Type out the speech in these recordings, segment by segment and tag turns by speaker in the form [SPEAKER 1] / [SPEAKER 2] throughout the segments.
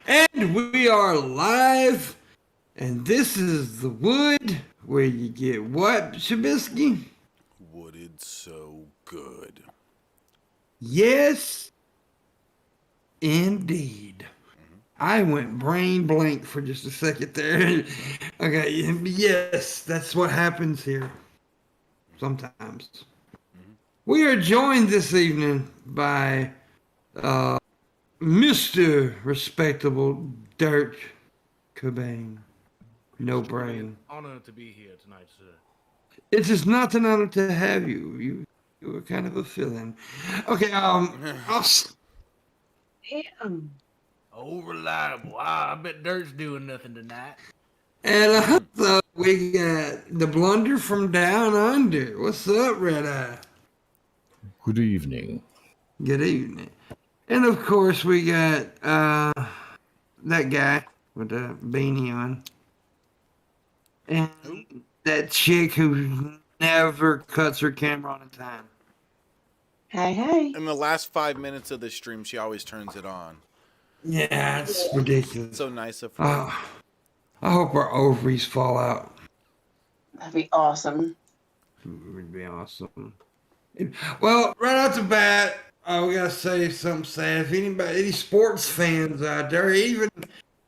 [SPEAKER 1] And we are live, and this is the wood where you get what, Shabisky?
[SPEAKER 2] Wooded so good.
[SPEAKER 1] Yes, indeed. I went brain blank for just a second there. Okay, yes, that's what happens here sometimes. We are joined this evening by Mr. Respectable Dirk Cobain. No brain.
[SPEAKER 3] Honor to be here tonight, sir.
[SPEAKER 1] It is not an honor to have you. You were kind of a fill-in. Okay,
[SPEAKER 4] Damn.
[SPEAKER 3] Oh, reliable. I bet Dirt's doing nothing tonight.
[SPEAKER 1] and also we got the blunder from down under. What's up, Red Eye?
[SPEAKER 5] Good evening.
[SPEAKER 1] Good evening. And of course we got that guy with the beanie on. And that chick who never cuts her camera on in time.
[SPEAKER 4] Hey.
[SPEAKER 2] In the last 5 minutes of the stream, she always turns it on.
[SPEAKER 1] Yeah, it's ridiculous.
[SPEAKER 2] So nice of her.
[SPEAKER 1] I hope our ovaries fall out.
[SPEAKER 4] That'd be awesome.
[SPEAKER 1] It would be awesome. Well, right off the bat, we gotta say something sad. If any sports fans out there, even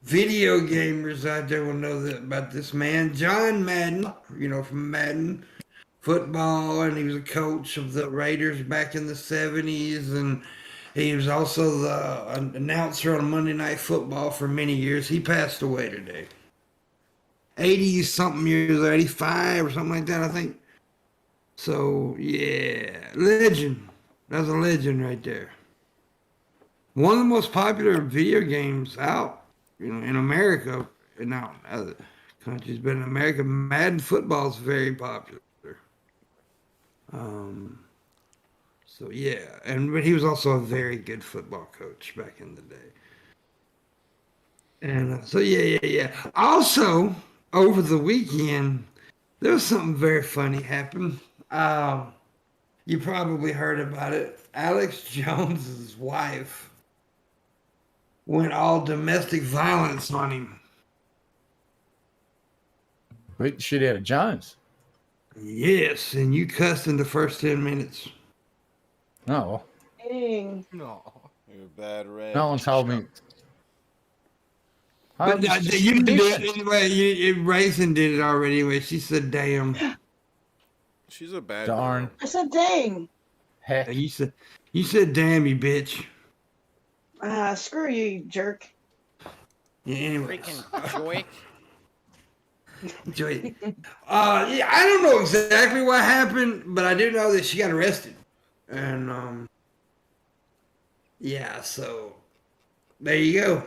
[SPEAKER 1] video gamers out there will know about this man, John Madden, from Madden football, and he was a coach of the Raiders back in the 70s, and he was also the announcer on Monday Night Football for many years. He passed away today. 80-something years, 85 or something like that, I think. So, yeah, legend. That's a legend right there. One of the most popular video games out, in America, and not in other countries, but in America, Madden football is very popular. So yeah, but he was also a very good football coach back in the day. And so yeah. Also, over the weekend, there was something very funny happen. You probably heard about it. Alex Jones's wife went all domestic violence on him.
[SPEAKER 5] Beat the shit out of Jones.
[SPEAKER 1] Yes, and you cussed in the first 10 minutes.
[SPEAKER 5] No.
[SPEAKER 4] Dang.
[SPEAKER 3] No.
[SPEAKER 2] You're bad, Red.
[SPEAKER 5] No one told me.
[SPEAKER 1] But you did it anyway. Raisin did it already anyway. She said, damn.
[SPEAKER 2] She's a bad
[SPEAKER 5] Darn.
[SPEAKER 2] girl.
[SPEAKER 4] I said dang.
[SPEAKER 5] Heck.
[SPEAKER 1] You said damn, you bitch.
[SPEAKER 4] Screw you, you jerk.
[SPEAKER 1] Yeah, anyway.
[SPEAKER 2] Freaking
[SPEAKER 1] Joy. Yeah, I don't know exactly what happened, but I do know that she got arrested. And, yeah, so there you go.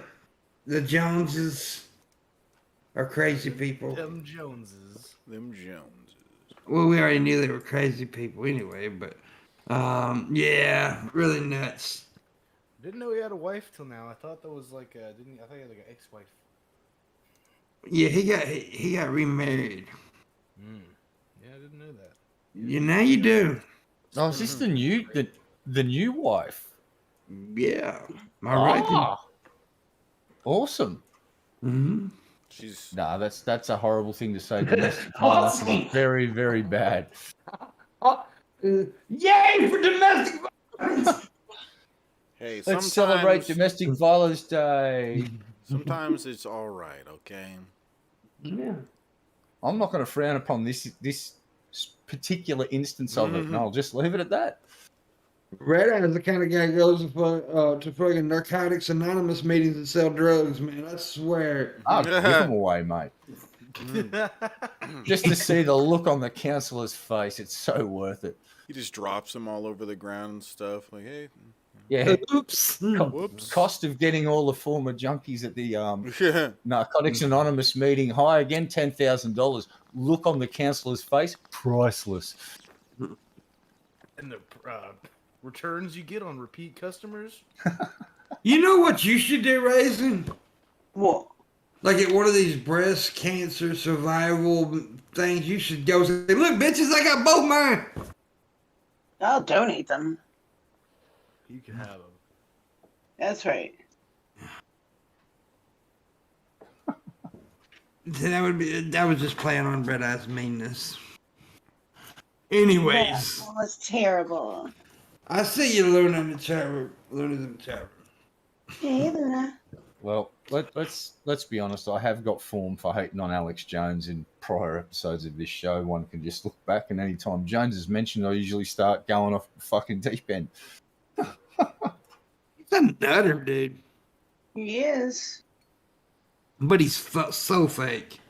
[SPEAKER 1] The Joneses are crazy people.
[SPEAKER 3] Them Joneses.
[SPEAKER 1] Well, we already knew they were crazy people anyway, but, yeah, really nuts.
[SPEAKER 3] Didn't know he had a wife till now. I thought that was like I think he had like an ex-wife.
[SPEAKER 1] Yeah, he got remarried.
[SPEAKER 3] Yeah, I didn't know that.
[SPEAKER 1] Yeah, now you do.
[SPEAKER 5] Oh, is this the new wife?
[SPEAKER 1] Yeah, I reckon.
[SPEAKER 5] Awesome.
[SPEAKER 1] Mm-hmm.
[SPEAKER 2] She's
[SPEAKER 5] Nah, that's a horrible thing to say. Domestic violence is very, very bad.
[SPEAKER 1] Yay for domestic violence!
[SPEAKER 2] hey.
[SPEAKER 5] Let's celebrate Domestic Violence Day.
[SPEAKER 2] Sometimes it's all right. Okay.
[SPEAKER 1] Yeah.
[SPEAKER 5] I'm not going to frown upon this particular instance of it, and I'll just leave it at that.
[SPEAKER 1] Red Eye is the kind of guy who goes to fucking Narcotics Anonymous meetings and sell drugs, man. I swear.
[SPEAKER 5] I'll give them away, mate. Just to see the look on the counselor's face, it's so worth it.
[SPEAKER 2] He just drops them all over the ground and stuff. Like, hey.
[SPEAKER 5] Yeah.
[SPEAKER 1] Oops.
[SPEAKER 2] Whoops.
[SPEAKER 5] Cost of getting all the former junkies at the
[SPEAKER 2] Yeah.
[SPEAKER 5] Narcotics Anonymous meeting high again, $10,000. Look on the counselor's face, priceless.
[SPEAKER 3] And the returns you get on repeat customers.
[SPEAKER 1] You know what you should do, Raisin?
[SPEAKER 4] What?
[SPEAKER 1] Like at one of these breast cancer survival things, you should go say, look, bitches, I got both mine.
[SPEAKER 4] I'll donate them.
[SPEAKER 3] You can have them.
[SPEAKER 4] That's right.
[SPEAKER 1] that was just playing on Red Eye's meanness. Anyways,
[SPEAKER 4] That was terrible.
[SPEAKER 1] I see you, Luna, in the chat room. Luna's in the chat room.
[SPEAKER 4] Hey, Luna.
[SPEAKER 5] Well, let's be honest. I have got form for hating on Alex Jones in prior episodes of this show. One can just look back, and any time Jones is mentioned, I usually start going off the fucking deep end.
[SPEAKER 1] He's a nutter, dude.
[SPEAKER 4] He is.
[SPEAKER 1] But he's so fake.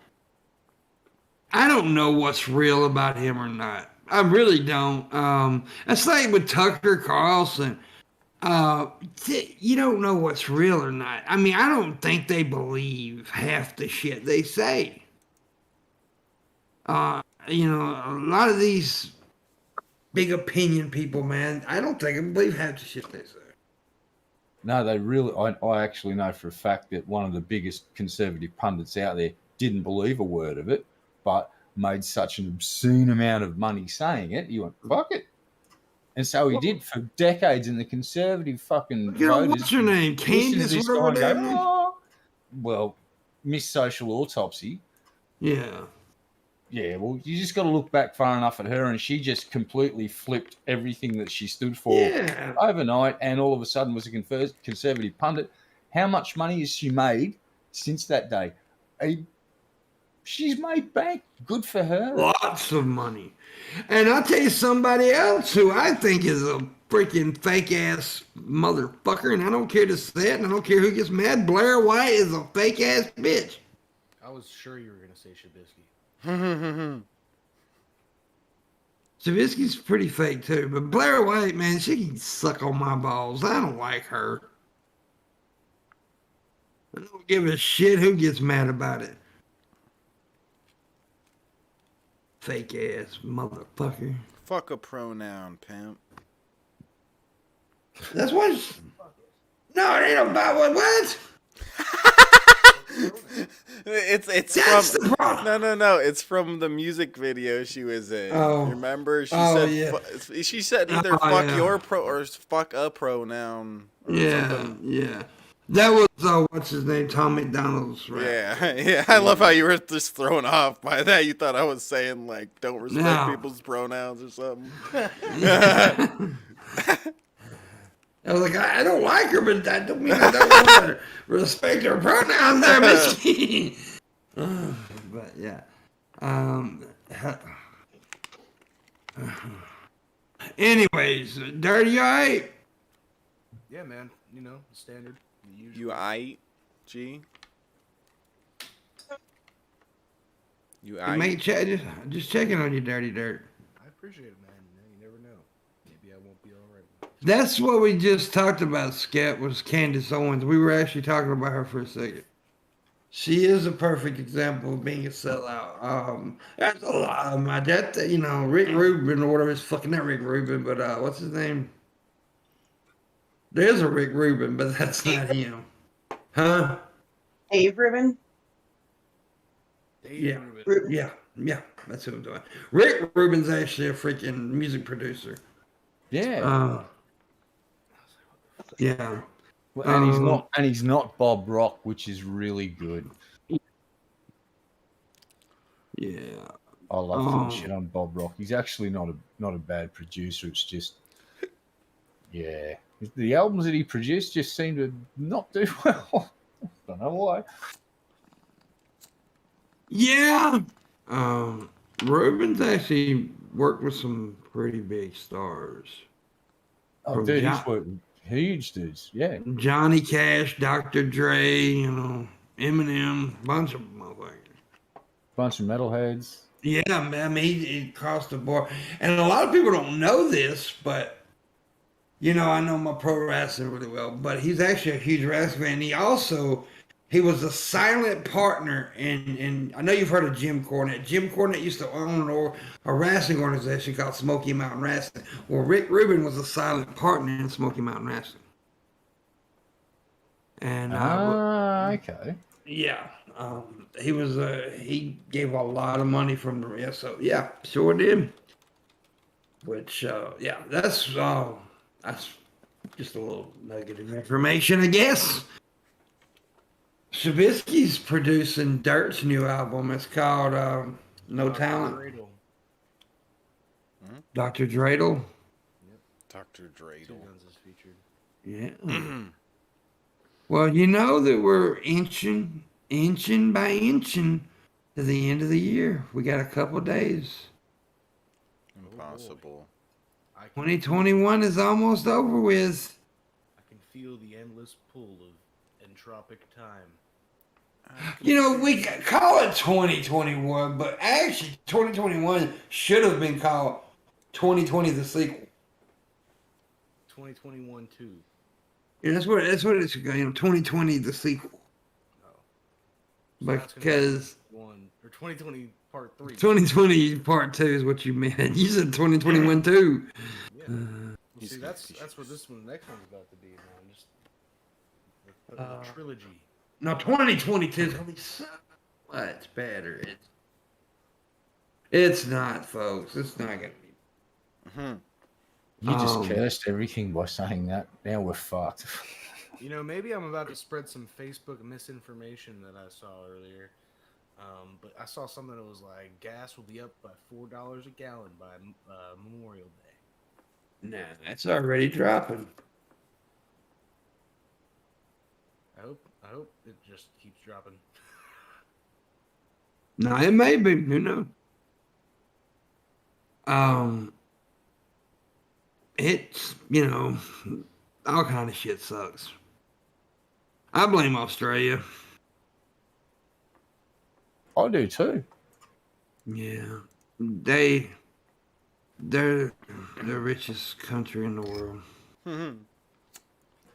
[SPEAKER 1] I don't know what's real about him or not. I really don't. It's like with Tucker Carlson. You don't know what's real or not. I mean, I don't think they believe half the shit they say. You know, a lot of these big opinion people, man, I don't think they believe half the shit they say.
[SPEAKER 5] No, they really. I actually know for a fact that one of the biggest conservative pundits out there didn't believe a word of it, but made such an obscene amount of money saying it. He went, fuck it. And so he did for decades, and the conservative fucking
[SPEAKER 1] You know,
[SPEAKER 5] voters.
[SPEAKER 1] what's her name?
[SPEAKER 5] listen to
[SPEAKER 1] Candace,
[SPEAKER 5] this guy
[SPEAKER 1] whatever
[SPEAKER 5] and
[SPEAKER 1] that
[SPEAKER 5] go,
[SPEAKER 1] is?
[SPEAKER 5] oh. Well, Miss Social Autopsy.
[SPEAKER 1] Yeah.
[SPEAKER 5] Yeah, well, you just got to look back far enough at her, and she just completely flipped everything that she stood for
[SPEAKER 1] Yeah.
[SPEAKER 5] overnight, and all of a sudden was a conservative pundit. How much money has she made since that day? She's made bank. Good for her.
[SPEAKER 1] Lots of money. And I'll tell you somebody else who I think is a freaking fake ass motherfucker, and I don't care to say it, and I don't care who gets mad. Blair White is a fake ass bitch.
[SPEAKER 3] I was sure you were gonna say Shabisky.
[SPEAKER 1] Zabisky's pretty fake too, but Blair White, man, she can suck on my balls. I don't like her. I don't give a shit who gets mad about it. Fake ass motherfucker.
[SPEAKER 2] Fuck a pronoun, pimp.
[SPEAKER 1] That's what. No, it ain't about what?
[SPEAKER 2] It's
[SPEAKER 1] That's
[SPEAKER 2] from
[SPEAKER 1] the problem.
[SPEAKER 2] no. It's from the music video she was in.
[SPEAKER 1] Oh.
[SPEAKER 2] Remember? She
[SPEAKER 1] Oh,
[SPEAKER 2] said
[SPEAKER 1] yeah.
[SPEAKER 2] she said either
[SPEAKER 1] Oh,
[SPEAKER 2] fuck
[SPEAKER 1] yeah.
[SPEAKER 2] your pro or fuck a pronoun. Or
[SPEAKER 1] Yeah,
[SPEAKER 2] something.
[SPEAKER 1] yeah. That was what's his name? Tom McDonald's rap.
[SPEAKER 2] Yeah. I love how you were just thrown off by that. You thought I was saying like don't respect
[SPEAKER 1] No.
[SPEAKER 2] people's pronouns or something.
[SPEAKER 1] I was like, I don't like her, but that don't mean I don't want to respect her pronouns there, Miss. But yeah. Anyways, Dirty, all right?
[SPEAKER 3] Yeah, man. You know, the standard. The usual.
[SPEAKER 2] You aight, G? You aight?
[SPEAKER 1] Mate, just checking on you, Dirty Dirt.
[SPEAKER 3] I appreciate it, man. You never know. Maybe I won't be all right.
[SPEAKER 1] That's what we just talked about, Scat, was Candace Owens. We were actually talking about her for a second. She is a perfect example of being a sellout. That's a lot of my that you know, Rick Rubin or whatever, it's fucking not Rick Rubin, but what's his name? There's a Rick Rubin, but that's not him. Huh?
[SPEAKER 4] Dave Rubin.
[SPEAKER 3] Dave
[SPEAKER 1] Yeah.
[SPEAKER 3] Rubin.
[SPEAKER 1] Yeah, that's who I'm doing. Rick Rubin's actually a freaking music producer.
[SPEAKER 5] Yeah.
[SPEAKER 1] Yeah.
[SPEAKER 5] And he's not Bob Rock, which is really good.
[SPEAKER 1] Yeah.
[SPEAKER 5] I love putting shit on Bob Rock. He's actually not a bad producer. It's just, yeah, the albums that he produced just seem to not do well. Don't know why.
[SPEAKER 1] Yeah. Rubin's actually worked with some pretty big stars.
[SPEAKER 5] Oh,
[SPEAKER 1] From
[SPEAKER 5] dude,
[SPEAKER 1] John-
[SPEAKER 5] he's worked with huge dudes. Yeah.
[SPEAKER 1] Johnny Cash, Dr. Dre, you know, Eminem, bunch of motherfuckers.
[SPEAKER 5] Bunch of metalheads.
[SPEAKER 1] Yeah, man, I mean, he crossed the board. And a lot of people don't know this, but, you know, I know my pro wrestling really well, but he's actually a huge wrestling fan. He was a silent partner in I know you've heard of Jim Cornette. Jim Cornette used to own a wrestling organization called Smoky Mountain Wrestling. Well, Rick Rubin was a silent partner in Smoky Mountain Wrestling. And
[SPEAKER 5] okay.
[SPEAKER 1] yeah, he gave a lot of money from the so yeah, sure did. Which yeah, that's just a little negative information, I guess. Shabisky's producing Dirt's new album. It's called No
[SPEAKER 3] Dr.
[SPEAKER 1] Talent.
[SPEAKER 3] Dreidel.
[SPEAKER 1] Dr. Dreidel.
[SPEAKER 2] Dr.
[SPEAKER 3] Two
[SPEAKER 2] Dreidel.
[SPEAKER 3] Guns is featured.
[SPEAKER 1] Yeah. Well, you know that we're inching by inching to the end of the year. We got a couple days.
[SPEAKER 2] Impossible.
[SPEAKER 3] I can
[SPEAKER 1] 2021 is almost over with.
[SPEAKER 3] I can feel the endless pull of entropic time.
[SPEAKER 1] You know, we call it 2021, but actually 2021 should have been called 2020 the sequel.
[SPEAKER 3] 2021 2.
[SPEAKER 1] Yeah, that's what it's 2020 the sequel.
[SPEAKER 3] Oh. So that's gonna be
[SPEAKER 1] Because
[SPEAKER 3] 1 or 2020 part 3.
[SPEAKER 1] 2020 part 2 is what you meant. You said 2021 too.
[SPEAKER 3] Yeah.
[SPEAKER 1] Uh,
[SPEAKER 3] Well, see, that's what this one, next one's about to be, man. Just the trilogy.
[SPEAKER 1] No, 2022 is gonna be so much better. It's not, folks. It's not gonna be.
[SPEAKER 2] Mm-hmm.
[SPEAKER 5] You just cursed everything by saying that. Now we're fucked.
[SPEAKER 3] You know, maybe I'm about to spread some Facebook misinformation that I saw earlier. But I saw something that was like gas will be up by $4 a gallon by Memorial Day.
[SPEAKER 1] Nah, that's already dropping.
[SPEAKER 3] I hope it just keeps dropping.
[SPEAKER 1] No, it may be. Who knows? It's all kind of shit sucks. I blame Australia.
[SPEAKER 5] I do too.
[SPEAKER 1] Yeah, they're the richest country in the world.
[SPEAKER 2] Mm-hmm.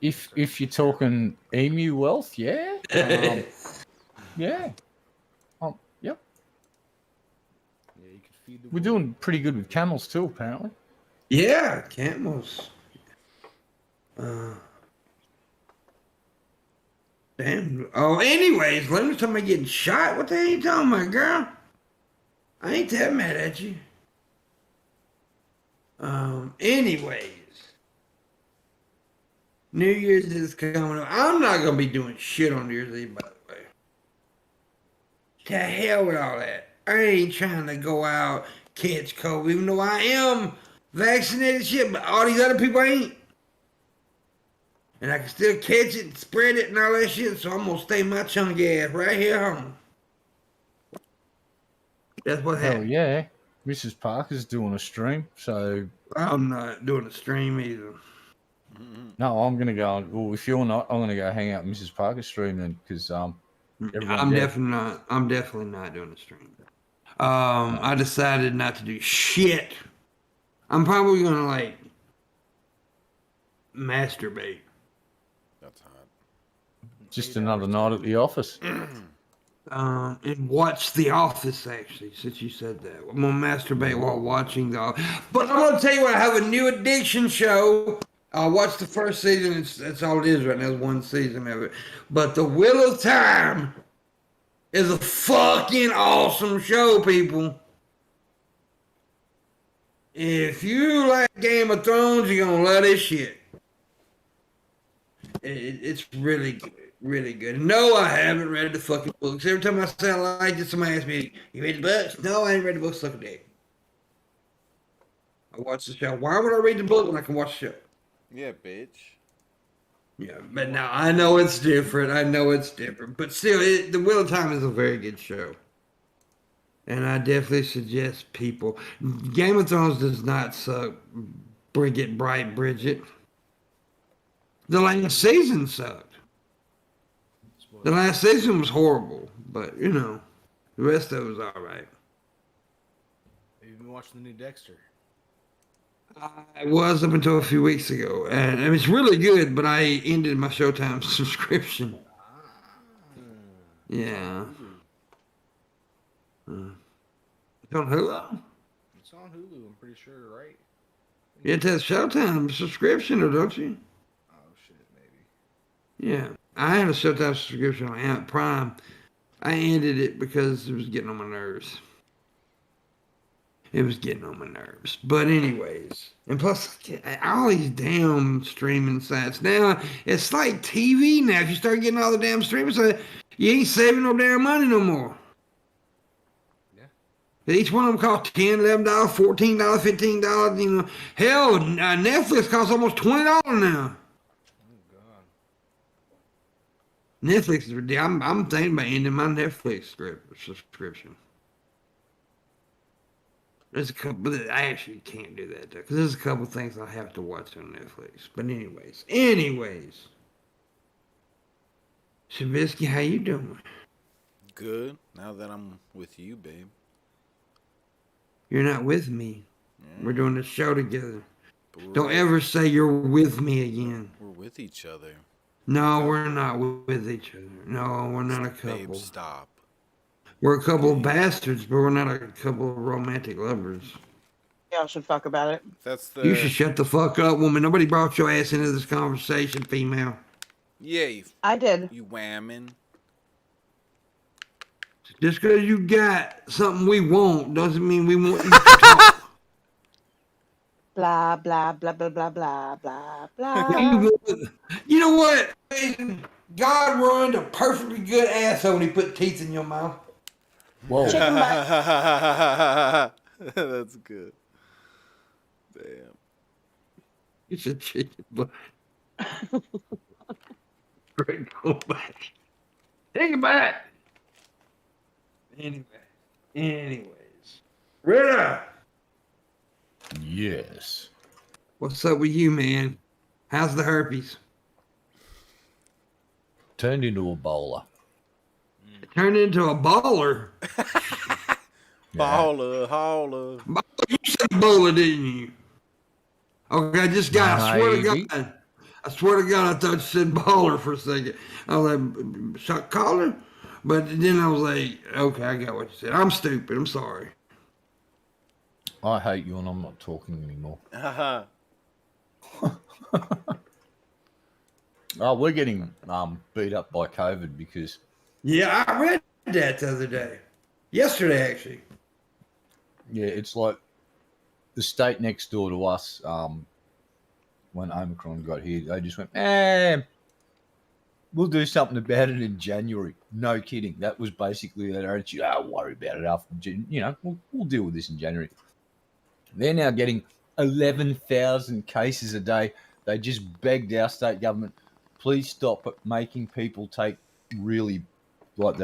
[SPEAKER 5] If you're talking emu wealth, yeah. Yeah. Yep.
[SPEAKER 3] Yeah, you could feed the
[SPEAKER 5] We're
[SPEAKER 3] world.
[SPEAKER 5] doing pretty good with camels too, apparently.
[SPEAKER 1] Yeah, camels. Damn. Oh, anyways, let me tell me getting shot. What the hell you talking about, girl? I ain't that mad at you. Anyways. New Year's is coming up. I'm not gonna be doing shit on New Year's Eve, by the way. To hell with all that. I ain't trying to go out, catch COVID, even though I am vaccinated shit, but all these other people ain't. And I can still catch it, spread it, and all that shit, so I'm gonna stay my chunky ass right here home. That's what
[SPEAKER 5] Hell
[SPEAKER 1] happened.
[SPEAKER 5] yeah. Mrs. Parker's doing a stream, so
[SPEAKER 1] I'm not doing a stream either.
[SPEAKER 5] no, I'm gonna go. Well, if you're not, I'm gonna go hang out with Mrs. Parker's stream then, because everyone
[SPEAKER 1] I'm
[SPEAKER 5] dead.
[SPEAKER 1] definitely not. I'm definitely not doing a stream. I decided not to do shit. I'm probably gonna like masturbate.
[SPEAKER 2] That's hot.
[SPEAKER 5] Just another night at the office.
[SPEAKER 1] And watch The Office, actually, since you said that. I'm going to masturbate while watching The Office. But I'm going to tell you what, I have a new addiction show. I watched the first season. That's all it is right now, is one season of it. But The Wheel of Time is a fucking awesome show, people. If you like Game of Thrones, you're going to love this shit. It's really good. Really good. No, I haven't read the fucking books. Every time I say I like it, somebody asks me, "You read the books?" No, I ain't read the books. Look at that. I watch the show. Why would I read the book when I can watch the show?
[SPEAKER 2] Yeah, bitch.
[SPEAKER 1] Yeah, but now I know it's different. But still, The Wheel of Time is a very good show, and I definitely suggest people. Game of Thrones does not suck. Bridget. The last season sucked. The last season was horrible, but the rest of it was all right.
[SPEAKER 3] Have you been watching the new Dexter?
[SPEAKER 1] I was up until a few weeks ago, and it's really good, but I ended my Showtime subscription. Yeah. It's on Hulu?
[SPEAKER 3] It's on Hulu, I'm pretty sure, right?
[SPEAKER 1] You have to have Showtime subscription, or don't you?
[SPEAKER 3] Oh, shit, maybe.
[SPEAKER 1] Yeah. I had a Showtime subscription on Amp Prime. I ended it because it was getting on my nerves. It was getting on my nerves. But anyways, and plus all these damn streaming sites now, it's like TV now. If you start getting all the damn streaming sites, you ain't saving no damn money no more.
[SPEAKER 3] Yeah.
[SPEAKER 1] Each one of them costs $10, $11, $14, $15. You know, hell, Netflix costs almost $20 now.
[SPEAKER 3] Oh God.
[SPEAKER 1] Netflix is ridiculous. I'm thinking about ending my Netflix subscription. There's a couple, but I actually can't do that though, because there's a couple things I have to watch on Netflix. But anyways, Shabisky, how you doing?
[SPEAKER 2] Good. Now that I'm with you, babe.
[SPEAKER 1] You're not with me.
[SPEAKER 2] Yeah,
[SPEAKER 1] We're doing a show together.
[SPEAKER 2] but we're
[SPEAKER 1] Don't
[SPEAKER 2] right-
[SPEAKER 1] ever say you're with me again.
[SPEAKER 2] We're with each other.
[SPEAKER 1] No, we're not with each other. No, we're not a
[SPEAKER 2] Babe,
[SPEAKER 1] couple.
[SPEAKER 2] stop.
[SPEAKER 1] We're a couple of bastards, but we're not a couple of romantic lovers.
[SPEAKER 4] Y'all should fuck about it.
[SPEAKER 2] That's the.
[SPEAKER 1] You should shut the fuck up, woman. Nobody brought your ass into this conversation, female.
[SPEAKER 2] Yeah,
[SPEAKER 4] I did.
[SPEAKER 2] you whamming.
[SPEAKER 1] Just because you got something we want doesn't mean we want you to talk.
[SPEAKER 4] Blah blah blah blah blah blah blah blah.
[SPEAKER 1] You know what? God ruined a perfectly good asshole when he put teeth in your mouth.
[SPEAKER 5] Whoa.
[SPEAKER 4] Chicken butt.
[SPEAKER 2] That's good. Damn.
[SPEAKER 1] It's a chicken butt. Great callback. Think about it. Anyways. Rita!
[SPEAKER 5] Yes.
[SPEAKER 1] What's up with you, man? How's the herpes?
[SPEAKER 5] Turned into a bowler.
[SPEAKER 1] Turned into a baller.
[SPEAKER 2] Baller, holler.
[SPEAKER 1] You said bowler, didn't you? Okay, I just got. I swear to
[SPEAKER 5] Maybe.
[SPEAKER 1] God. I swear to God, I thought you said baller for a second. I was like, shot caller? But then I was like, okay, I got what you said. I'm stupid. I'm sorry.
[SPEAKER 5] I hate you and I'm not talking anymore.
[SPEAKER 2] Haha.
[SPEAKER 5] Oh, we're getting beat up by COVID because
[SPEAKER 1] Yeah, I read that the other day. Yesterday, actually.
[SPEAKER 5] yeah, it's like the state next door to us. When Omicron got here, they just went, we'll do something about it in January. No kidding. That was basically their attitude. Don't worry about it after June. You know, we'll deal with this in January. They're now getting 11,000 cases a day. They just begged our state government, please stop making people take really like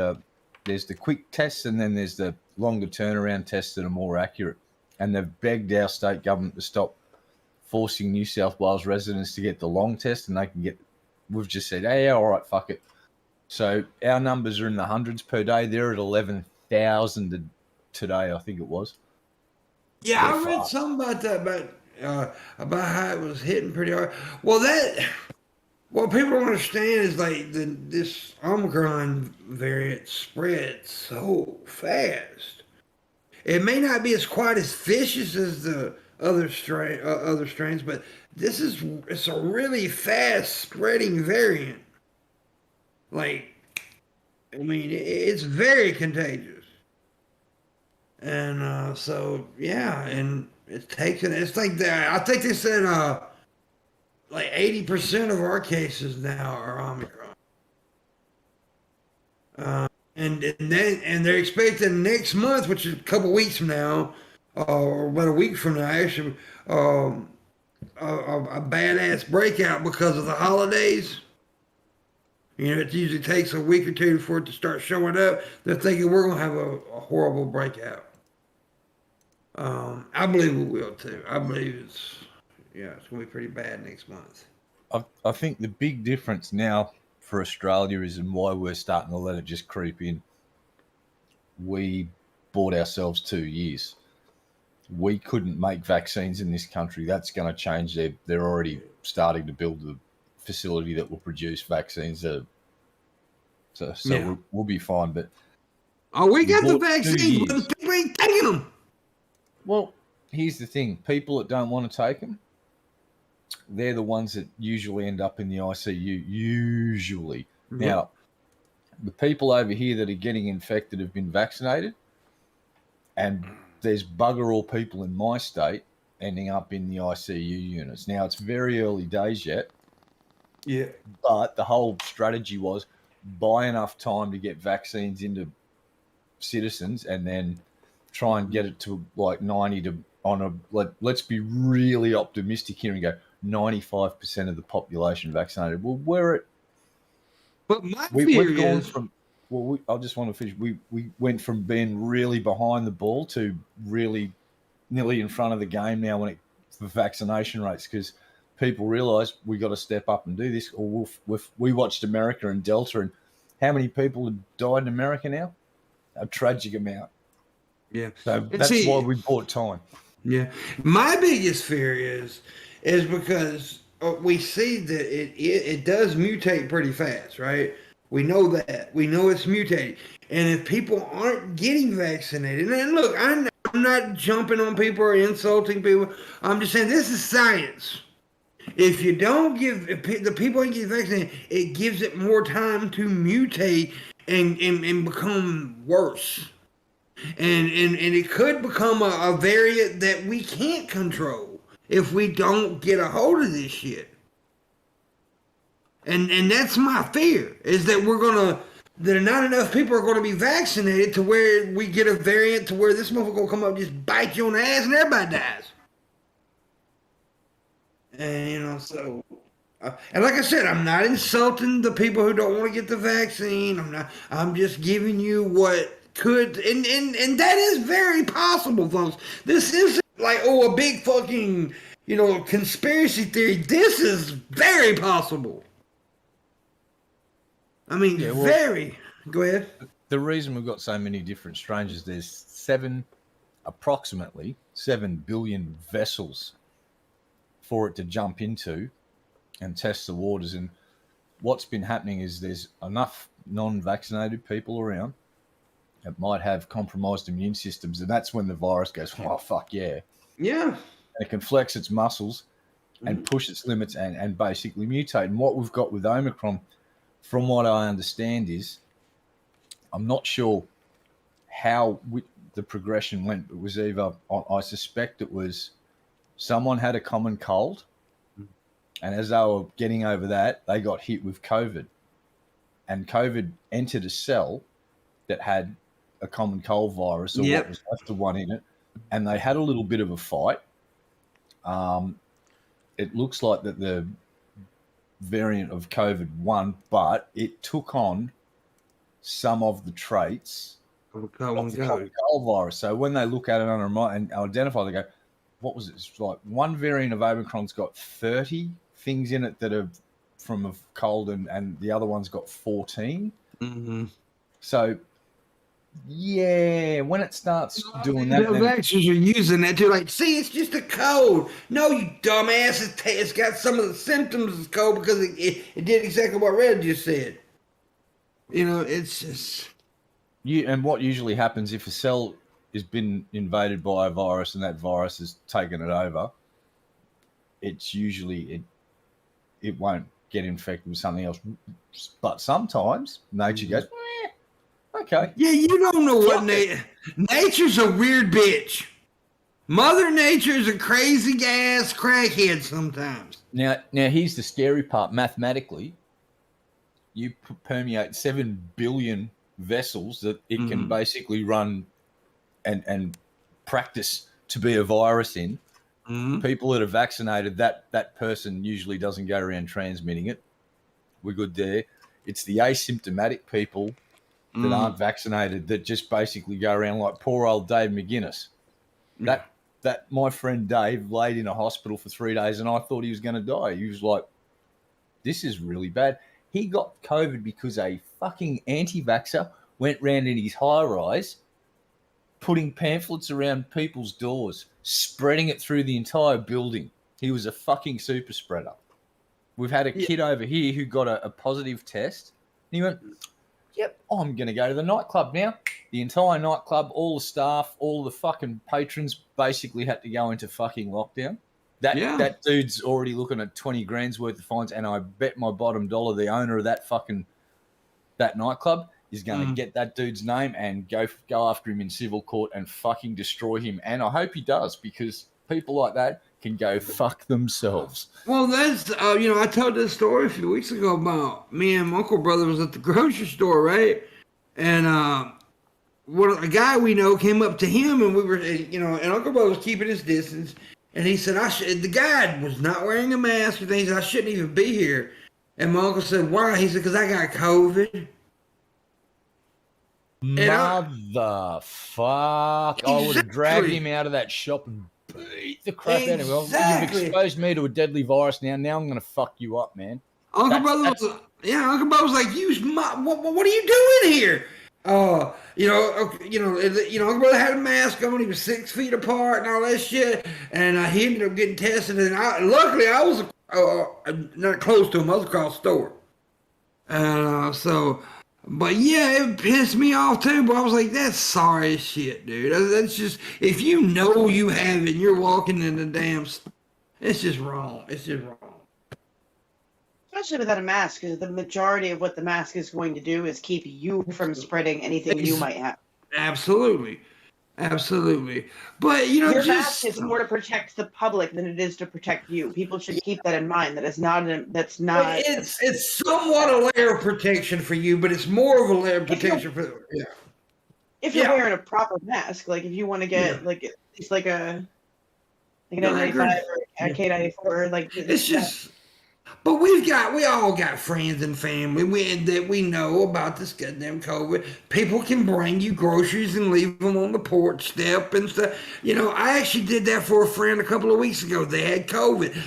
[SPEAKER 5] there's the quick tests and then there's the longer turnaround tests that are more accurate. And they've begged our state government to stop forcing New South Wales residents to get the long test and they can get, we've just said, hey, yeah, all right, fuck it. So our numbers are in the hundreds per day. They're at 11,000 today, I think it was.
[SPEAKER 1] Yeah, I
[SPEAKER 5] They're
[SPEAKER 1] read
[SPEAKER 5] fast.
[SPEAKER 1] something about that, about how it was hitting pretty hard. Well, what people don't understand is like this Omicron variant spread so fast. It may not be as quite as vicious as the other strains, but it's a really fast spreading variant. Like, I mean, it's very contagious. And so yeah, and it's like that. I think they said like 80% of our cases now are Omicron. And they're expecting next month, which is a couple weeks from now, or about a week from now, actually, a badass breakout because of the holidays. You know, it usually takes a week or two for it to start showing up. They're thinking we're going to have a horrible breakout. I believe we will too. I believe it's going to be pretty bad next month.
[SPEAKER 5] I think the big difference now for Australia is and why we're starting to let it just creep in. We bought ourselves 2 years. We couldn't make vaccines in this country. That's going to change. They're already starting to build the facility that will produce vaccines. So
[SPEAKER 1] Yeah.
[SPEAKER 5] we'll be fine. But
[SPEAKER 1] We got the
[SPEAKER 5] bought 2
[SPEAKER 1] vaccines, but
[SPEAKER 5] years.
[SPEAKER 1] people ain't taking them.
[SPEAKER 5] Well, here's the thing. People that don't want to take them, they're the ones that usually end up in the ICU. Usually.
[SPEAKER 1] Yeah.
[SPEAKER 5] Now, the people over here that are getting infected have been vaccinated, and there's bugger all people in my state ending up in the ICU units. Now, it's very early days yet,
[SPEAKER 1] Yeah.
[SPEAKER 5] but the whole strategy was buy enough time to get vaccines into citizens and then try and get it to like 90 to on a let's be really optimistic here and go 95% of the population vaccinated. Well,
[SPEAKER 1] But my
[SPEAKER 5] we've
[SPEAKER 1] fear
[SPEAKER 5] gone
[SPEAKER 1] is
[SPEAKER 5] from I just want to finish. We went from being really behind the ball to really nearly in front of the game now for vaccination rates, because people realise we got to step up and do this. Or we watched America and Delta, and how many people have died in America now? A tragic amount.
[SPEAKER 1] yeah.
[SPEAKER 5] So
[SPEAKER 1] And
[SPEAKER 5] that's
[SPEAKER 1] see,
[SPEAKER 5] why we bought time.
[SPEAKER 1] Yeah, my biggest fear is because we see that it does mutate pretty fast, right? We know that. We know it's mutating, and if people aren't getting vaccinated, and look, I'm not jumping on people or insulting people. I'm just saying this is science. If you don't give if the people ain't get vaccinated, it gives it more time to mutate and become worse. And it could become a variant that we can't control if we don't get a hold of this shit. And that's my fear, is that that not enough people are gonna be vaccinated to where we get a variant to where this motherfucker gonna come up and just bite you on the ass and everybody dies. And so and like I said, I'm not insulting the people who don't want to get the vaccine. I'm just giving you what could, and that is very possible, folks. This isn't like, a big fucking, conspiracy theory. This is very possible. I mean,
[SPEAKER 5] Yeah, well,
[SPEAKER 1] very. Go ahead.
[SPEAKER 5] The reason we've got so many different strangers, there's approximately 7 billion vessels for it to jump into and test the waters. And what's been happening is there's enough non-vaccinated people around that might have compromised immune systems, and that's when the virus goes, oh, fuck yeah.
[SPEAKER 1] Yeah.
[SPEAKER 5] And it can flex its muscles and push its limits and basically mutate. And what we've got with Omicron, from what I understand, is I'm not sure how the progression went. It was either, I suspect it was someone had a common cold, and as they were getting over that, they got hit with COVID. And COVID entered a cell that had a common cold virus, or what was left of one in it, and they had a little bit of a fight. It looks like that the variant of COVID won, but it took on some of the traits of the common cold virus. So when they look at it and identify, they go, what was it? It's like one variant of Omicron's got 30 things in it that are from a cold, and the other one's got 14.
[SPEAKER 1] Mm-hmm.
[SPEAKER 5] So, yeah, when it starts doing that,
[SPEAKER 1] the vaccines are using that too. Like, see, it's just a cold. No, you dumbass. It's got some of the symptoms of cold because it did exactly what Red just said. It's just.
[SPEAKER 5] And what usually happens if a cell has been invaded by a virus and that virus has taken it over, it's usually it won't get infected with something else. But sometimes nature goes, okay.
[SPEAKER 1] Yeah, you don't know what nature's a weird bitch. Mother Nature's a crazy ass crackhead sometimes.
[SPEAKER 5] Now here's the scary part. Mathematically, you permeate 7 billion vessels that it can basically run and practice to be a virus in. People that are vaccinated, that person usually doesn't go around transmitting it. We're good there. It's the asymptomatic people that aren't vaccinated that just basically go around like poor old Dave McGuinness. That my friend Dave laid in a hospital for 3 days, and I thought he was going to die. He was like, this is really bad. He got COVID because a fucking anti-vaxxer went round in his high-rise putting pamphlets around people's doors, spreading it through the entire building. He was a fucking super spreader. We've had a kid over here who got a positive test. And he went, yep, I'm going to go to the nightclub now. The entire nightclub, all the staff, all the fucking patrons basically had to go into fucking lockdown. That dude's already looking at 20 grand's worth of fines, and I bet my bottom dollar the owner of that nightclub is going to get that dude's name and go after him in civil court and fucking destroy him. And I hope he does, because people like that can go fuck themselves.
[SPEAKER 1] Well, that's I told this story a few weeks ago about me and my uncle brother was at the grocery store, right? And a guy we know came up to him, and we were, and Uncle brother was keeping his distance, and he said, the guy was not wearing a mask, and he said, I shouldn't even be here. And my uncle said, why? He said, because I got COVID.
[SPEAKER 5] Motherfuck. I would have dragged him out of that shop and beat the crap out of him. Well, you've exposed me to a deadly virus now. Now I'm going to fuck you up, man.
[SPEAKER 1] Uncle brother was like, what are you doing here? Uncle brother had a mask on. He was 6 feet apart and all that shit. And he ended up getting tested. And luckily, I was not close to him. I was across the store. But yeah, it pissed me off too. But I was like, that's sorry as shit, dude. That's just, if you know you have it and you're walking in the damn, it's just wrong. It's just wrong.
[SPEAKER 4] Especially without a mask, because the majority of what the mask is going to do is keep you from spreading anything you might have.
[SPEAKER 1] Absolutely. But
[SPEAKER 4] your mask is more to protect the public than it is to protect you. People should keep that in mind. It's
[SPEAKER 1] somewhat a layer of protection for you, but it's more of a layer of protection for
[SPEAKER 4] if you're wearing a proper mask. Like if you want to get it's like an N95 or a K94, like
[SPEAKER 1] it's just. But we all got friends and family that we know about this goddamn COVID. People can bring you groceries and leave them on the porch step and stuff. I actually did that for a friend a couple of weeks ago. They had COVID.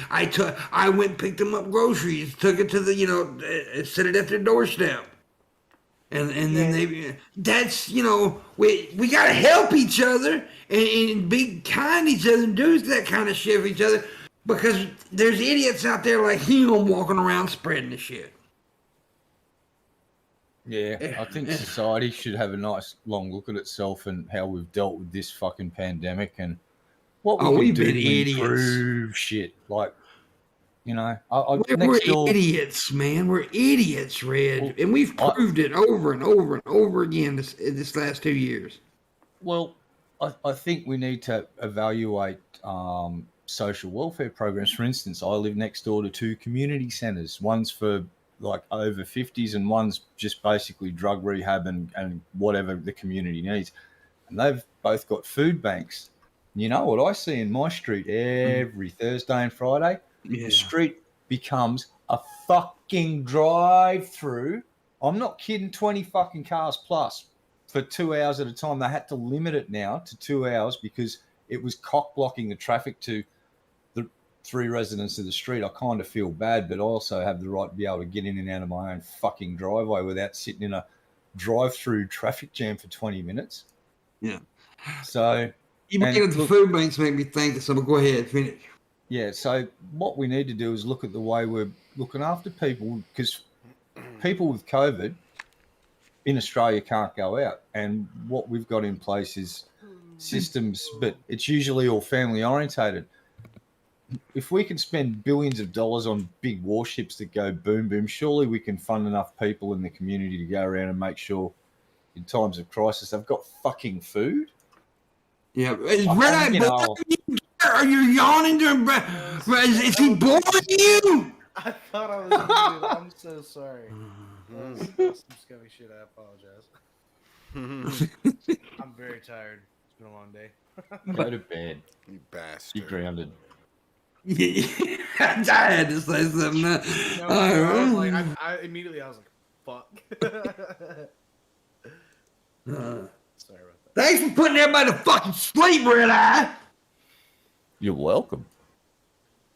[SPEAKER 1] I went and picked them up groceries, took it to set it at their doorstep. And then we got to help each other and be kind to each other and do that kind of shit for each other. Because there's idiots out there like him walking around spreading the shit.
[SPEAKER 5] Yeah, I think society should have a nice long look at itself and how we've dealt with this fucking pandemic and what we can do to improve shit. Like, we're
[SPEAKER 1] idiots, man. We're idiots, Red. And we've proved it over and over and over again this last 2 years.
[SPEAKER 5] Well, I think we need to evaluate social welfare programs. For instance, I live next door to 2 community centres. One's for like over 50s and one's just basically drug rehab and whatever the community needs. And they've both got food banks. You know what I see in my street every Thursday and Friday? Yeah. The street becomes a fucking drive-through. I'm not kidding, 20 fucking cars plus for 2 hours at a time. They had to limit it now to 2 hours because it was cock-blocking the traffic to the 3 residents of the street. I kind of feel bad, but I also have the right to be able to get in and out of my own fucking driveway without sitting in a drive-through traffic jam for 20 minutes.
[SPEAKER 1] Yeah.
[SPEAKER 5] So...
[SPEAKER 1] You bringing the food banks make me think, so go ahead, finish.
[SPEAKER 5] Yeah, so what we need to do is look at the way we're looking after people, because people with COVID in Australia can't go out. And what we've got in place is systems, but it's usually all family orientated. If we can spend billions of dollars on big warships that go boom, boom, surely we can fund enough people in the community to go around and make sure in times of crisis they've got fucking food.
[SPEAKER 1] Yeah, is Red Eye boring you? Are you yawning to him? Is he boring you?
[SPEAKER 3] I thought I was muted. I'm so sorry. That's some scummy shit. I apologize. I'm very tired. It's been a long day.
[SPEAKER 5] Go to bed.
[SPEAKER 2] You bastard.
[SPEAKER 5] You're grounded.
[SPEAKER 1] Yeah, I had to say something.
[SPEAKER 3] I immediately I was like, fuck. Sorry about that.
[SPEAKER 1] Thanks for putting everybody to fucking sleep, Red Eye.
[SPEAKER 5] You're welcome.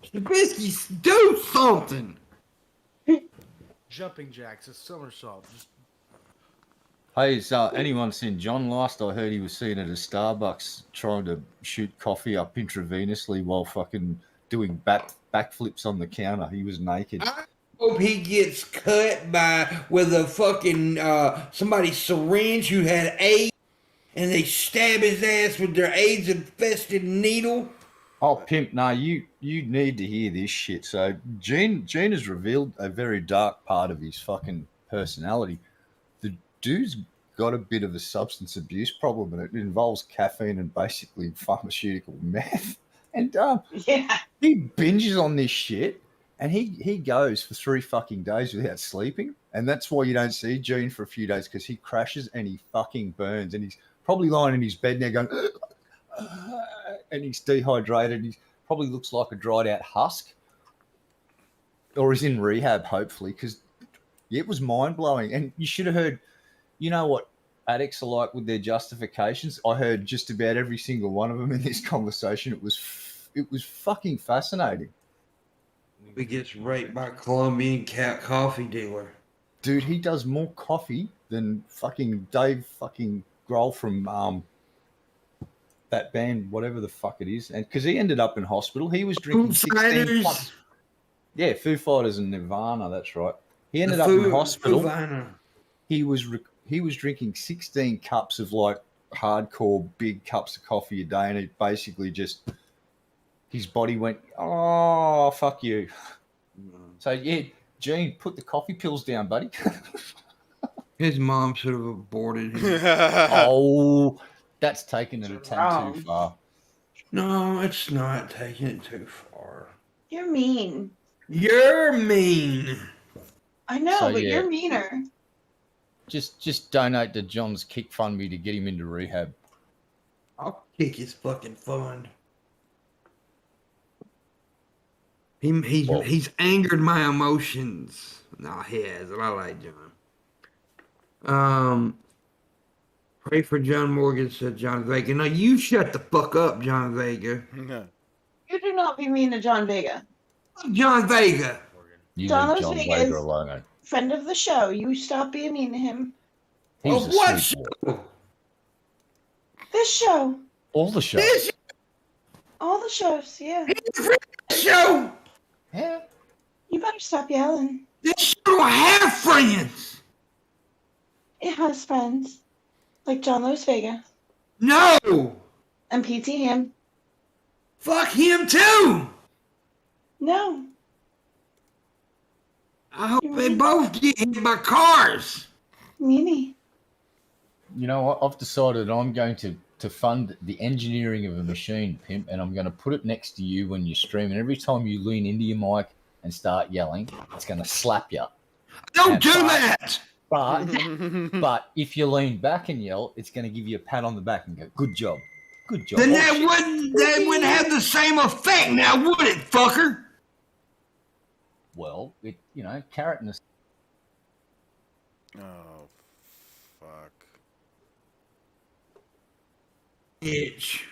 [SPEAKER 1] Trubisky, do something.
[SPEAKER 3] Jumping jacks, a somersault. Just...
[SPEAKER 5] Hey, has anyone seen John last? I heard he was seen at a Starbucks trying to shoot coffee up intravenously while fucking doing backflips on the counter. He was naked.
[SPEAKER 1] I hope he gets cut with a fucking somebody's syringe who had AIDS, and they stab his ass with their AIDS-infested needle.
[SPEAKER 5] Oh, Pimp, no, you need to hear this shit. So Gene has revealed a very dark part of his fucking personality. dude's got a bit of a substance abuse problem, and it involves caffeine and basically pharmaceutical meth. And
[SPEAKER 4] Yeah.
[SPEAKER 5] he binges on this shit, and he goes for 3 fucking days without sleeping, and that's why you don't see Gene for a few days, because he crashes and he fucking burns, and he's probably lying in his bed now going, and he's dehydrated. He probably looks like a dried out husk, or is in rehab, hopefully, because it was mind blowing. And you should have heard, you know what addicts are like with their justifications. I heard just about every single one of them in this conversation. It was fucking fascinating.
[SPEAKER 1] He gets raped by a Colombian cat coffee dealer.
[SPEAKER 5] Dude, he does more coffee than fucking Dave fucking Grohl from that band, whatever the fuck it is. And because he ended up in hospital, he was drinking 16 cups. Yeah, Foo Fighters and Nirvana, that's right. He ended up in hospital. He was drinking 16 cups of like hardcore big cups of coffee a day, and it basically just his body went, oh fuck you. So yeah, Gene, put the coffee pills down, buddy.
[SPEAKER 1] His mom should have aborted him.
[SPEAKER 5] Oh, that's taking it a tad too far.
[SPEAKER 1] No, it's not taking it too far.
[SPEAKER 4] You're mean.
[SPEAKER 1] You're mean.
[SPEAKER 4] I know,
[SPEAKER 5] So,
[SPEAKER 4] but
[SPEAKER 5] yeah.
[SPEAKER 4] you're meaner.
[SPEAKER 5] Just donate to John's Kickfund to get him into rehab.
[SPEAKER 1] I'll kick his fucking fund. He's angered my emotions. No, he has. I like John. Pray for John Morgan, said John Vega. No, you shut the fuck up, John Vega.
[SPEAKER 4] You do not be mean to John Vega.
[SPEAKER 1] John Vega.
[SPEAKER 5] You
[SPEAKER 4] John
[SPEAKER 5] leave John
[SPEAKER 4] Vega
[SPEAKER 5] Vega
[SPEAKER 4] is-
[SPEAKER 5] alone.
[SPEAKER 4] Friend of the show. You stop being mean to him.
[SPEAKER 5] He's a
[SPEAKER 1] what
[SPEAKER 5] sweet boy.
[SPEAKER 1] show?
[SPEAKER 4] This show.
[SPEAKER 5] All the shows.
[SPEAKER 1] This
[SPEAKER 4] All the shows, yeah.
[SPEAKER 1] show.
[SPEAKER 5] Yeah.
[SPEAKER 4] You better stop yelling.
[SPEAKER 1] This show don't have friends.
[SPEAKER 4] It has friends. Like John Lewis Vega.
[SPEAKER 1] No.
[SPEAKER 4] And P.T. Ham.
[SPEAKER 1] Fuck him too.
[SPEAKER 4] No.
[SPEAKER 1] I hope they both get hit by cars.
[SPEAKER 4] Meanie.
[SPEAKER 5] You know what? I've decided I'm going to fund the engineering of a machine, Pimp, and I'm going to put it next to you when you stream. And every time you lean into your mic and start yelling, it's going to slap you.
[SPEAKER 1] Don't do that.
[SPEAKER 5] But if you lean back and yell, it's going to give you a pat on the back and go, "Good job, good job."
[SPEAKER 1] Then that wouldn't have the same effect now, would it, fucker?
[SPEAKER 5] Well, carrot and
[SPEAKER 2] Oh, fuck.
[SPEAKER 1] Itch.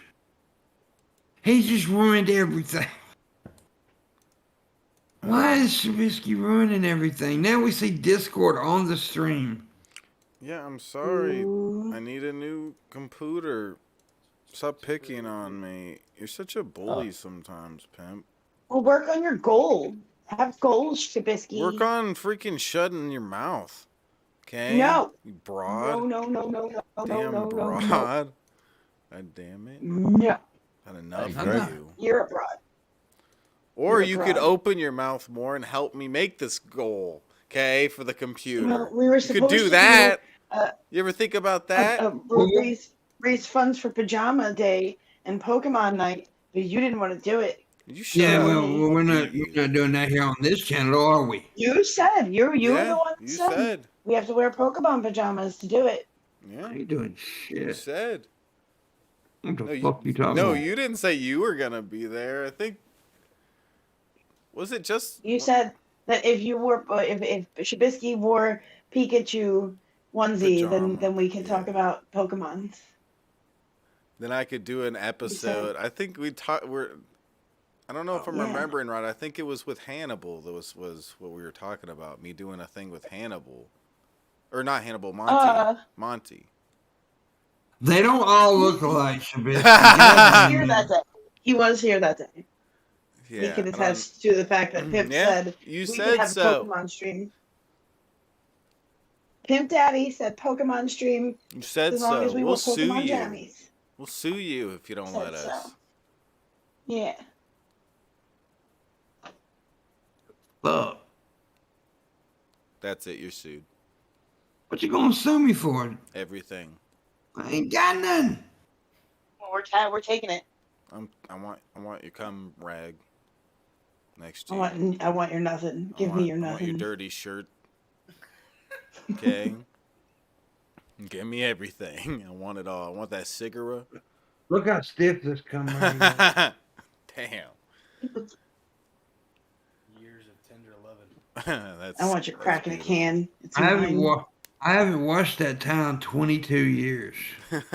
[SPEAKER 1] He just ruined everything. Why is Shabisky ruining everything? Now we see Discord on the stream.
[SPEAKER 2] Yeah, I'm sorry. I need a new computer. Stop picking on me. You're such a bully sometimes, Pimp.
[SPEAKER 4] Well, work on your goal. Have goals, Shabisky.
[SPEAKER 2] Work on freaking shutting your mouth. Okay?
[SPEAKER 4] No.
[SPEAKER 2] You broad.
[SPEAKER 4] No.
[SPEAKER 2] Damn broad. God damn it.
[SPEAKER 4] No.
[SPEAKER 2] Not enough
[SPEAKER 5] Hey,
[SPEAKER 2] for
[SPEAKER 1] Greg.
[SPEAKER 2] you.
[SPEAKER 4] You're a broad.
[SPEAKER 2] Or
[SPEAKER 4] You're
[SPEAKER 2] you
[SPEAKER 4] broad.
[SPEAKER 2] could open your mouth more and help me make this goal, okay, for the computer.
[SPEAKER 4] Well, we were
[SPEAKER 2] You
[SPEAKER 4] supposed
[SPEAKER 2] could
[SPEAKER 4] to
[SPEAKER 2] do that.
[SPEAKER 4] do,
[SPEAKER 2] You ever think about that?
[SPEAKER 4] raise funds for Pajama Day and Pokemon Night, but you didn't want to do it.
[SPEAKER 2] You shut
[SPEAKER 1] Yeah,
[SPEAKER 2] up.
[SPEAKER 1] well, we're not doing that here on this channel, are we?
[SPEAKER 4] You said you were
[SPEAKER 2] Yeah,
[SPEAKER 4] the one that
[SPEAKER 2] you
[SPEAKER 4] said
[SPEAKER 2] said.
[SPEAKER 4] we have to wear Pokemon pajamas to do it.
[SPEAKER 2] Yeah,
[SPEAKER 1] I ain't doing
[SPEAKER 2] you
[SPEAKER 1] shit.
[SPEAKER 2] said.
[SPEAKER 1] What the
[SPEAKER 2] No,
[SPEAKER 1] fuck you talking
[SPEAKER 2] No,
[SPEAKER 1] about?
[SPEAKER 2] you didn't say you were gonna be there. I think. Was it just?
[SPEAKER 4] You said that if you wore if Shabisky wore Pikachu onesie,
[SPEAKER 2] Pajama,
[SPEAKER 4] then we can
[SPEAKER 2] yeah.
[SPEAKER 4] talk about Pokemon.
[SPEAKER 2] Then I could do an episode. I think we talked. I don't know if I'm
[SPEAKER 4] Yeah.
[SPEAKER 2] remembering right. I think it was with Hannibal. That was what we were talking about. Me doing a thing with Hannibal, or not Hannibal. Monty. Monty.
[SPEAKER 1] They don't all look alike,
[SPEAKER 4] He was
[SPEAKER 1] Shabisky.
[SPEAKER 4] here that day. He was here that day.
[SPEAKER 2] Yeah.
[SPEAKER 4] He can
[SPEAKER 2] I don't-
[SPEAKER 4] attest to the fact that Pimp
[SPEAKER 2] Yeah,
[SPEAKER 4] said
[SPEAKER 2] you
[SPEAKER 4] we
[SPEAKER 2] said
[SPEAKER 4] could have
[SPEAKER 2] so.
[SPEAKER 4] a Pokemon stream. Pimp Daddy said Pokemon stream
[SPEAKER 2] You said
[SPEAKER 4] as long
[SPEAKER 2] so.
[SPEAKER 4] as we
[SPEAKER 2] We'll
[SPEAKER 4] wore
[SPEAKER 2] sue
[SPEAKER 4] Pokemon
[SPEAKER 2] you.
[SPEAKER 4] jammies.
[SPEAKER 2] We'll sue you if you don't
[SPEAKER 4] Said
[SPEAKER 2] let us.
[SPEAKER 4] so. Yeah.
[SPEAKER 1] Fuck.
[SPEAKER 2] That's it. You're sued.
[SPEAKER 1] What you gonna sue me for?
[SPEAKER 2] Everything.
[SPEAKER 1] I ain't got nothing.
[SPEAKER 4] Well, we're taking it.
[SPEAKER 2] I want your cum rag next to
[SPEAKER 4] I
[SPEAKER 2] you.
[SPEAKER 4] want your nothing. Give me your
[SPEAKER 2] I want your
[SPEAKER 4] nothing.
[SPEAKER 2] dirty shirt. Okay. Give me everything. I want it all. I want that cigarette.
[SPEAKER 1] Look how stiff this cum rag is.
[SPEAKER 2] Damn.
[SPEAKER 3] Years of tender loving.
[SPEAKER 2] That's.
[SPEAKER 4] I want you
[SPEAKER 2] that's
[SPEAKER 4] cracking a
[SPEAKER 2] beautiful.
[SPEAKER 4] can. It's
[SPEAKER 1] I haven't
[SPEAKER 4] mine.
[SPEAKER 1] I haven't washed that towel in 22 years.
[SPEAKER 3] Here's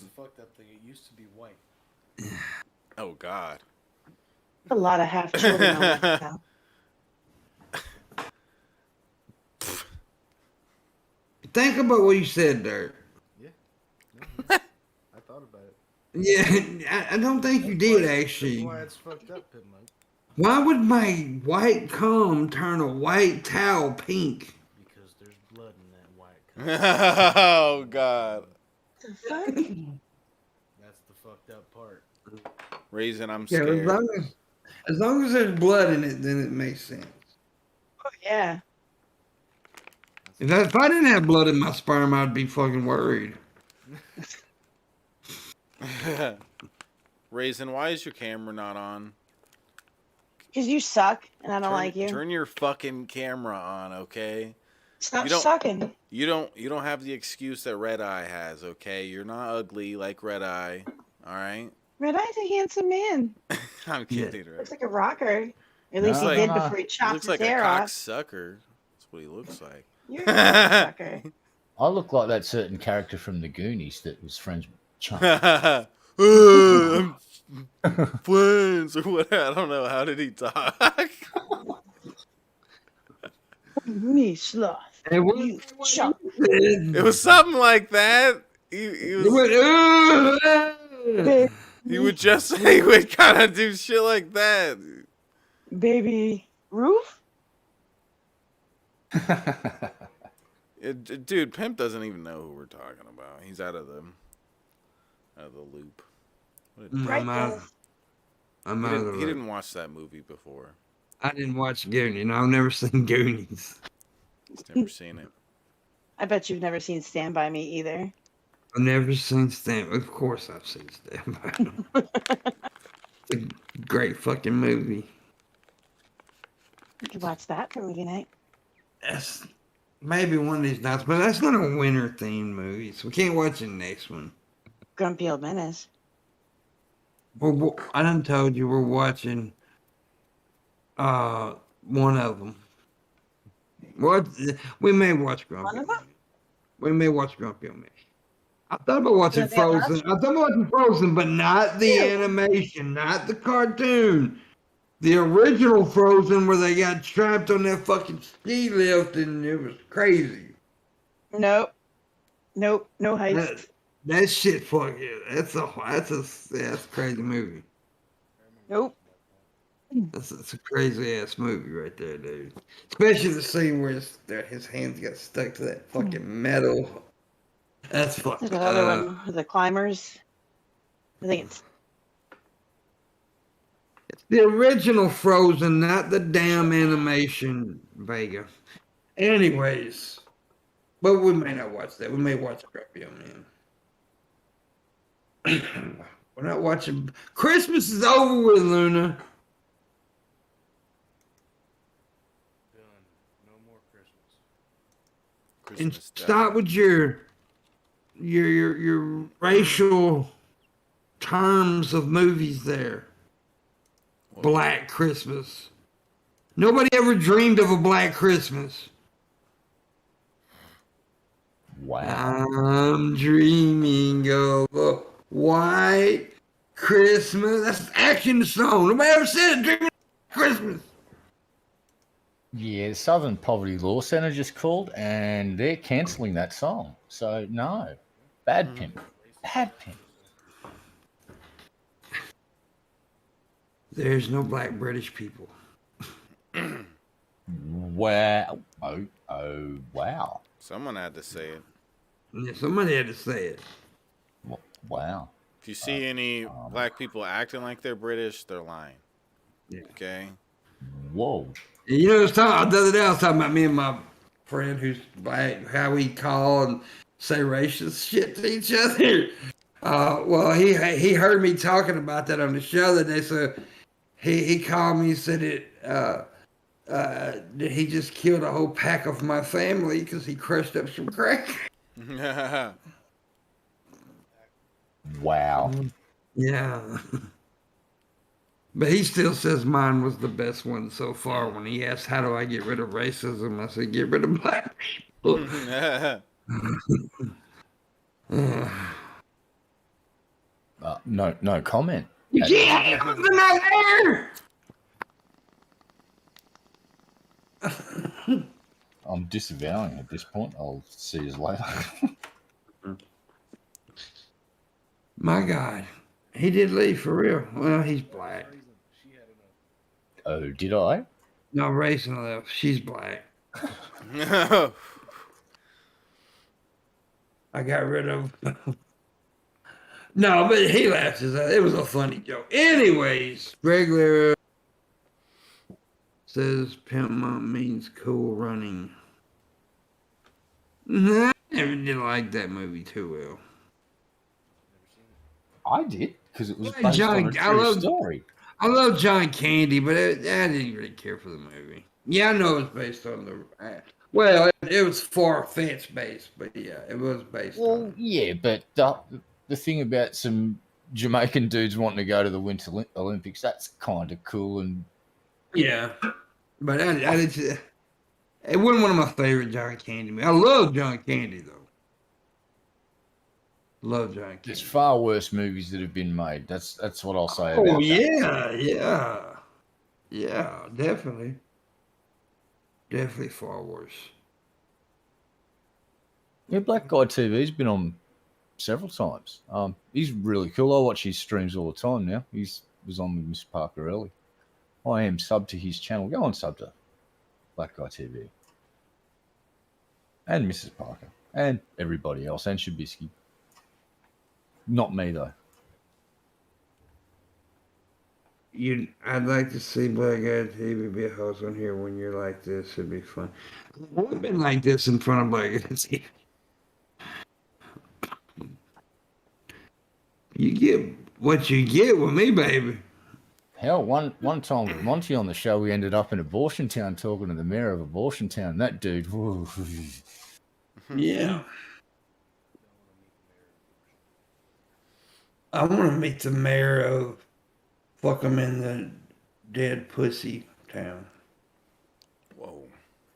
[SPEAKER 3] the fucked up thing. It used to be white.
[SPEAKER 2] Oh God.
[SPEAKER 4] A lot of half children on that now.
[SPEAKER 1] Think about what you said there.
[SPEAKER 3] Yeah. I thought about it.
[SPEAKER 1] Yeah, I don't think you did actually.
[SPEAKER 3] That's why it's fucked up, PIMPMUNK.
[SPEAKER 1] Why would my white cum turn a white towel pink?
[SPEAKER 3] Because there's blood in that white cup.
[SPEAKER 2] Oh God.
[SPEAKER 4] Fuck?
[SPEAKER 3] That's the fucked up part.
[SPEAKER 2] Raisin, I'm
[SPEAKER 1] Yeah,
[SPEAKER 2] scared.
[SPEAKER 1] as long as there's blood in it, then it makes sense.
[SPEAKER 4] Oh, yeah.
[SPEAKER 1] If I didn't have blood in my sperm, I'd be fucking worried.
[SPEAKER 2] Raisin, why is your camera not on?
[SPEAKER 4] Because you suck, and I don't like you.
[SPEAKER 2] Turn your fucking camera on, okay?
[SPEAKER 4] Stop
[SPEAKER 2] you don't-
[SPEAKER 4] sucking.
[SPEAKER 2] You don't have the excuse that Red Eye has, okay? You're not ugly like Red Eye, all right?
[SPEAKER 4] Red Eye's a handsome man.
[SPEAKER 2] I'm kidding, Red.
[SPEAKER 4] Looks like a rocker. At least
[SPEAKER 5] No,
[SPEAKER 4] he
[SPEAKER 5] no,
[SPEAKER 4] did
[SPEAKER 5] no.
[SPEAKER 4] before he
[SPEAKER 2] He
[SPEAKER 4] chopped
[SPEAKER 2] looks
[SPEAKER 4] his
[SPEAKER 2] like a
[SPEAKER 4] hair off.
[SPEAKER 2] cocksucker. That's what he looks like.
[SPEAKER 4] You're a cocksucker.
[SPEAKER 5] I look like that certain character from the Goonies that was friends with Chunk.
[SPEAKER 2] I'm friends or what? I don't know. How did he talk?
[SPEAKER 4] Me sloth.
[SPEAKER 1] Hey, what
[SPEAKER 4] You chump.
[SPEAKER 2] It was something like that. He
[SPEAKER 1] It
[SPEAKER 2] was.
[SPEAKER 1] went,
[SPEAKER 2] He would just. He would kind of do shit like that.
[SPEAKER 4] Baby roof?
[SPEAKER 2] Dude, Pimp doesn't even know who we're talking about. He's out of the loop. What a dick.
[SPEAKER 4] Right
[SPEAKER 1] I'm out.
[SPEAKER 4] there.
[SPEAKER 1] I'm
[SPEAKER 2] He
[SPEAKER 1] out of
[SPEAKER 2] didn't,
[SPEAKER 1] the
[SPEAKER 2] he
[SPEAKER 1] loop.
[SPEAKER 2] didn't watch that movie before.
[SPEAKER 1] I didn't watch Goonies. I've never seen Goonies.
[SPEAKER 2] He's never seen it.
[SPEAKER 4] I bet you've never seen Stand By Me either.
[SPEAKER 1] I've never seen Stand. Of course, I've seen Stand By Me. It's a great fucking movie.
[SPEAKER 4] You could watch that for movie night.
[SPEAKER 1] That's maybe one of these nights, but that's not a winter themed movie, so we can't watch the next one.
[SPEAKER 4] Grumpy Old Menace.
[SPEAKER 1] Well, I done told you we're watching one of them. What we may watch Grumpy.
[SPEAKER 4] One of them?
[SPEAKER 1] We may watch Grumpy on Me. I thought about watching
[SPEAKER 4] Yeah, they have
[SPEAKER 1] Frozen. I thought about watching Frozen, but not the
[SPEAKER 4] Ew.
[SPEAKER 1] animation, not the cartoon. The original Frozen where they got trapped on that fucking ski lift and it was crazy.
[SPEAKER 4] Nope. Nope. No heist.
[SPEAKER 1] That shit fuck yeah. That's a crazy movie.
[SPEAKER 4] Nope.
[SPEAKER 1] That's a crazy ass movie right there, dude. Especially the scene where his hands got stuck to that fucking metal. That's fucked
[SPEAKER 4] There's another
[SPEAKER 1] up.
[SPEAKER 4] one with the climbers. I think it's
[SPEAKER 1] It's the original Frozen, not the damn animation Vega. Anyways, but we may not watch that. We may watch Grumpy on Man. We're not watching. Christmas is over with, Luna.
[SPEAKER 3] Done. No more Christmas.
[SPEAKER 1] And
[SPEAKER 2] Christmas
[SPEAKER 1] stop with your racial terms of movies there. Black Christmas. Nobody ever dreamed of a Black Christmas.
[SPEAKER 5] Wow.
[SPEAKER 1] I'm dreaming of a white Christmas. That's actually the song. Nobody ever said dreaming of Christmas.
[SPEAKER 5] Yeah, the Southern Poverty Law Center just called and they're cancelling that song. So, no. Bad pimp. Bad pimp.
[SPEAKER 1] There's no black British people.
[SPEAKER 5] Wow. Oh, wow.
[SPEAKER 2] Someone had to say it.
[SPEAKER 1] Yeah, somebody had to say it.
[SPEAKER 5] Wow.
[SPEAKER 2] If you see any black people acting like they're British, they're lying.
[SPEAKER 1] Yeah.
[SPEAKER 2] Okay?
[SPEAKER 5] Whoa.
[SPEAKER 1] And you know, the other day I was talking about me and my friend who's black, how we call and say racist shit to each other. Well, he heard me talking about that on the show that day, so he called me and said that he just killed a whole pack of my family because he crushed up some crack.
[SPEAKER 5] Wow.
[SPEAKER 1] Yeah. But he still says mine was the best one so far. When he asked, how do I get rid of racism? I said, get rid of black people.
[SPEAKER 5] No comment.
[SPEAKER 1] You can't have them out there!
[SPEAKER 5] I'm disavowing at this point. I'll see you later.
[SPEAKER 1] My God. He did leave for real. Well, he's black.
[SPEAKER 5] Oh, did I?
[SPEAKER 1] No, Raisin left. She's black. I got rid of. No, but he laughed. It was a funny joke. Anyways, regular says Pimp Monk means cool running. I never did like that movie too well.
[SPEAKER 5] I did, because it was
[SPEAKER 1] Yeah,
[SPEAKER 5] based
[SPEAKER 1] John,
[SPEAKER 5] on a true story.
[SPEAKER 1] I love John Candy, but I didn't really care for the movie. Yeah, I know it was based on the. Well, it was far-fetched based, but yeah, it was based on.
[SPEAKER 5] Yeah, but the thing about some Jamaican dudes wanting to go to the Winter Olympics, that's kind of cool. And
[SPEAKER 1] Yeah, but I did. It wasn't one of my favorite John Candy movies. I love John Candy though. Love John Candy.
[SPEAKER 5] there's far worse movies that have been made. That's what I'll say about
[SPEAKER 1] Oh
[SPEAKER 5] that.
[SPEAKER 1] yeah, definitely far worse.
[SPEAKER 5] Yeah, Black Guy TV's been on several times. He's really cool. I watch his streams all the time now. He was on with Miss Parker early. I am sub to his channel. Go on sub to Black Guy TV. And Mrs. Parker. And everybody else. And Shabisky. Not me, though.
[SPEAKER 1] I'd like to see Black Guy TV be a host on here when you're like this. It'd be fun. I've been like this in front of Black Guy TV. You get what you get with me, baby.
[SPEAKER 5] Hell, one time with Monty on the show, we ended up in Abortion Town talking to the mayor of Abortion Town. That dude, woo.
[SPEAKER 1] Yeah. I want to meet the mayor of fuck him in the dead pussy town.
[SPEAKER 2] Whoa.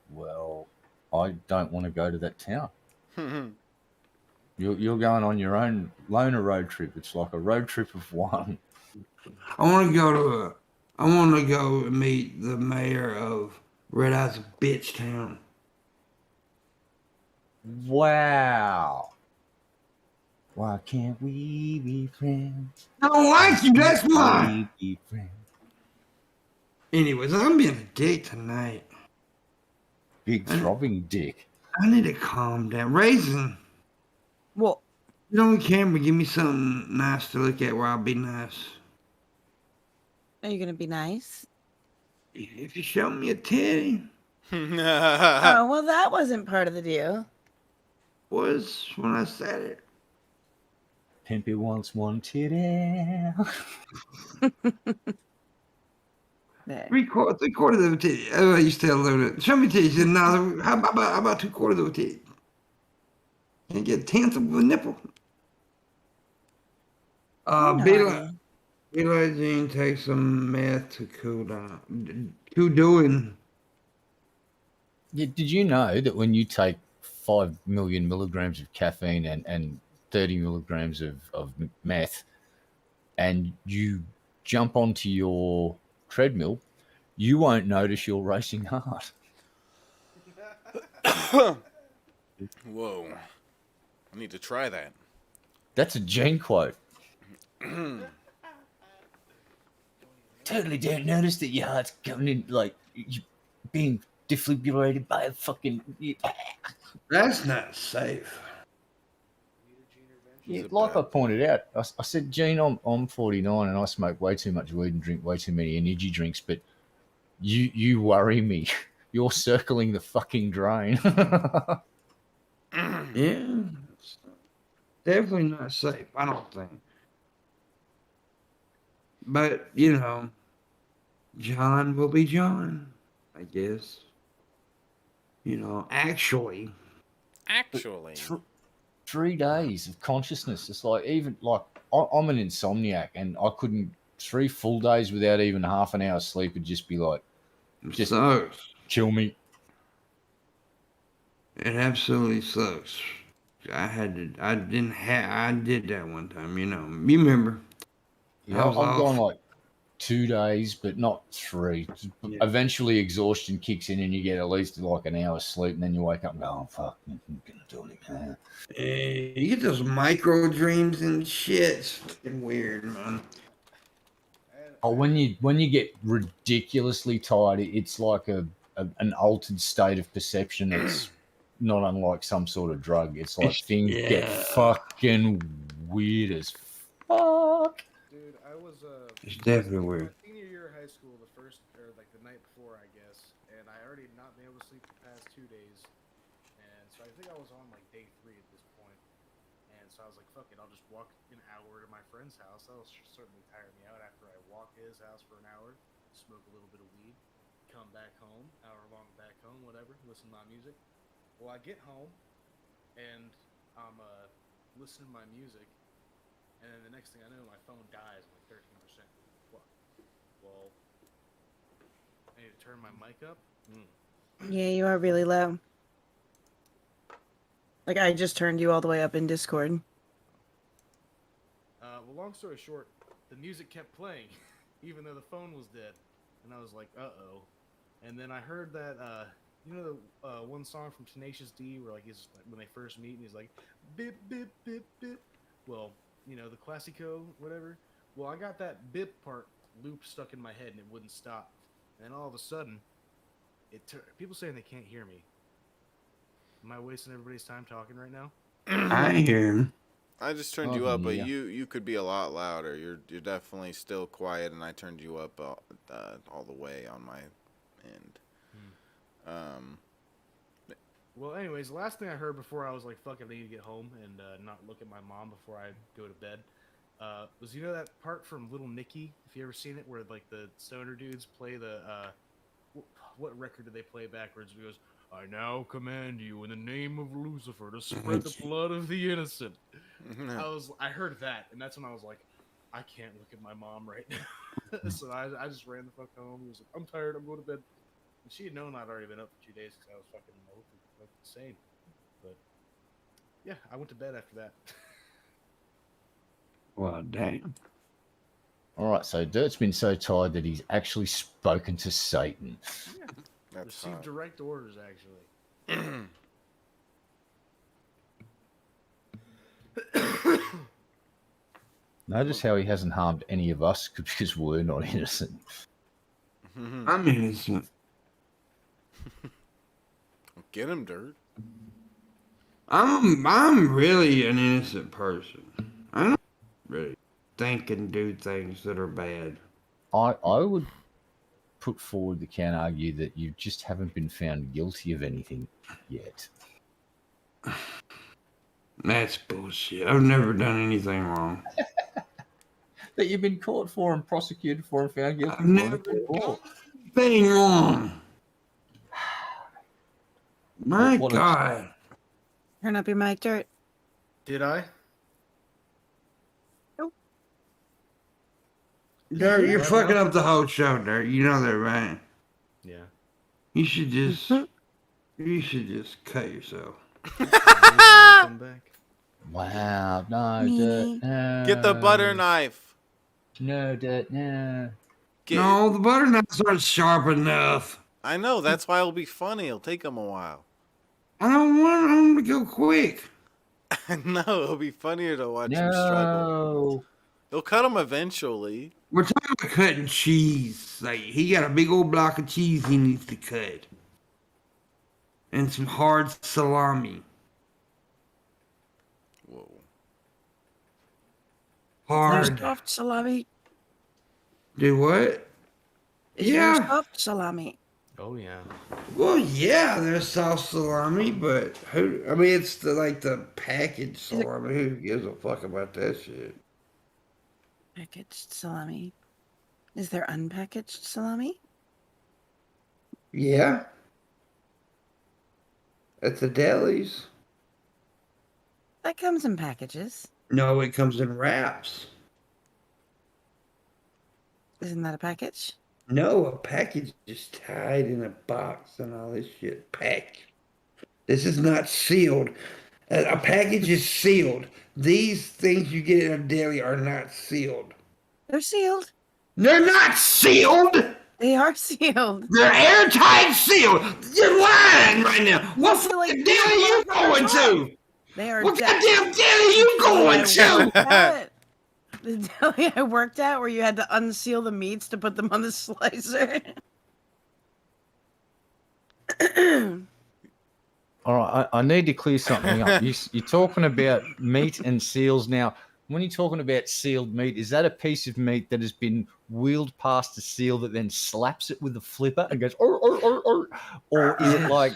[SPEAKER 5] Well, I don't want to go to that town. You're going on your own loner road trip. It's like a road trip of one.
[SPEAKER 1] I want to go meet the mayor of Red Eyes Bitch Town.
[SPEAKER 5] Wow. Why can't we be friends?
[SPEAKER 1] I don't like you. That's mine.
[SPEAKER 5] We be friends.
[SPEAKER 1] Anyways, I'm being a dick tonight.
[SPEAKER 5] Big throbbing dick.
[SPEAKER 1] I need to calm down. Raisin,
[SPEAKER 6] Well,
[SPEAKER 1] get on camera. Give me something nice to look at where I'll be nice.
[SPEAKER 6] are you gonna be nice?
[SPEAKER 1] If you show me a titty,
[SPEAKER 6] Oh, well, that wasn't part of the deal.
[SPEAKER 1] was when I said it.
[SPEAKER 5] Pimpy wants one titty.
[SPEAKER 6] There.
[SPEAKER 1] Three quarters of a titty. Oh, you still loaded. Show me titty. She said, no, how about 3/4 of a titty? Can't get a tenth of a nipple.
[SPEAKER 6] Naughty.
[SPEAKER 1] Billie Jean takes some meth to cool down. Who doing?
[SPEAKER 5] Yeah, did you know that when you take 5 million milligrams of caffeine and 30 milligrams of meth and you jump onto your treadmill, you won't notice you're racing heart?
[SPEAKER 2] Whoa. I need to try that.
[SPEAKER 5] That's a Gene quote. Totally don't notice that your heart's coming in, like, you being defibrillated by a fucking...
[SPEAKER 1] That's not safe.
[SPEAKER 5] Yeah, like I pointed out, I said, Gene, I'm 49 and I smoke way too much weed and drink way too many energy drinks, but you worry me. you're circling the fucking drain.
[SPEAKER 1] Yeah, definitely not safe. I don't think. But John will be John, I guess. Actually,
[SPEAKER 2] Actually,
[SPEAKER 5] 3 days of consciousness. It's like even like I'm an insomniac, and I couldn't 3 full days without even half an hour's sleep would just be like, just
[SPEAKER 1] sucks.
[SPEAKER 5] kill me.
[SPEAKER 1] It absolutely sucks. I did that one time. You remember?
[SPEAKER 5] Yeah,
[SPEAKER 1] I was
[SPEAKER 5] I've gone
[SPEAKER 1] off.
[SPEAKER 5] like 2 days, but not 3.
[SPEAKER 1] Yeah.
[SPEAKER 5] Eventually, exhaustion kicks in, and you get at least like an hour's sleep, and then you wake up and go, "Oh fuck, I'm gonna do it again."
[SPEAKER 1] You get those micro dreams and shit. It's fucking weird, man.
[SPEAKER 5] Oh, when you get ridiculously tired, it's like an altered state of perception that's not unlike some sort of drug. It's like things get
[SPEAKER 1] Yeah.
[SPEAKER 5] fucking weird as fuck.
[SPEAKER 3] Dude, I was
[SPEAKER 1] It's definitely weird.
[SPEAKER 3] my senior year of high school, the night before, I guess, and I already not been able to sleep the past 2 days, and so I think I was on like day 3 at this point, and so I was like, fuck it, I'll just walk an hour to my friend's house. That'll certainly tire me out after I walk to his house for an hour, smoke a little bit of weed, come back home, hour long back home, whatever, listen to my music. Well, I get home, and I'm listening to my music, and then the next thing I know, my phone dies. I'm like 13%. What? Well, I need to turn my mic up.
[SPEAKER 6] Yeah, you are really low. Like, I just turned you all the way up in Discord.
[SPEAKER 3] Well, long story short, the music kept playing, even though the phone was dead, and I was like, uh-oh. And then I heard that, the one song from Tenacious D where, like, when they first meet, and he's like, bip, bip, bip, bip. Well, the Classico, whatever. Well, I got that bip part loop stuck in my head, and it wouldn't stop. And then all of a sudden, people saying they can't hear me. Am I wasting everybody's time talking right now?
[SPEAKER 1] I hear him.
[SPEAKER 2] I just turned you up, but you could be a lot louder. You're definitely still quiet, and I turned you up all the way on my end.
[SPEAKER 3] Well, anyways, the last thing I heard before I was like, fuck it, I need to get home and not look at my mom before I go to bed, was, that part from Little Nicky, if you ever seen it, where, like, the stoner dudes play the, what record did they play backwards? It goes, I now command you in the name of Lucifer to spread the blood of the innocent. I heard that, and that's when I was like, I can't look at my mom right now. So I just ran the fuck home. He was like, I'm tired, I'm going to bed. And she had known I'd already been up for 2 days because I was fucking insane. But yeah, I went to bed after that.
[SPEAKER 1] Well, damn.
[SPEAKER 5] All right, so Dirt's been so tired that he's actually spoken to Satan.
[SPEAKER 3] Yeah.
[SPEAKER 2] That's
[SPEAKER 3] Received
[SPEAKER 2] hot.
[SPEAKER 3] direct orders, actually.
[SPEAKER 5] Notice how he hasn't harmed any of us because we're not innocent.
[SPEAKER 1] I'm innocent.
[SPEAKER 2] Get him, Dirt.
[SPEAKER 1] I'm really an innocent person. I don't really think and do things that are bad.
[SPEAKER 5] I would put forward the can argue that you just haven't been found guilty of anything yet.
[SPEAKER 1] That's bullshit. I've never done anything wrong.
[SPEAKER 5] That you've been caught for and prosecuted for and found guilty
[SPEAKER 1] I've
[SPEAKER 5] for.
[SPEAKER 1] never done anything wrong. My God.
[SPEAKER 6] Turn up your mic, Dirt.
[SPEAKER 3] Did I?
[SPEAKER 1] Dirt, you're fucking up the whole show, Dirt. You know that, right?
[SPEAKER 3] Yeah.
[SPEAKER 1] You should just cut yourself.
[SPEAKER 3] Come back.
[SPEAKER 5] Wow, no,
[SPEAKER 6] Me.
[SPEAKER 5] Dirt, no.
[SPEAKER 2] Get the butter knife.
[SPEAKER 5] No, Dirt, no.
[SPEAKER 1] No, the butter knives aren't sharp enough.
[SPEAKER 2] I know, that's why it'll be funny. It'll take him a while.
[SPEAKER 1] I don't want them to go quick.
[SPEAKER 2] No, it'll be funnier to watch him struggle.
[SPEAKER 5] No.
[SPEAKER 2] They'll cut him eventually.
[SPEAKER 1] We're talking about cutting cheese. Like, he got a big old block of cheese he needs to cut. And some hard salami.
[SPEAKER 2] Whoa.
[SPEAKER 6] There's
[SPEAKER 1] Hard.
[SPEAKER 6] soft salami.
[SPEAKER 1] Do what?
[SPEAKER 6] Is there
[SPEAKER 1] Yeah.
[SPEAKER 6] soft salami?
[SPEAKER 3] Oh yeah.
[SPEAKER 1] Well, yeah, there's soft salami, but who? I mean, it's the packaged
[SPEAKER 6] Is it-
[SPEAKER 1] salami. Who gives a fuck about that shit?
[SPEAKER 6] Packaged salami. Is there unpackaged salami?
[SPEAKER 1] Yeah, at the delis.
[SPEAKER 6] That comes in packages.
[SPEAKER 1] No, it comes in wraps.
[SPEAKER 6] Isn't that a package?
[SPEAKER 1] No, a package is tied in a box and all this shit packed. This is not sealed. A package is sealed. These things you get in a deli are not sealed.
[SPEAKER 6] They're sealed.
[SPEAKER 1] They're not sealed.
[SPEAKER 6] They are sealed.
[SPEAKER 1] They're airtight sealed. You're lying right now. What
[SPEAKER 6] So, like,
[SPEAKER 1] fucking deli are you going to?
[SPEAKER 6] They are.
[SPEAKER 1] What goddamn deli are you going to?
[SPEAKER 6] The deli I worked at, where you had to unseal the meats to put them on the slicer.
[SPEAKER 5] All right, I need to clear something up. You're talking about meat and seals now. When you're talking about sealed meat, is that a piece of meat that has been wheeled past the seal that then slaps it with a flipper and goes, or is it like,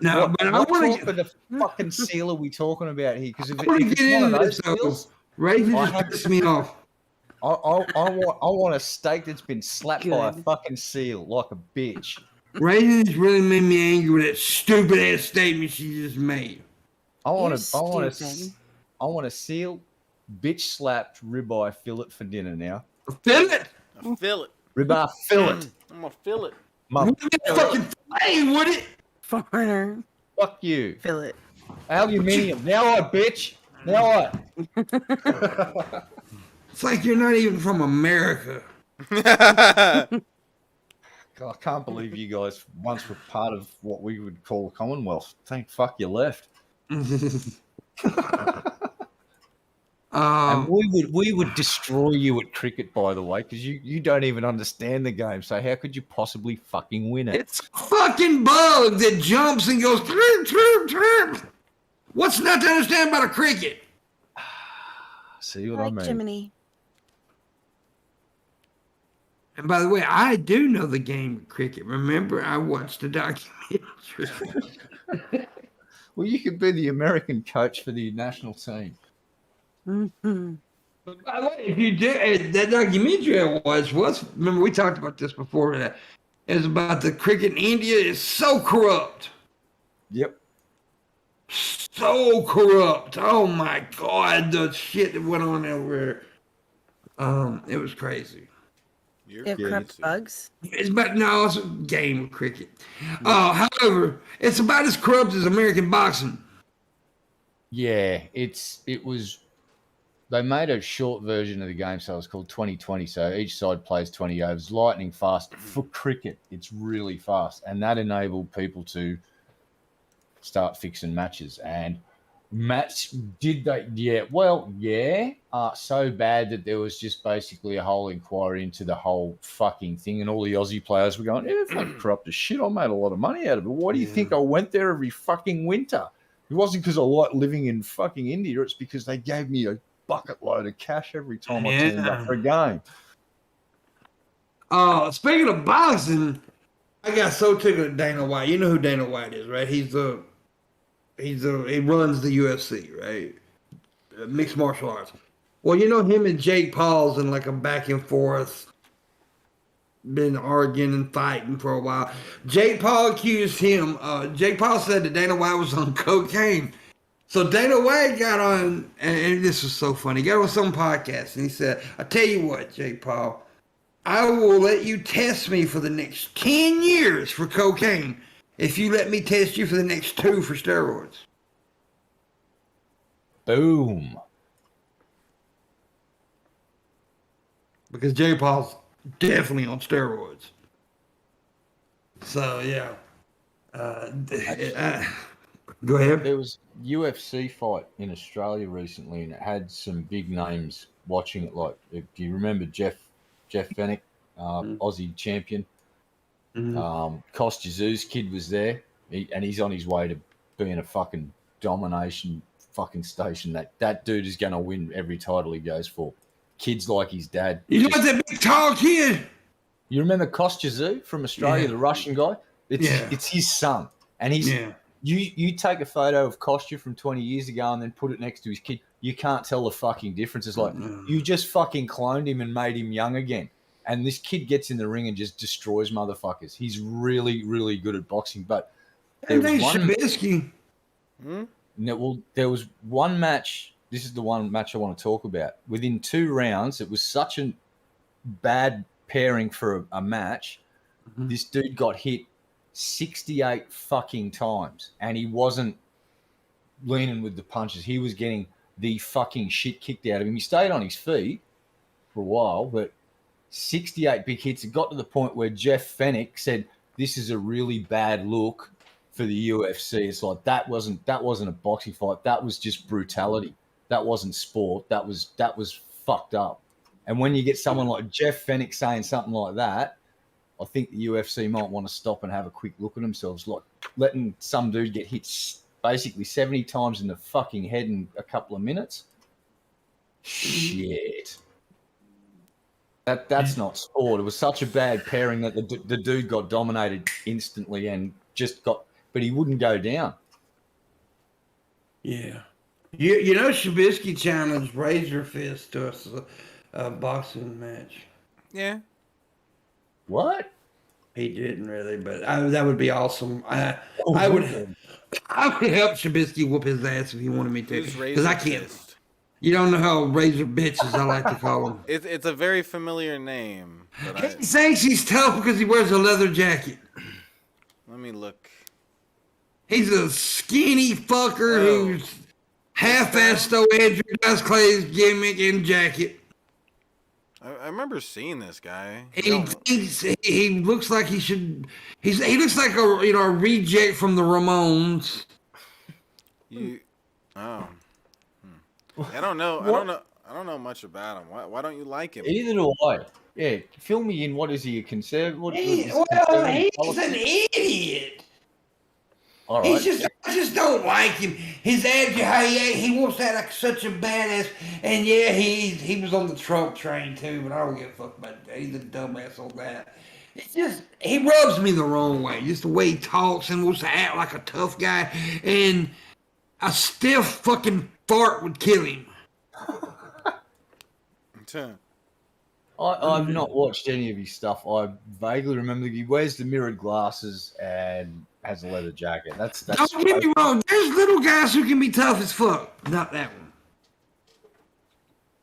[SPEAKER 1] No, but I
[SPEAKER 5] what
[SPEAKER 1] want
[SPEAKER 5] type of the fucking seal are we talking about here? Because if
[SPEAKER 1] to
[SPEAKER 5] it's
[SPEAKER 1] get
[SPEAKER 5] one of
[SPEAKER 1] into
[SPEAKER 5] those
[SPEAKER 1] this though.
[SPEAKER 5] seals,
[SPEAKER 1] Raven
[SPEAKER 5] I
[SPEAKER 1] just
[SPEAKER 5] have-
[SPEAKER 1] pissed me off.
[SPEAKER 5] I want a steak that's been slapped by a
[SPEAKER 6] Good.
[SPEAKER 5] fucking seal like a bitch.
[SPEAKER 1] Raven just really made me angry with that stupid ass statement she just made.
[SPEAKER 5] I want
[SPEAKER 6] You're
[SPEAKER 5] a seal, bitch slapped ribeye fillet for dinner now.
[SPEAKER 1] Fillet.
[SPEAKER 2] I feel it.
[SPEAKER 5] Ribeye fillet.
[SPEAKER 2] I'm gonna feel it.
[SPEAKER 5] Mother,
[SPEAKER 1] Fucking hey, would it?
[SPEAKER 6] Foreigner.
[SPEAKER 5] fuck you.
[SPEAKER 6] Fillet.
[SPEAKER 5] Aluminium. Now what, bitch? Now what?
[SPEAKER 1] It's like you're not even from America.
[SPEAKER 5] God, I can't believe you guys once were part of what we would call the Commonwealth. Thank fuck you left. And we would destroy you at cricket, by the way, because you don't even understand the game. So how could you possibly fucking win it?
[SPEAKER 1] It's a fucking bug that jumps and goes trip, trip, trip. What's not to understand about a cricket?
[SPEAKER 5] See what
[SPEAKER 6] Like
[SPEAKER 5] I mean?
[SPEAKER 6] Jiminy.
[SPEAKER 1] And by the way, I do know the game of cricket. Remember, I watched the documentary.
[SPEAKER 5] Well, you could be the American coach for the national team.
[SPEAKER 6] Mm-hmm.
[SPEAKER 1] But by the way, if you do that documentary I watched was remember we talked about this before. That it's about the cricket in India. It's so corrupt,
[SPEAKER 5] Yep.
[SPEAKER 1] so corrupt. Oh my god, the shit that went on over there. It was crazy.
[SPEAKER 2] You're
[SPEAKER 6] They have corrupt
[SPEAKER 2] crazy.
[SPEAKER 6] bugs.
[SPEAKER 1] It's about no, it's a game of cricket. However, it's about as corrupt as American boxing.
[SPEAKER 5] Yeah, it was. They made a short version of the game, so it was called 2020. So each side plays 20 overs, lightning fast. For cricket, it's really fast, and that enabled people to start fixing matches. And did they? Yeah, well, yeah. So bad that there was just basically a whole inquiry into the whole fucking thing, and all the Aussie players were going, "Yeah, fucking corrupt as shit. I made a lot of money out of it. Why do you think I went there every fucking winter? It wasn't because I like living in fucking India. It's because they gave me a bucket load of cash every time I turned up for a game."
[SPEAKER 1] Speaking of boxing, I got so tickled at Dana White. You know who Dana White is, right? He runs the UFC, right? Mixed martial arts. Well, you know him and Jake Paul's in like a back and forth, been arguing and fighting for a while. Jake Paul accused him. Jake Paul said that Dana White was on cocaine. So Dana White got on, and this was so funny. He got on some podcast, and he said, "I tell you what, Jake Paul, I will let you test me for the next 10 years for cocaine if you let me test you for the next 2 for steroids."
[SPEAKER 5] Boom.
[SPEAKER 1] Because Jake Paul's definitely on steroids. So, yeah. Go ahead.
[SPEAKER 5] There was a UFC fight in Australia recently, and it had some big names watching it. Like, do you remember Jeff Fennick, Aussie champion? Cost Jesus kid was there, and he's on his way to being a fucking domination fucking station. That dude is going to win every title he goes for. Kids like his dad.
[SPEAKER 1] You know that big tall kid?
[SPEAKER 5] You remember Kostyazu from Australia, the Russian guy? It's his son. And he's you take a photo of Kostya from 20 years ago and then put it next to his kid. You can't tell the fucking difference. It's like you just fucking cloned him and made him young again. And this kid gets in the ring and just destroys motherfuckers. He's really, really good at boxing. But there was
[SPEAKER 1] Shabisky.
[SPEAKER 5] There was one match. This is the one match I want to talk about. Within 2 rounds, it was such a bad pairing for a match. This dude got hit 68 fucking times, and he wasn't leaning with the punches. He was getting the fucking shit kicked out of him. He stayed on his feet for a while, but 68 big hits. It got to the point where Jeff Fennick said, "This is a really bad look for the UFC." It's like that wasn't a boxing fight. That was just brutality. That wasn't sport. That was fucked up. And when you get someone like Jeff Fennick saying something like that, I think the UFC might want to stop and have a quick look at themselves. Like letting some dude get hit basically 70 times in the fucking head in a couple of minutes. Shit. That's not sport. It was such a bad pairing that the dude got dominated instantly and but he wouldn't go down.
[SPEAKER 1] Yeah. You know, Shabisky challenged Razor Fist to a boxing match.
[SPEAKER 2] Yeah.
[SPEAKER 5] What?
[SPEAKER 1] He didn't really, but that would be awesome. I would help Shabisky whoop his ass if he wanted me to, because I can't.
[SPEAKER 2] Fist?
[SPEAKER 1] You don't know how razor bitches I like to call him.
[SPEAKER 2] It's a very familiar name.
[SPEAKER 1] He thinks he's tough because he wears a leather jacket.
[SPEAKER 2] Let me look.
[SPEAKER 1] He's a skinny fucker who's half-assed though Andrew Dice Clay's gimmick and jacket.
[SPEAKER 2] I remember seeing this guy.
[SPEAKER 1] He looks like he should. He looks like a reject from the Ramones.
[SPEAKER 2] I don't know. I don't know much about him. Why don't you like him?
[SPEAKER 5] Either do I. Yeah, fill me in. What is he, a conservative?
[SPEAKER 1] He's an idiot.
[SPEAKER 5] All right.
[SPEAKER 1] I just don't like him. His attitude, he wants that like such a badass. And yeah, he was on the Trump train too, but I don't give a fuck about that. He's a dumbass on that. It's just, he rubs me the wrong way. Just the way he talks and wants to act like a tough guy. And a stiff fucking fart would kill him.
[SPEAKER 5] I've not watched any of his stuff. I vaguely remember he wears the mirrored glasses and has a leather jacket. That's
[SPEAKER 1] don't get me wrong. There's little guys who can be tough as fuck. Not that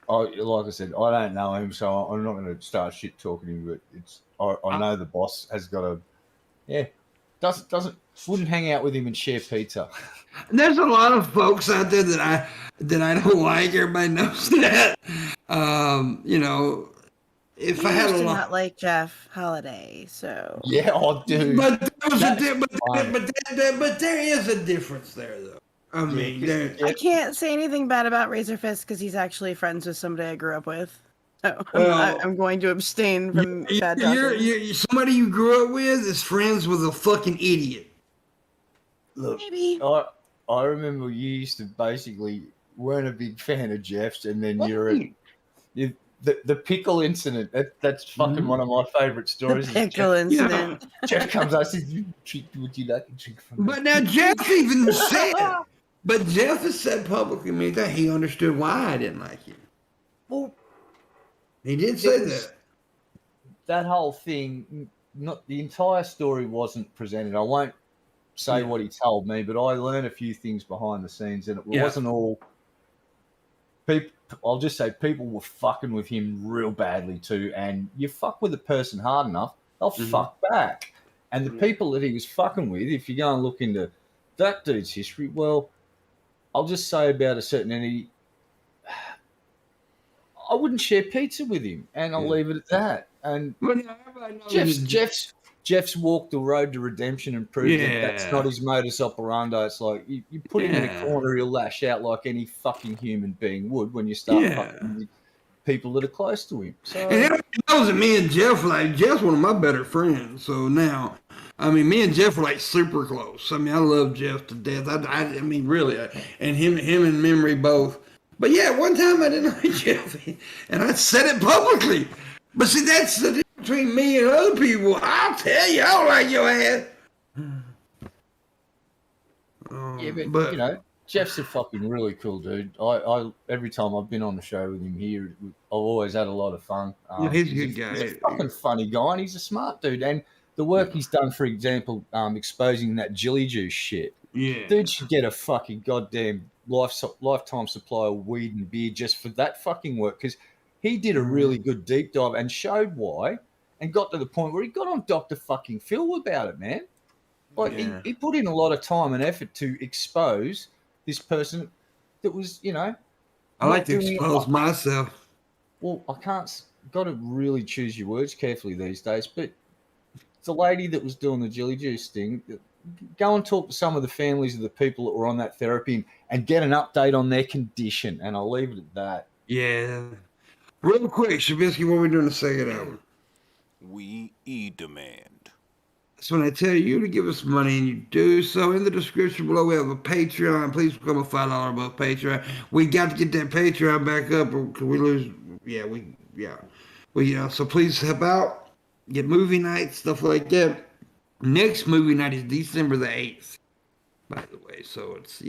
[SPEAKER 1] one.
[SPEAKER 5] Like I said, I don't know him, so I'm not going to start shit talking him. But I know the boss has got wouldn't hang out with him and share pizza.
[SPEAKER 1] There's a lot of folks out there that I don't like. Everybody knows that. If I had
[SPEAKER 6] not like Jeff Holiday, so
[SPEAKER 5] yeah, I do.
[SPEAKER 1] But there is a difference there, though. I mean,
[SPEAKER 6] I can't say anything bad about Razorfist because he's actually friends with somebody I grew up with. So I'm going to abstain from bad talking.
[SPEAKER 1] Somebody you grew up with is friends with a fucking idiot.
[SPEAKER 5] Look,
[SPEAKER 6] maybe.
[SPEAKER 5] I remember you used to basically weren't a big fan of Jeff's, and then the pickle incident. That's fucking one of my favorite stories.
[SPEAKER 6] The pickle incident.
[SPEAKER 5] Yeah. Jeff comes out and says, "Would you like a drink from?"
[SPEAKER 1] But now Jeff even said, but Jeff has said publicly to me that he understood why I didn't like him.
[SPEAKER 5] Well,
[SPEAKER 1] he did say that.
[SPEAKER 5] That whole thing, not the entire story wasn't presented. I won't say what he told me, but I learned a few things behind the scenes, and it wasn't all people. I'll just say people were fucking with him real badly too, and you fuck with a person hard enough, they'll fuck back. And the people that he was fucking with, if you go and look into that dude's history, well, I'll just say about a certain entity, I wouldn't share pizza with him, and I'll leave it at that. And Jeff's walked the road to redemption and proved that that's not his modus operandi. It's like you put him in a corner, he'll lash out like any fucking human being would when you start fucking with people that are close to him. So,
[SPEAKER 1] and everybody knows that me and Jeff, Jeff's one of my better friends. So now, I mean, me and Jeff are super close. I mean, I love Jeff to death. I mean, really, and him and Memory both. But yeah, one time I didn't like Jeff, and I said it publicly. But see, that's the between me and other people, I'll tell you, I don't like your ass.
[SPEAKER 5] Yeah, but, you know, Jeff's a fucking really cool dude. I every time I've been on the show with him here, I've always had a lot of fun.
[SPEAKER 1] He's a good guy.
[SPEAKER 5] He's a fucking funny guy, and he's a smart dude. And the work he's done, for example, exposing that Jilly Juice shit.
[SPEAKER 1] Yeah.
[SPEAKER 5] Dude should get a fucking goddamn lifetime supply of weed and beer just for that fucking work, because he did a really good deep dive and showed why, and got to the point where he got on Dr. fucking Phil about it, man. Like, he put in a lot of time and effort to expose this person that was, you know.
[SPEAKER 1] I like to expose myself.
[SPEAKER 5] Well, got to really choose your words carefully these days, but the lady that was doing the Jilly Juice thing, go and talk to some of the families of the people that were on that therapy and get an update on their condition, and I'll leave it at that.
[SPEAKER 1] Yeah. Real quick, Shabisky, what are we doing the second hour?
[SPEAKER 2] We demand.
[SPEAKER 1] So when I tell you to give us money and you do so, in the description below we have a Patreon. Please become a $5 above Patreon. We got to get that Patreon back up or could we lose? So please help out. Get movie nights, stuff like that. Next movie night is December the 8th, by the way. So it's,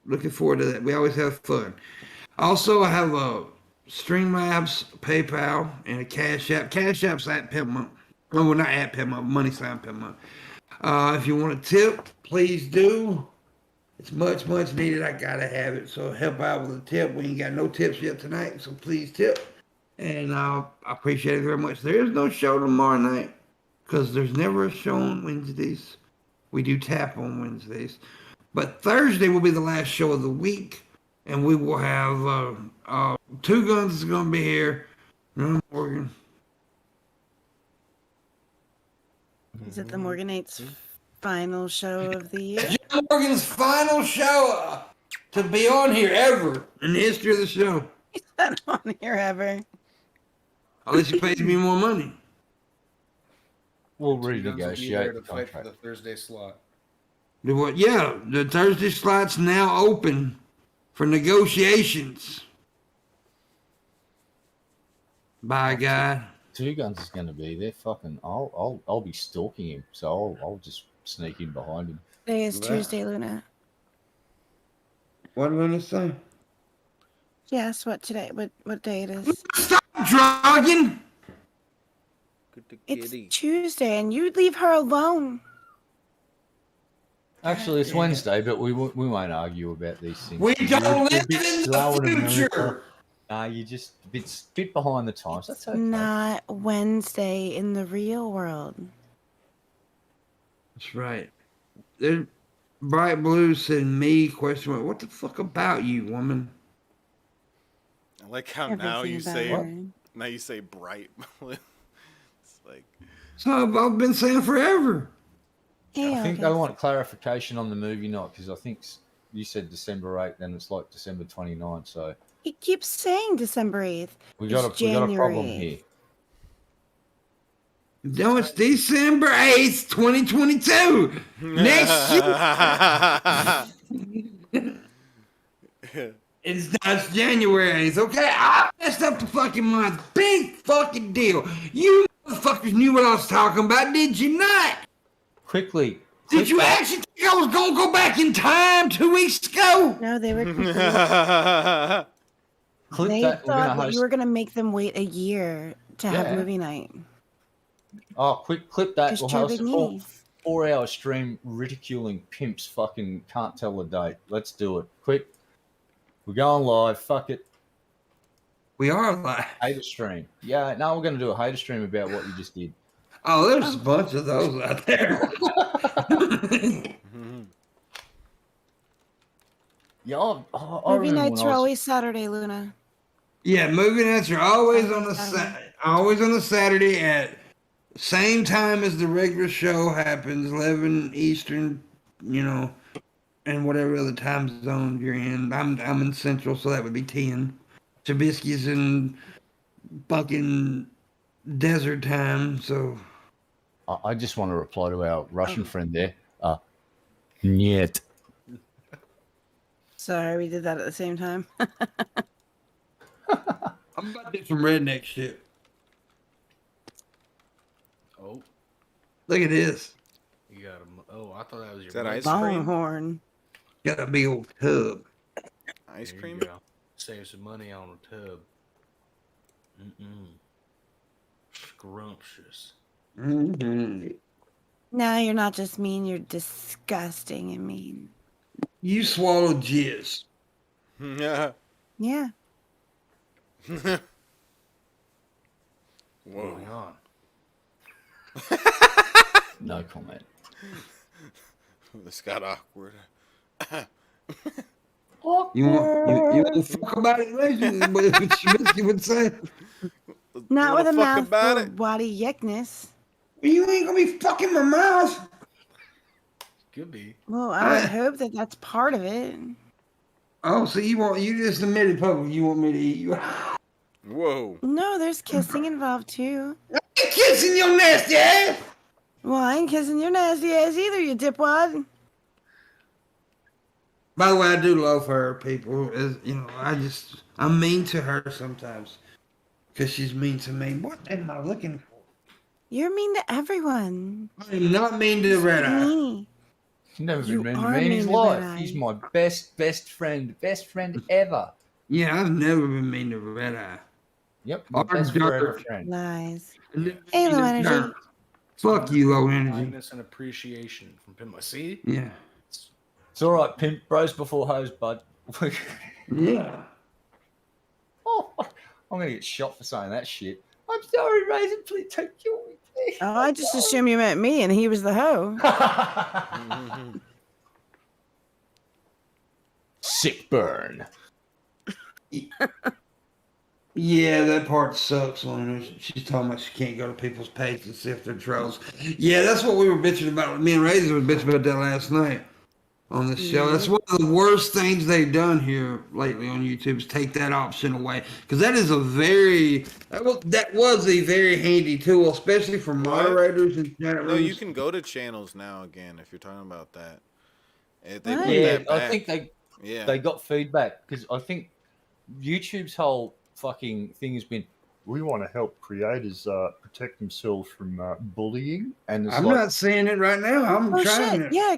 [SPEAKER 1] looking forward to that. We always have fun. Also, I have a Streamlabs, PayPal, and a Cash App. Cash App's at PIMPMUNK. Well, not at PIMPMUNK, money sign PIMPMUNK. If you want a tip, please do. It's much, much needed. I gotta have it. So help out with a tip. We ain't got no tips yet tonight, so please tip. And I appreciate it very much. There is no show tomorrow night because there's never a show on Wednesdays. We do tap on Wednesdays. But Thursday will be the last show of the week. And we will have Two Guns is going to be here. Morgan.
[SPEAKER 6] Is it the Morganate's final show of the year?
[SPEAKER 1] John Morgan's final show to be on here ever in the history of the show.
[SPEAKER 6] He's not on here ever.
[SPEAKER 1] Unless he pays me more money.
[SPEAKER 5] We'll
[SPEAKER 3] Two Guns will be there
[SPEAKER 5] renegotiate
[SPEAKER 3] to
[SPEAKER 5] the
[SPEAKER 3] fight for
[SPEAKER 5] contract.
[SPEAKER 3] the Thursday slot.
[SPEAKER 1] The Thursday slot's now open for negotiations. By God.
[SPEAKER 5] Two Guns is going to be there. Fucking, I'll be stalking him, so I'll just sneak in behind him.
[SPEAKER 6] Today is Tuesday, Luna.
[SPEAKER 1] What am I going to say?
[SPEAKER 6] Yes, what day it is?
[SPEAKER 1] Stop drugging!
[SPEAKER 6] It's Tuesday, and you leave her alone.
[SPEAKER 5] Actually, it's Wednesday, but we won't argue about these things.
[SPEAKER 1] We don't live in the future.
[SPEAKER 5] Nah, you're just a bit behind the times. That's okay.
[SPEAKER 6] Not Wednesday in the real world.
[SPEAKER 1] That's right. There's Bright Blue said me question mark. What the fuck about you, woman?
[SPEAKER 2] I like how now you say bright blue. It's like
[SPEAKER 1] So I've been saying forever.
[SPEAKER 6] Hey,
[SPEAKER 5] I think they want clarification on the movie night because I think you said December 8th, then it's like December 29th. So
[SPEAKER 6] he keeps saying December 8th.
[SPEAKER 5] we got a problem here.
[SPEAKER 1] No, it's December 8th, 2022. Next year. It's January 8th, okay? I messed up the fucking month. Big fucking deal. You motherfuckers knew what I was talking about, did you not?
[SPEAKER 5] Quickly.
[SPEAKER 1] Did you actually think I was going to go back in time 2 weeks ago?
[SPEAKER 6] No, they were confused. They thought that you were going to make them wait a year to have movie night.
[SPEAKER 5] Oh, quick, clip that.
[SPEAKER 6] Just
[SPEAKER 5] We'll have
[SPEAKER 6] me.
[SPEAKER 5] a 4-hour stream ridiculing pimps fucking can't tell the date. Let's do it. Quick. We're going live. Fuck it.
[SPEAKER 1] We are live.
[SPEAKER 5] Hater stream. Yeah, no, we're going to do a hater stream about what you just did.
[SPEAKER 1] Oh, there's a bunch of those out there.
[SPEAKER 5] Yeah,
[SPEAKER 6] Movie nights are always Saturday, Luna.
[SPEAKER 1] Yeah, movie nights are always on a Saturday at same time as the regular show happens, 11 Eastern, and whatever other time zone you're in. I'm in Central, so that would be 10. Trubisky's in fucking desert time, so.
[SPEAKER 5] I just want to reply to our Russian friend there. Niet.
[SPEAKER 6] Sorry, we did that at the same time.
[SPEAKER 1] I'm about to do some redneck shit. Look at this.
[SPEAKER 3] You got a. Oh, I thought that was your.
[SPEAKER 2] Is that
[SPEAKER 3] mug.
[SPEAKER 2] ice cream?
[SPEAKER 6] Longhorn.
[SPEAKER 1] Got a big old tub.
[SPEAKER 2] Ice
[SPEAKER 3] There
[SPEAKER 2] cream?
[SPEAKER 3] you go. Save some money on a tub. Scrumptious.
[SPEAKER 1] Mm-hmm.
[SPEAKER 6] No, you're not just mean. You're disgusting and mean.
[SPEAKER 1] You swallowed jizz.
[SPEAKER 2] Yeah.
[SPEAKER 6] Yeah.
[SPEAKER 2] Whoa.
[SPEAKER 3] Going on.
[SPEAKER 5] No comment.
[SPEAKER 2] This got awkward.
[SPEAKER 1] You want to fuck about it later? What Trubisky would say.
[SPEAKER 6] Not with a
[SPEAKER 2] fuck
[SPEAKER 6] mouth
[SPEAKER 2] about
[SPEAKER 6] full
[SPEAKER 2] it?
[SPEAKER 6] of waddy yuckness.
[SPEAKER 1] You ain't gonna be fucking my mouth.
[SPEAKER 3] Could be.
[SPEAKER 6] Well, I would hope that that's part of it.
[SPEAKER 1] Oh, so you just admitted publicly you want me to eat you?
[SPEAKER 2] Whoa.
[SPEAKER 6] No, there's kissing involved too.
[SPEAKER 1] Kissing your nasty ass.
[SPEAKER 6] Well, I ain't kissing your nasty ass either, you dipwad.
[SPEAKER 1] By the way, I do love her, people. As you know, I'm mean to her sometimes because she's mean to me. What am I looking for?
[SPEAKER 6] You're mean to everyone.
[SPEAKER 1] I am not mean to the red eye.
[SPEAKER 6] Meanie.
[SPEAKER 5] Never
[SPEAKER 6] You
[SPEAKER 5] been mean to
[SPEAKER 6] are
[SPEAKER 5] me in his
[SPEAKER 6] mean to
[SPEAKER 5] life.
[SPEAKER 6] Red
[SPEAKER 5] He's
[SPEAKER 6] Eye.
[SPEAKER 5] my best friend ever.
[SPEAKER 1] Yeah, I've never been mean to red eye.
[SPEAKER 5] Yep, my
[SPEAKER 1] Our
[SPEAKER 5] best forever
[SPEAKER 1] daughter-
[SPEAKER 5] friend.
[SPEAKER 6] Lies.
[SPEAKER 1] Never
[SPEAKER 6] Hey,
[SPEAKER 1] been
[SPEAKER 6] low
[SPEAKER 1] mean to
[SPEAKER 6] energy.
[SPEAKER 1] her. Fuck you, low energy.
[SPEAKER 3] Kindness and appreciation from PIMPMUNK. See?
[SPEAKER 1] Yeah.
[SPEAKER 5] It's all right, pimp. Bros before hoes, bud.
[SPEAKER 1] Yeah.
[SPEAKER 5] Oh, I'm gonna get shot for saying that shit. I'm sorry, Raisin. Please don't kill me, please.
[SPEAKER 6] Oh, I just assumed you meant me and he was the hoe.
[SPEAKER 5] Sick burn.
[SPEAKER 1] Yeah, that part sucks when she's talking about she can't go to people's pages and see if they're trolls. Yeah, that's what we were bitching about. Me and Razor were bitching about that last night on the show. That's one of the worst things they've done here lately on YouTube is take that option away. Because that is that was a very handy tool, especially for moderators and chat rooms.
[SPEAKER 2] No, you can go to channels now again if you're talking about that. If they
[SPEAKER 6] What?
[SPEAKER 2] put
[SPEAKER 5] Yeah,
[SPEAKER 2] that
[SPEAKER 5] I
[SPEAKER 2] back,
[SPEAKER 5] think they got feedback because I think YouTube's whole fucking thing has been we want to help creators protect themselves from bullying, and it's
[SPEAKER 1] I'm
[SPEAKER 5] like,
[SPEAKER 1] not seeing it right now. I'm
[SPEAKER 6] Oh
[SPEAKER 1] trying
[SPEAKER 6] shit!
[SPEAKER 1] it.
[SPEAKER 6] Yeah,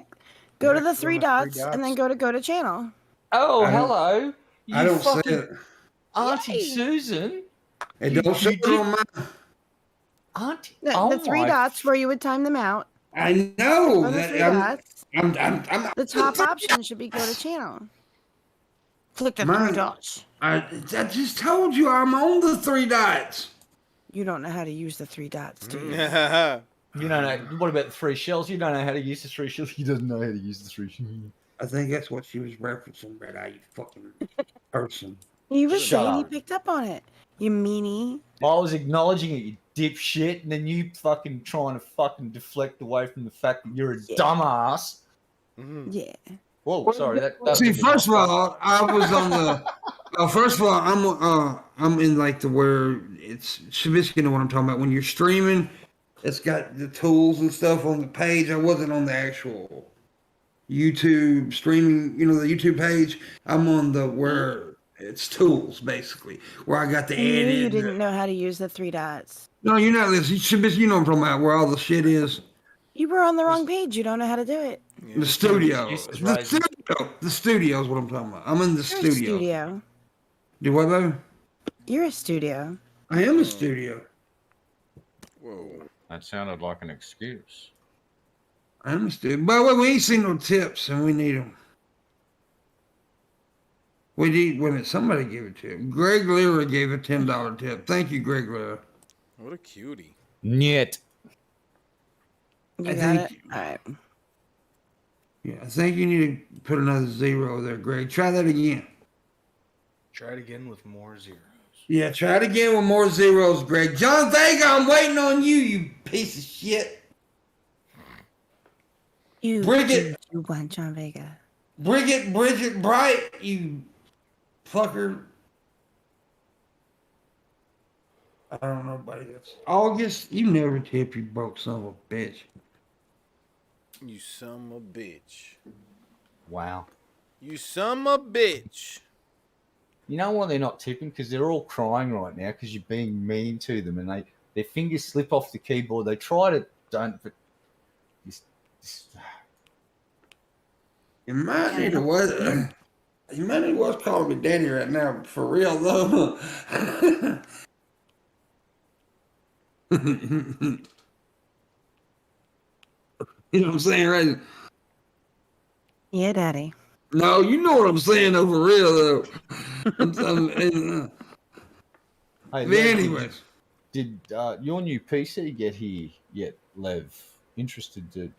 [SPEAKER 6] go to
[SPEAKER 3] Yeah,
[SPEAKER 6] the
[SPEAKER 3] click
[SPEAKER 6] three
[SPEAKER 3] on the
[SPEAKER 6] dots and then go to channel.
[SPEAKER 5] oh
[SPEAKER 1] I don't-
[SPEAKER 5] hello, you
[SPEAKER 1] I don't see
[SPEAKER 5] fucking
[SPEAKER 1] it.
[SPEAKER 5] Auntie
[SPEAKER 6] Yay.
[SPEAKER 5] Susan,
[SPEAKER 1] It
[SPEAKER 5] You-
[SPEAKER 1] don't show
[SPEAKER 5] you
[SPEAKER 1] it
[SPEAKER 5] did-
[SPEAKER 1] on mine.
[SPEAKER 5] Auntie.
[SPEAKER 6] The three dots where you would time them out.
[SPEAKER 1] I know
[SPEAKER 6] Go to the
[SPEAKER 1] that
[SPEAKER 6] three dots.
[SPEAKER 1] I'm
[SPEAKER 6] The top option should be go to channel. Click the
[SPEAKER 1] Mine-
[SPEAKER 6] three dots.
[SPEAKER 1] I just told you I'm on the three dots.
[SPEAKER 6] You don't know how to use the three dots, do you?
[SPEAKER 5] You don't know. What about the three shells? You don't know how to use the three shells. He doesn't know how to use the three shells.
[SPEAKER 1] I think that's what she was referencing, Red Eye, you fucking person.
[SPEAKER 6] He was
[SPEAKER 5] Shut
[SPEAKER 6] saying he
[SPEAKER 5] up.
[SPEAKER 6] picked up on it. You meanie.
[SPEAKER 5] I was acknowledging it, you dipshit, and then you fucking trying to fucking deflect away from the fact that you're a dumbass.
[SPEAKER 6] Yeah.
[SPEAKER 5] Whoa, sorry. That
[SPEAKER 1] See, first of all, I was on the. First of all, I'm in like the where it's Trubisky know what I'm talking about. When you're streaming, it's got the tools and stuff on the page. I wasn't on the actual YouTube streaming. You know the YouTube page. I'm on the where it's tools basically, where I got the
[SPEAKER 6] I knew
[SPEAKER 1] edit.
[SPEAKER 6] you didn't know how to use the three dots.
[SPEAKER 1] No, you're not listening. Trubisky, you know what I'm talking about. Where all the shit is.
[SPEAKER 6] You were on the wrong page. You don't know how to do it.
[SPEAKER 1] The studio.
[SPEAKER 5] Excuses,
[SPEAKER 1] The
[SPEAKER 5] Ryzen.
[SPEAKER 1] studio. The studio is what I'm talking about. I'm in the
[SPEAKER 6] You're a
[SPEAKER 1] studio.
[SPEAKER 6] studio.
[SPEAKER 1] Do what, baby?
[SPEAKER 6] You're a studio.
[SPEAKER 1] I am a studio.
[SPEAKER 2] Whoa.
[SPEAKER 5] That sounded like an excuse.
[SPEAKER 1] I am a studio. By the way, we ain't seen no tips, and we need them. We need, wait a minute, somebody gave a tip. Greg Lira gave a $10 tip. Thank you, Greg Lira.
[SPEAKER 2] What a cutie.
[SPEAKER 5] Niet.
[SPEAKER 6] You
[SPEAKER 1] I
[SPEAKER 6] got it?
[SPEAKER 1] think-
[SPEAKER 6] All right.
[SPEAKER 1] Yeah, I think you need to put another zero there, Greg. Try that again.
[SPEAKER 3] Try it again with more zeros.
[SPEAKER 1] Yeah, try it again with more zeros, Greg. John Vega, I'm waiting on you, you piece of shit.
[SPEAKER 6] You
[SPEAKER 1] Bridget.
[SPEAKER 6] You want John Vega.
[SPEAKER 1] Bridget Bright, you fucker. I don't know nobody else. August, you never tip, you broke son of a bitch.
[SPEAKER 2] You son of a bitch.
[SPEAKER 5] Wow.
[SPEAKER 2] You son of a bitch.
[SPEAKER 5] You know why they're not tipping? Because they're all crying right now because you're being mean to them and their fingers slip off the keyboard. They try to don't, but
[SPEAKER 1] You might need to what? You might need to what's calling me daddy right now, but for real though. You know what I'm saying, right?
[SPEAKER 6] Yeah, daddy.
[SPEAKER 1] No, you know what I'm saying though, for real though.
[SPEAKER 5] Hey,
[SPEAKER 1] But
[SPEAKER 5] Lev,
[SPEAKER 1] anyways,
[SPEAKER 5] did your new PC get here yet, Lev? Interested to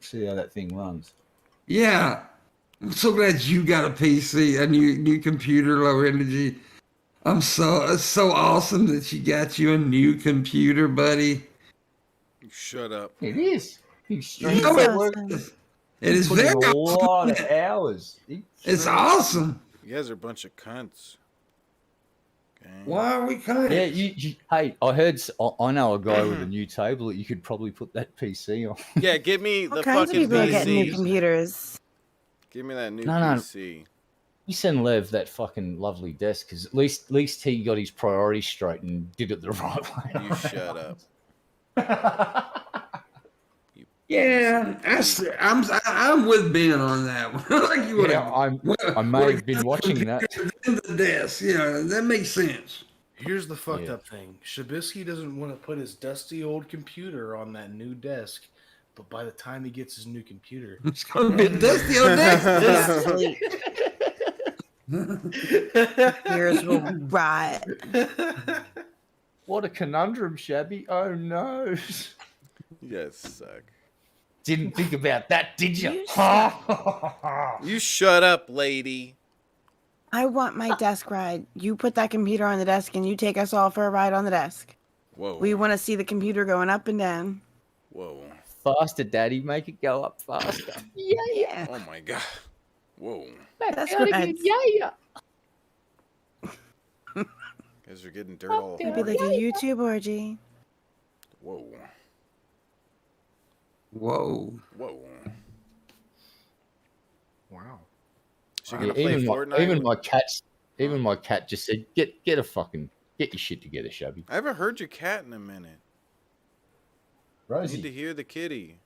[SPEAKER 5] see how that thing runs.
[SPEAKER 1] yeah. I'm so glad you got a PC, a new computer, low energy. It's so awesome that you got you a new computer, buddy.
[SPEAKER 2] You shut up.
[SPEAKER 5] It is. He's
[SPEAKER 6] It's
[SPEAKER 5] extremely
[SPEAKER 6] awesome.
[SPEAKER 1] It is
[SPEAKER 5] put in
[SPEAKER 1] very
[SPEAKER 5] a lot
[SPEAKER 1] awesome.
[SPEAKER 5] of hours.
[SPEAKER 1] It's awesome.
[SPEAKER 2] You guys are a bunch of cunts. Okay.
[SPEAKER 1] Why are we kind
[SPEAKER 5] Yeah, hey, I heard. I know a guy with a new table that you could probably put that PC on.
[SPEAKER 2] Yeah, give me
[SPEAKER 6] All
[SPEAKER 2] the
[SPEAKER 6] kinds of
[SPEAKER 2] fucking
[SPEAKER 6] people are getting new
[SPEAKER 2] PC.
[SPEAKER 6] computers.
[SPEAKER 2] Give me that new
[SPEAKER 5] No.
[SPEAKER 2] PC.
[SPEAKER 5] You send Lev that fucking lovely desk because at least he got his priorities straight and did it the right way.
[SPEAKER 2] You shut up. You
[SPEAKER 1] Yeah, I'm with Ben on that one. Like you
[SPEAKER 5] Yeah, I may have been watching that.
[SPEAKER 1] In the desk, yeah, that makes sense.
[SPEAKER 3] Here's the fucked
[SPEAKER 5] Yeah.
[SPEAKER 3] up thing. Shabisky doesn't want to put his dusty old computer on that new desk, but by the time he gets his new computer,
[SPEAKER 1] It's gonna be a dusty old desk.
[SPEAKER 6] Sleep. Yours will rot.
[SPEAKER 5] What a conundrum, Shabby. Oh no.
[SPEAKER 2] You guys suck.
[SPEAKER 5] Didn't think about that, did you?
[SPEAKER 2] You shut up, lady.
[SPEAKER 6] I want my desk ride. You put that computer on the desk and you take us all for a ride on the desk.
[SPEAKER 2] Whoa.
[SPEAKER 6] We want to see the computer going up and down.
[SPEAKER 2] Whoa.
[SPEAKER 5] Faster, Daddy. Make it go up faster. Yeah.
[SPEAKER 2] Oh my god. Whoa.
[SPEAKER 6] That's right.
[SPEAKER 5] Yeah.
[SPEAKER 2] You guys are getting dirt all
[SPEAKER 6] Maybe
[SPEAKER 2] over.
[SPEAKER 6] like a YouTube orgy.
[SPEAKER 2] Whoa.
[SPEAKER 1] Whoa.
[SPEAKER 2] Whoa.
[SPEAKER 3] wow.
[SPEAKER 2] So you're gonna play Fortnite?
[SPEAKER 5] Even my cat just said, get your shit together, Shabby.
[SPEAKER 2] I haven't heard your cat in a minute. I need to
[SPEAKER 5] Rosie,
[SPEAKER 2] hear the kitty.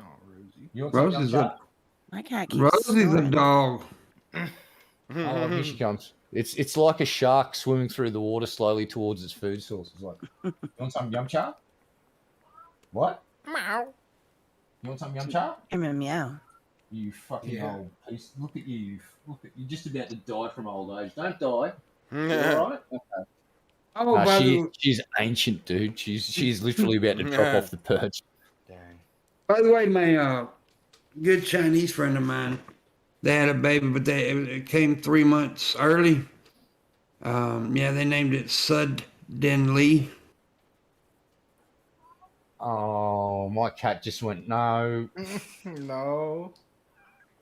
[SPEAKER 3] Oh, Rosie.
[SPEAKER 5] you want some
[SPEAKER 1] Rosie's
[SPEAKER 5] young
[SPEAKER 1] a
[SPEAKER 5] cat?
[SPEAKER 6] My cat keeps
[SPEAKER 1] Rosie's a
[SPEAKER 6] snoring.
[SPEAKER 1] dog.
[SPEAKER 5] Oh, here she comes. It's like a shark swimming through the water slowly towards its food source. It's like, you want some yum cha? What?
[SPEAKER 2] Meow.
[SPEAKER 5] You want some yum cha?
[SPEAKER 6] Meow.
[SPEAKER 5] You fucking
[SPEAKER 3] Yeah.
[SPEAKER 5] old piece. Look at you. You're just about to die from old age. Don't die. You
[SPEAKER 2] Yeah.
[SPEAKER 5] all right? Okay.
[SPEAKER 1] Oh,
[SPEAKER 5] Nah,
[SPEAKER 1] by the
[SPEAKER 5] she's ancient, dude. She's literally about to drop off the perch.
[SPEAKER 3] Dang.
[SPEAKER 1] By the way, my good Chinese friend of mine, they had a baby, but it came 3 months early. Yeah, they named it Sud Den Lee.
[SPEAKER 5] Oh, my cat just went, no.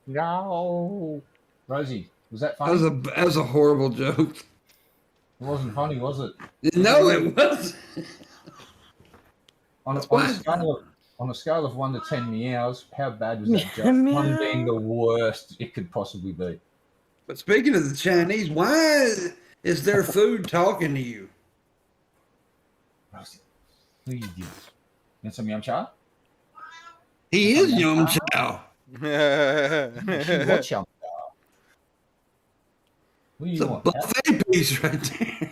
[SPEAKER 3] No.
[SPEAKER 5] Rosie, was that
[SPEAKER 1] That
[SPEAKER 5] funny?
[SPEAKER 1] was a horrible joke.
[SPEAKER 5] It wasn't funny, was it?
[SPEAKER 1] No, it wasn't.
[SPEAKER 5] On a scale of 1 to 10 meows, how bad was that joke?
[SPEAKER 6] Meow.
[SPEAKER 5] 1 being the worst it could possibly be.
[SPEAKER 1] But speaking of the Chinese, why is their food talking to you?
[SPEAKER 5] Rosie, who you give? You want some yum cha?
[SPEAKER 1] He is Yum Chow.
[SPEAKER 5] She wants yum cha. What do
[SPEAKER 1] It's
[SPEAKER 5] you
[SPEAKER 1] a
[SPEAKER 5] want?
[SPEAKER 1] buffet piece right there.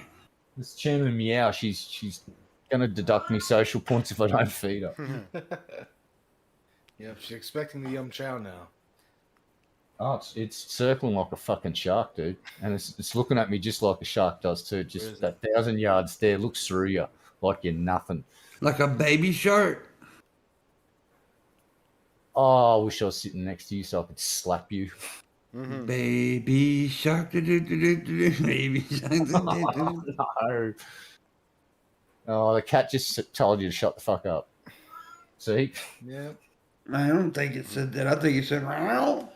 [SPEAKER 5] This Chairman Meow, she's gonna deduct me social points if I don't feed her.
[SPEAKER 3] Yep, she's expecting the yum chow now.
[SPEAKER 5] Oh, it's circling like a fucking shark, dude, and it's looking at me just like a shark does too.
[SPEAKER 3] Where
[SPEAKER 5] Just
[SPEAKER 3] is
[SPEAKER 5] that 1,000 yard stare looks through you like you're nothing.
[SPEAKER 1] Like a baby shark.
[SPEAKER 5] Oh, I wish I was sitting next to you so I could slap you.
[SPEAKER 2] Mhm.
[SPEAKER 1] Baby shark. Baby shark.
[SPEAKER 5] No. Oh, the cat just told you to shut the fuck up. See?
[SPEAKER 3] Yep.
[SPEAKER 1] I don't think it said that. I think it said, "Meow."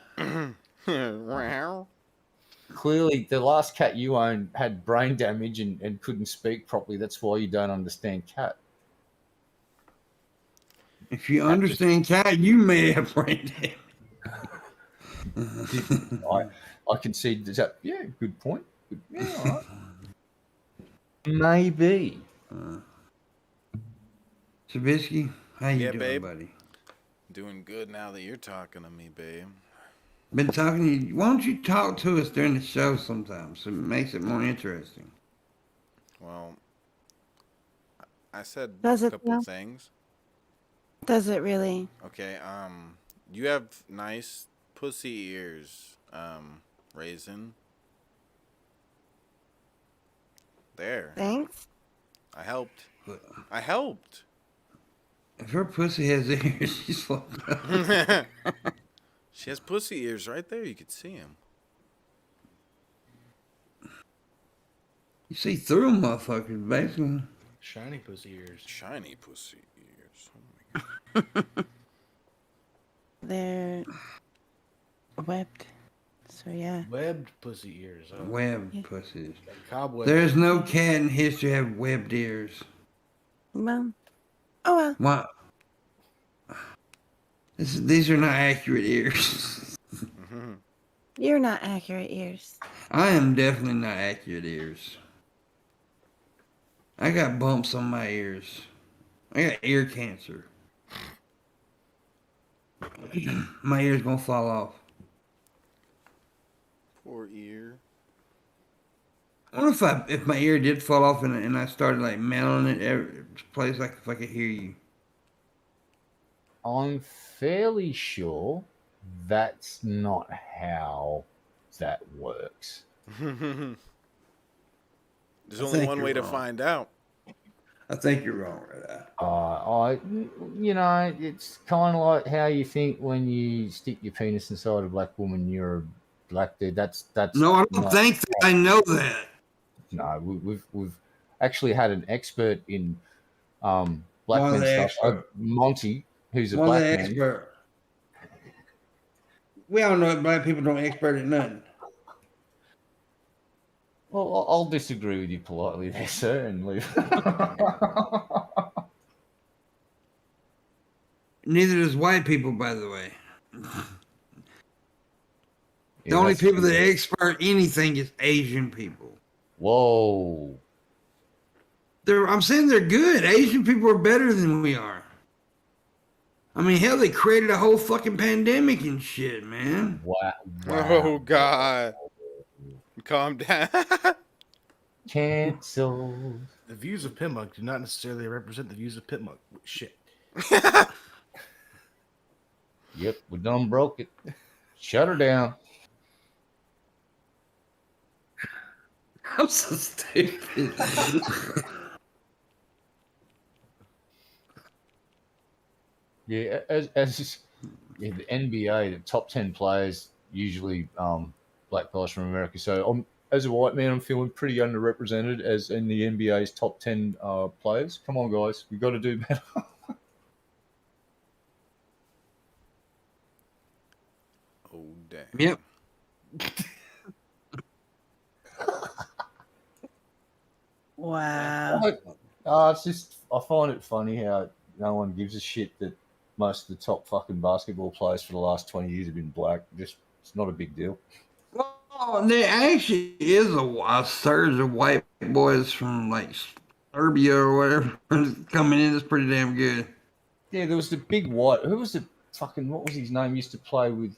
[SPEAKER 2] Meow.
[SPEAKER 5] Clearly, the last cat you owned had brain damage and couldn't speak properly. That's why you don't understand cat.
[SPEAKER 1] If you understand cat, you may have brain damage.
[SPEAKER 5] I concede that. Yeah, good point. Good, yeah, all right. Maybe.
[SPEAKER 1] Trubisky, how you
[SPEAKER 2] Yeah,
[SPEAKER 1] doing,
[SPEAKER 2] babe.
[SPEAKER 1] buddy?
[SPEAKER 2] Doing good now that you're talking to me, babe.
[SPEAKER 1] Been talking to you. Why don't you talk to us during the show sometimes? So it makes it more interesting.
[SPEAKER 2] Well, I said
[SPEAKER 6] Does
[SPEAKER 2] a
[SPEAKER 6] it
[SPEAKER 2] couple
[SPEAKER 6] though?
[SPEAKER 2] things.
[SPEAKER 6] Does it really?
[SPEAKER 2] Okay, you have nice pussy ears, Raisin. There.
[SPEAKER 6] Thanks.
[SPEAKER 2] I helped.
[SPEAKER 1] But
[SPEAKER 2] I helped.
[SPEAKER 1] if her pussy has ears, she's fucked up.
[SPEAKER 2] She has pussy ears right there. You could see them.
[SPEAKER 1] You see through them, motherfuckers, basically.
[SPEAKER 3] Shiny pussy ears.
[SPEAKER 2] Shiny pussy ears. Oh my god.
[SPEAKER 6] They're webbed. So yeah.
[SPEAKER 3] Webbed pussy ears. Huh?
[SPEAKER 1] Webbed
[SPEAKER 6] Yeah.
[SPEAKER 1] pussies.
[SPEAKER 3] Cobweb.
[SPEAKER 1] There's no cat in history have webbed ears.
[SPEAKER 6] Well. Oh well.
[SPEAKER 1] Why? These are not accurate ears.
[SPEAKER 6] You're not accurate ears.
[SPEAKER 1] I am definitely not accurate ears. I got bumps on my ears. I got ear cancer. My ear's gonna fall off.
[SPEAKER 2] Poor ear.
[SPEAKER 1] I wonder if my ear did fall off and I started like mounting it every place, like if I could hear you.
[SPEAKER 5] I'm fairly sure that's not how that works.
[SPEAKER 2] There's
[SPEAKER 1] I
[SPEAKER 2] only
[SPEAKER 1] think
[SPEAKER 2] one
[SPEAKER 1] you're
[SPEAKER 2] way to
[SPEAKER 1] wrong.
[SPEAKER 2] find out.
[SPEAKER 1] I think you're wrong, right?
[SPEAKER 5] It's kind of like how you think when you stick your penis inside a black woman, you're a black dude. That's
[SPEAKER 1] No, I don't
[SPEAKER 5] not-
[SPEAKER 1] think that. I know that.
[SPEAKER 5] No, we've actually had an expert in black
[SPEAKER 1] One of
[SPEAKER 5] men
[SPEAKER 1] the
[SPEAKER 5] stuff,
[SPEAKER 1] expert.
[SPEAKER 5] Monty, who's a
[SPEAKER 1] One of
[SPEAKER 5] black
[SPEAKER 1] the
[SPEAKER 5] man.
[SPEAKER 1] expert. We all know that black people don't expert at nothing.
[SPEAKER 5] Well, I'll disagree with you politely there, sir, and leave.
[SPEAKER 1] Neither does white people, by the way.
[SPEAKER 5] Yeah,
[SPEAKER 1] The only
[SPEAKER 5] that's
[SPEAKER 1] people
[SPEAKER 5] true.
[SPEAKER 1] that expert anything is Asian people.
[SPEAKER 5] Whoa.
[SPEAKER 1] I'm saying they're good. Asian people are better than we are. I mean, hell, they created a whole fucking pandemic and shit, man.
[SPEAKER 5] Wow.
[SPEAKER 2] Oh god. Calm down.
[SPEAKER 5] Cancelled.
[SPEAKER 3] The views of PIMPMUNK do not necessarily represent the views of PIMPMUNK. Shit.
[SPEAKER 5] Yep, we done broke it. Shut her down.
[SPEAKER 1] I'm so stupid.
[SPEAKER 5] Yeah, as the NBA, the top 10 players usually black guys from America. So as a white man, I'm feeling pretty underrepresented as in the NBA's top 10 players. Come on, guys, we got to do better.
[SPEAKER 2] Oh damn.
[SPEAKER 1] Yep.
[SPEAKER 6] Wow.
[SPEAKER 5] It's just I find it funny how no one gives a shit that most of the top fucking basketball players for the last 20 years have been black. Just it's not a big deal.
[SPEAKER 1] Well, there actually is a surge of white boys from like Serbia or whatever coming in. It's pretty damn good.
[SPEAKER 5] Yeah, there was the big white. Who was the fucking? What was his name? Used to play with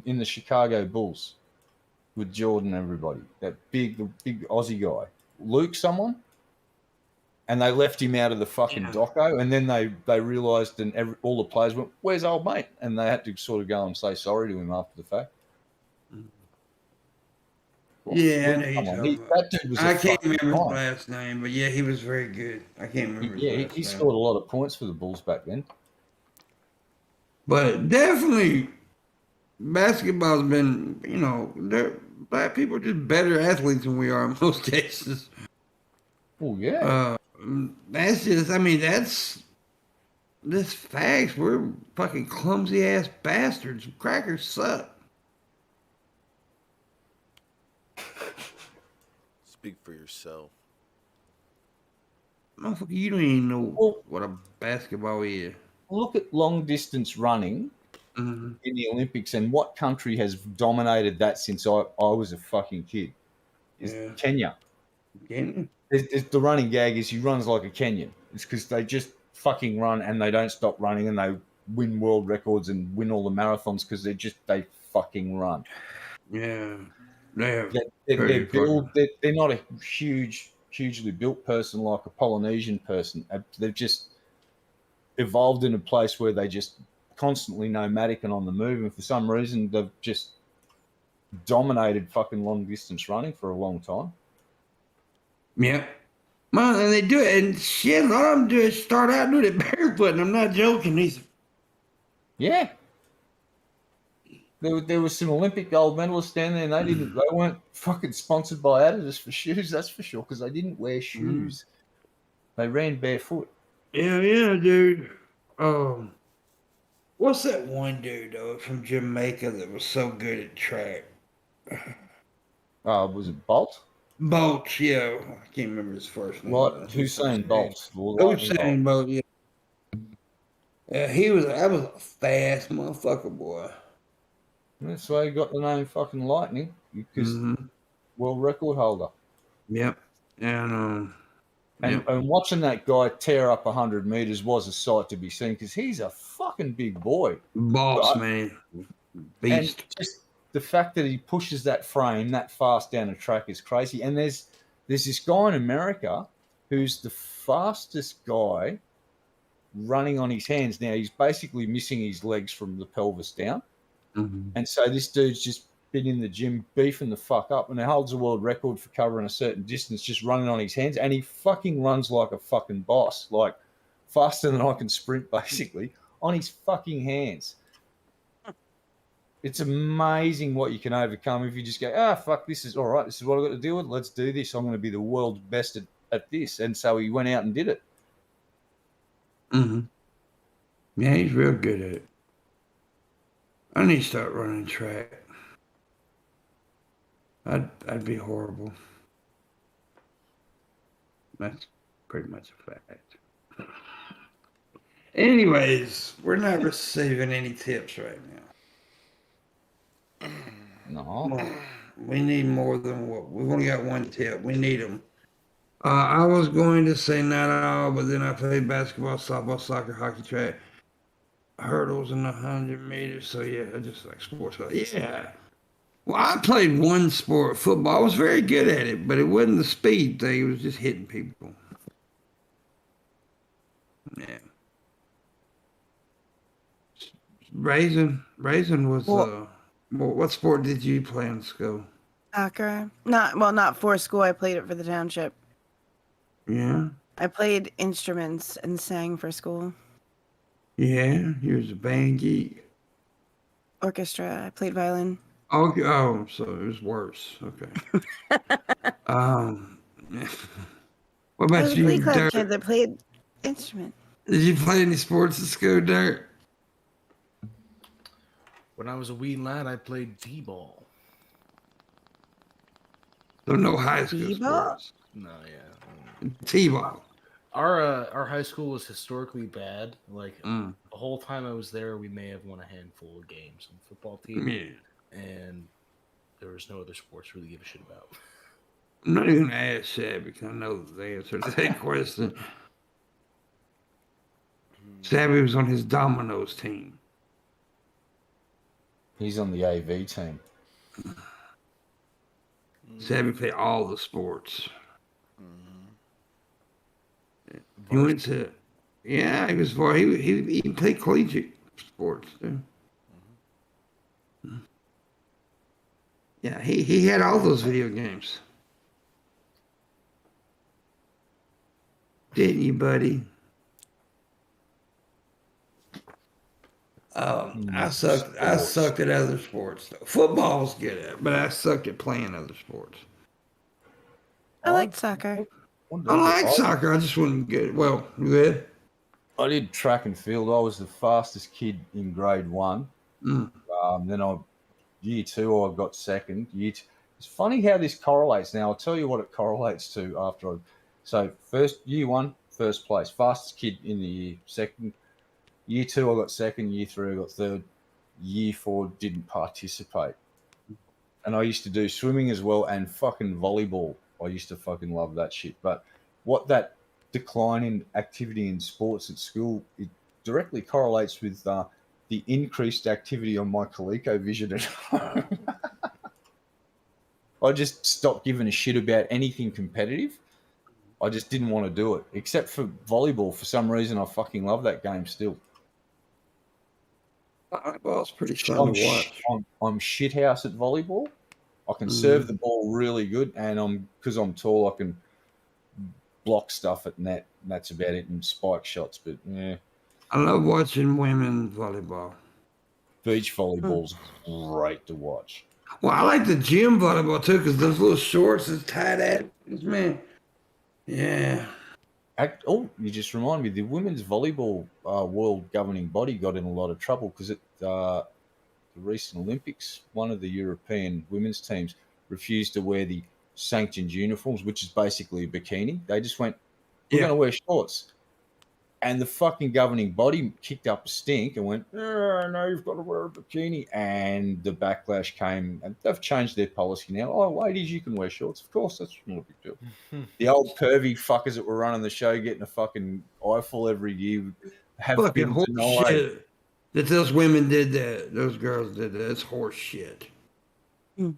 [SPEAKER 5] in the Chicago Bulls with Jordan and everybody. The big Aussie guy, Luke, someone. And they left him out of the fucking doco, and then they realised, and all the players went, "Where's old mate?" And they had to sort of go and say sorry to him after the fact.
[SPEAKER 1] Yeah, I know
[SPEAKER 5] that dude was.
[SPEAKER 1] I can't remember his last name, but yeah, he was very good. I can't remember.
[SPEAKER 5] Yeah, he scored a lot of points for the Bulls back then.
[SPEAKER 1] But definitely, basketball's been, black people are just better athletes than we are in most cases.
[SPEAKER 5] Oh yeah.
[SPEAKER 1] That's just, this facts. We're fucking clumsy ass bastards. Crackers suck.
[SPEAKER 2] Speak for yourself.
[SPEAKER 1] Motherfucker, you don't even know what a basketball is.
[SPEAKER 5] Look at long distance running in the Olympics, and what country has dominated that since I was a fucking kid? It's Kenya.
[SPEAKER 1] Kenya?
[SPEAKER 5] The running gag is he runs like a Kenyan. It's because they just fucking run and they don't stop running and they win world records and win all the marathons because they fucking run.
[SPEAKER 1] Yeah.
[SPEAKER 5] They're not a hugely built person like a Polynesian person. They've just evolved in a place where they just constantly nomadic and on the move, and for some reason they've just dominated fucking long distance running for a long time.
[SPEAKER 1] Yeah. Well, and they do it, and shit, a lot of them do it, start out doing it barefoot, and I'm not joking.
[SPEAKER 5] Yeah. There was some Olympic gold medalists down there, and they weren't fucking sponsored by Adidas for shoes, that's for sure, because they didn't wear shoes. They ran barefoot.
[SPEAKER 1] Yeah, dude. What's that one dude though from Jamaica that was so good at track?
[SPEAKER 5] Was it Bolt?
[SPEAKER 1] Bolt, yeah. I can't remember his first name.
[SPEAKER 5] What? Usain Bolt.
[SPEAKER 1] Usain Bolt, yeah. Yeah, that was a fast motherfucker, boy.
[SPEAKER 5] That's why he got the name fucking Lightning, because world record holder.
[SPEAKER 1] Yep. And
[SPEAKER 5] watching that guy tear up 100 meters was a sight to be seen, because he's a fucking big boy.
[SPEAKER 1] Boss, man. Beast.
[SPEAKER 5] And just the fact that he pushes that frame that fast down a track is crazy. And there's this guy in America who's the fastest guy running on his hands. Now, he's basically missing his legs from the pelvis down. And so this dude's just been in the gym beefing the fuck up, and he holds a world record for covering a certain distance just running on his hands, and he fucking runs like a fucking boss, like faster than I can sprint, basically, on his fucking hands. It's amazing what you can overcome if you just go, fuck, this is all right, this is what I've got to deal with, let's do this, I'm going to be the world's best at this. And so he went out and did it.
[SPEAKER 1] Yeah, he's real good at it. I need to start running track. I'd be horrible. That's pretty much a fact. Anyways, we're not receiving any tips right now.
[SPEAKER 5] No.
[SPEAKER 1] We need more than what we've only got one tip. We need them. I was going to say not all, but then I played basketball, softball, soccer, hockey, track, hurdles, and 100 meters. So yeah, I just like sports. Yeah. Well, I played one sport, football. I was very good at it, but it wasn't the speed thing. It was just hitting people. Yeah. Raisin was what sport did you play in school?
[SPEAKER 6] Soccer. Not for school. I played it for the township.
[SPEAKER 1] Yeah.
[SPEAKER 6] I played instruments and sang for school.
[SPEAKER 1] Yeah, he was a band geek.
[SPEAKER 6] Orchestra. I played violin.
[SPEAKER 1] Okay. Oh, so it was worse. Okay. What about you,
[SPEAKER 6] Glee club
[SPEAKER 1] Dirk?
[SPEAKER 6] kid that played instrument.
[SPEAKER 1] Did you play any sports at school, Dirk?
[SPEAKER 3] When I was a wee lad, I played t-ball.
[SPEAKER 1] So no high school
[SPEAKER 6] T-ball?
[SPEAKER 3] sports. No, yeah.
[SPEAKER 1] T-ball.
[SPEAKER 3] Our high school was historically bad. Like
[SPEAKER 1] Mm.
[SPEAKER 3] the whole time I was there, we may have won a handful of games on the football team,
[SPEAKER 1] Yeah.
[SPEAKER 3] and there was no other sports to really give a shit about.
[SPEAKER 1] I'm not even gonna ask Shad because I know the answer to that question. Savvy was on his Domino's team.
[SPEAKER 5] He's on the AV team.
[SPEAKER 1] Savvy played all the sports. He went to, yeah, he was for he played collegiate sports too. Yeah, he had all those video games. Didn't you, buddy? I sucked at other sports. Football was good at, but I sucked at playing other sports.
[SPEAKER 6] I liked soccer.
[SPEAKER 1] I like soccer. I just wasn't good. Well, you good?
[SPEAKER 5] I did track and field. I was the fastest kid in grade 1. Then year 2, I got second. It's funny how this correlates. Now, I'll tell you what it correlates to So first, year 1, first place. Fastest kid in the year. Second. Year 2, I got second. Year 3, I got third. Year 4, didn't participate. And I used to do swimming as well and fucking volleyball. I used to fucking love that shit. But what that decline in activity in sports at school, it directly correlates with the increased activity on my ColecoVision at home. I just stopped giving a shit about anything competitive. I just didn't want to do it, except for volleyball. For some reason, I fucking love that game still.
[SPEAKER 1] Well, it's pretty fun to watch.
[SPEAKER 5] I'm shithouse at volleyball. I can serve the ball really good, and because I'm tall, I can block stuff at net. And that's about it, and spike shots. But yeah,
[SPEAKER 1] I love watching women volleyball.
[SPEAKER 5] Beach volleyball's great to watch.
[SPEAKER 1] Well, I like the gym volleyball too, because those little shorts is tight ass, man. Yeah.
[SPEAKER 5] You just remind me, the women's volleyball world governing body got in a lot of trouble because at the recent Olympics, one of the European women's teams refused to wear the sanctioned uniforms, which is basically a bikini. They just went, we're going to wear shorts. And the fucking governing body kicked up a stink and went, no, you've got to wear a bikini. And the backlash came, and they've changed their policy now. Oh, ladies, you can wear shorts. Of course, that's not a big deal. The old pervy fuckers that were running the show getting a fucking eyeful every year have
[SPEAKER 1] fucking
[SPEAKER 5] been denied.
[SPEAKER 1] Shit. That those women did that. Those girls did that. It's horse shit.
[SPEAKER 5] I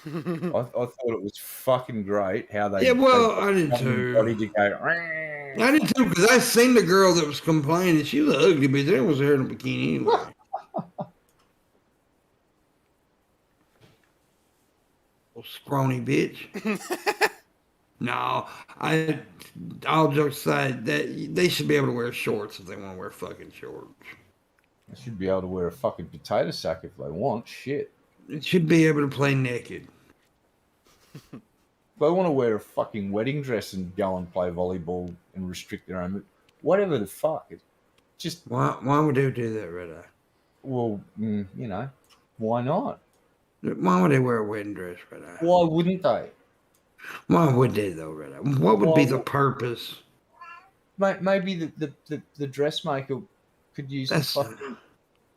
[SPEAKER 5] thought it was fucking great how they.
[SPEAKER 1] Yeah, well, I did too.
[SPEAKER 5] Body to go.
[SPEAKER 1] I did too, because I seen the girl that was complaining. She was ugly, but there was her in a bikini anyway. Little scrawny bitch. No, all jokes aside, that they should be able to wear shorts if they want to wear fucking shorts.
[SPEAKER 5] They should be able to wear a fucking potato sack if they want. Shit.
[SPEAKER 1] It should be able to play naked.
[SPEAKER 5] If they want to wear a fucking wedding dress and go and play volleyball and restrict their own, whatever the fuck. It's just
[SPEAKER 1] why would they do that, Red Eye?
[SPEAKER 5] Well, you know, why not?
[SPEAKER 1] Why would they wear a wedding dress, Red Eye?
[SPEAKER 5] Why wouldn't they?
[SPEAKER 1] Why would they though, Red Eye? What would be the purpose?
[SPEAKER 5] Maybe the dressmaker could use the fucking,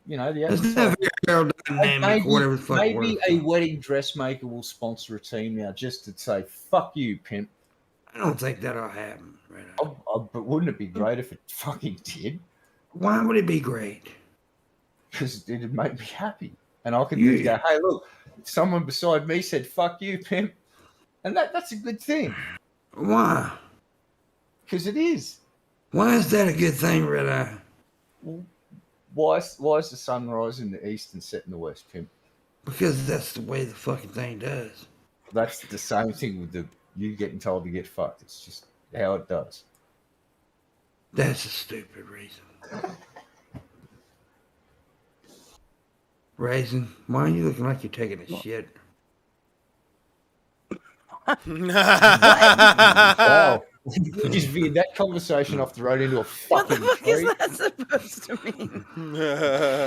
[SPEAKER 5] you know, the
[SPEAKER 1] that's not very aerodynamic, whatever the fuck.
[SPEAKER 5] Maybe a wedding dressmaker will sponsor a team now just to say, fuck you, pimp.
[SPEAKER 1] I don't think that'll happen, Red Eye.
[SPEAKER 5] But wouldn't it be great if it fucking did?
[SPEAKER 1] Why would it be great?
[SPEAKER 5] Because it'd make me happy. And I could just go, hey, look, someone beside me said, fuck you, pimp. And that's a good thing.
[SPEAKER 1] Why?
[SPEAKER 5] Because it is.
[SPEAKER 1] Why is that a good thing, Red Eye?
[SPEAKER 5] Well, why is the sun rise in the east and set in the west, pimp?
[SPEAKER 1] Because that's the way the fucking thing does.
[SPEAKER 5] That's the same thing with you getting told to get fucked. It's just how it does.
[SPEAKER 1] That's a stupid reason. Raisin, why are you looking like you're taking a shit?
[SPEAKER 5] Wow. You just veered that conversation off the road into a fucking
[SPEAKER 6] What the fuck
[SPEAKER 5] tree.
[SPEAKER 6] is that supposed to mean?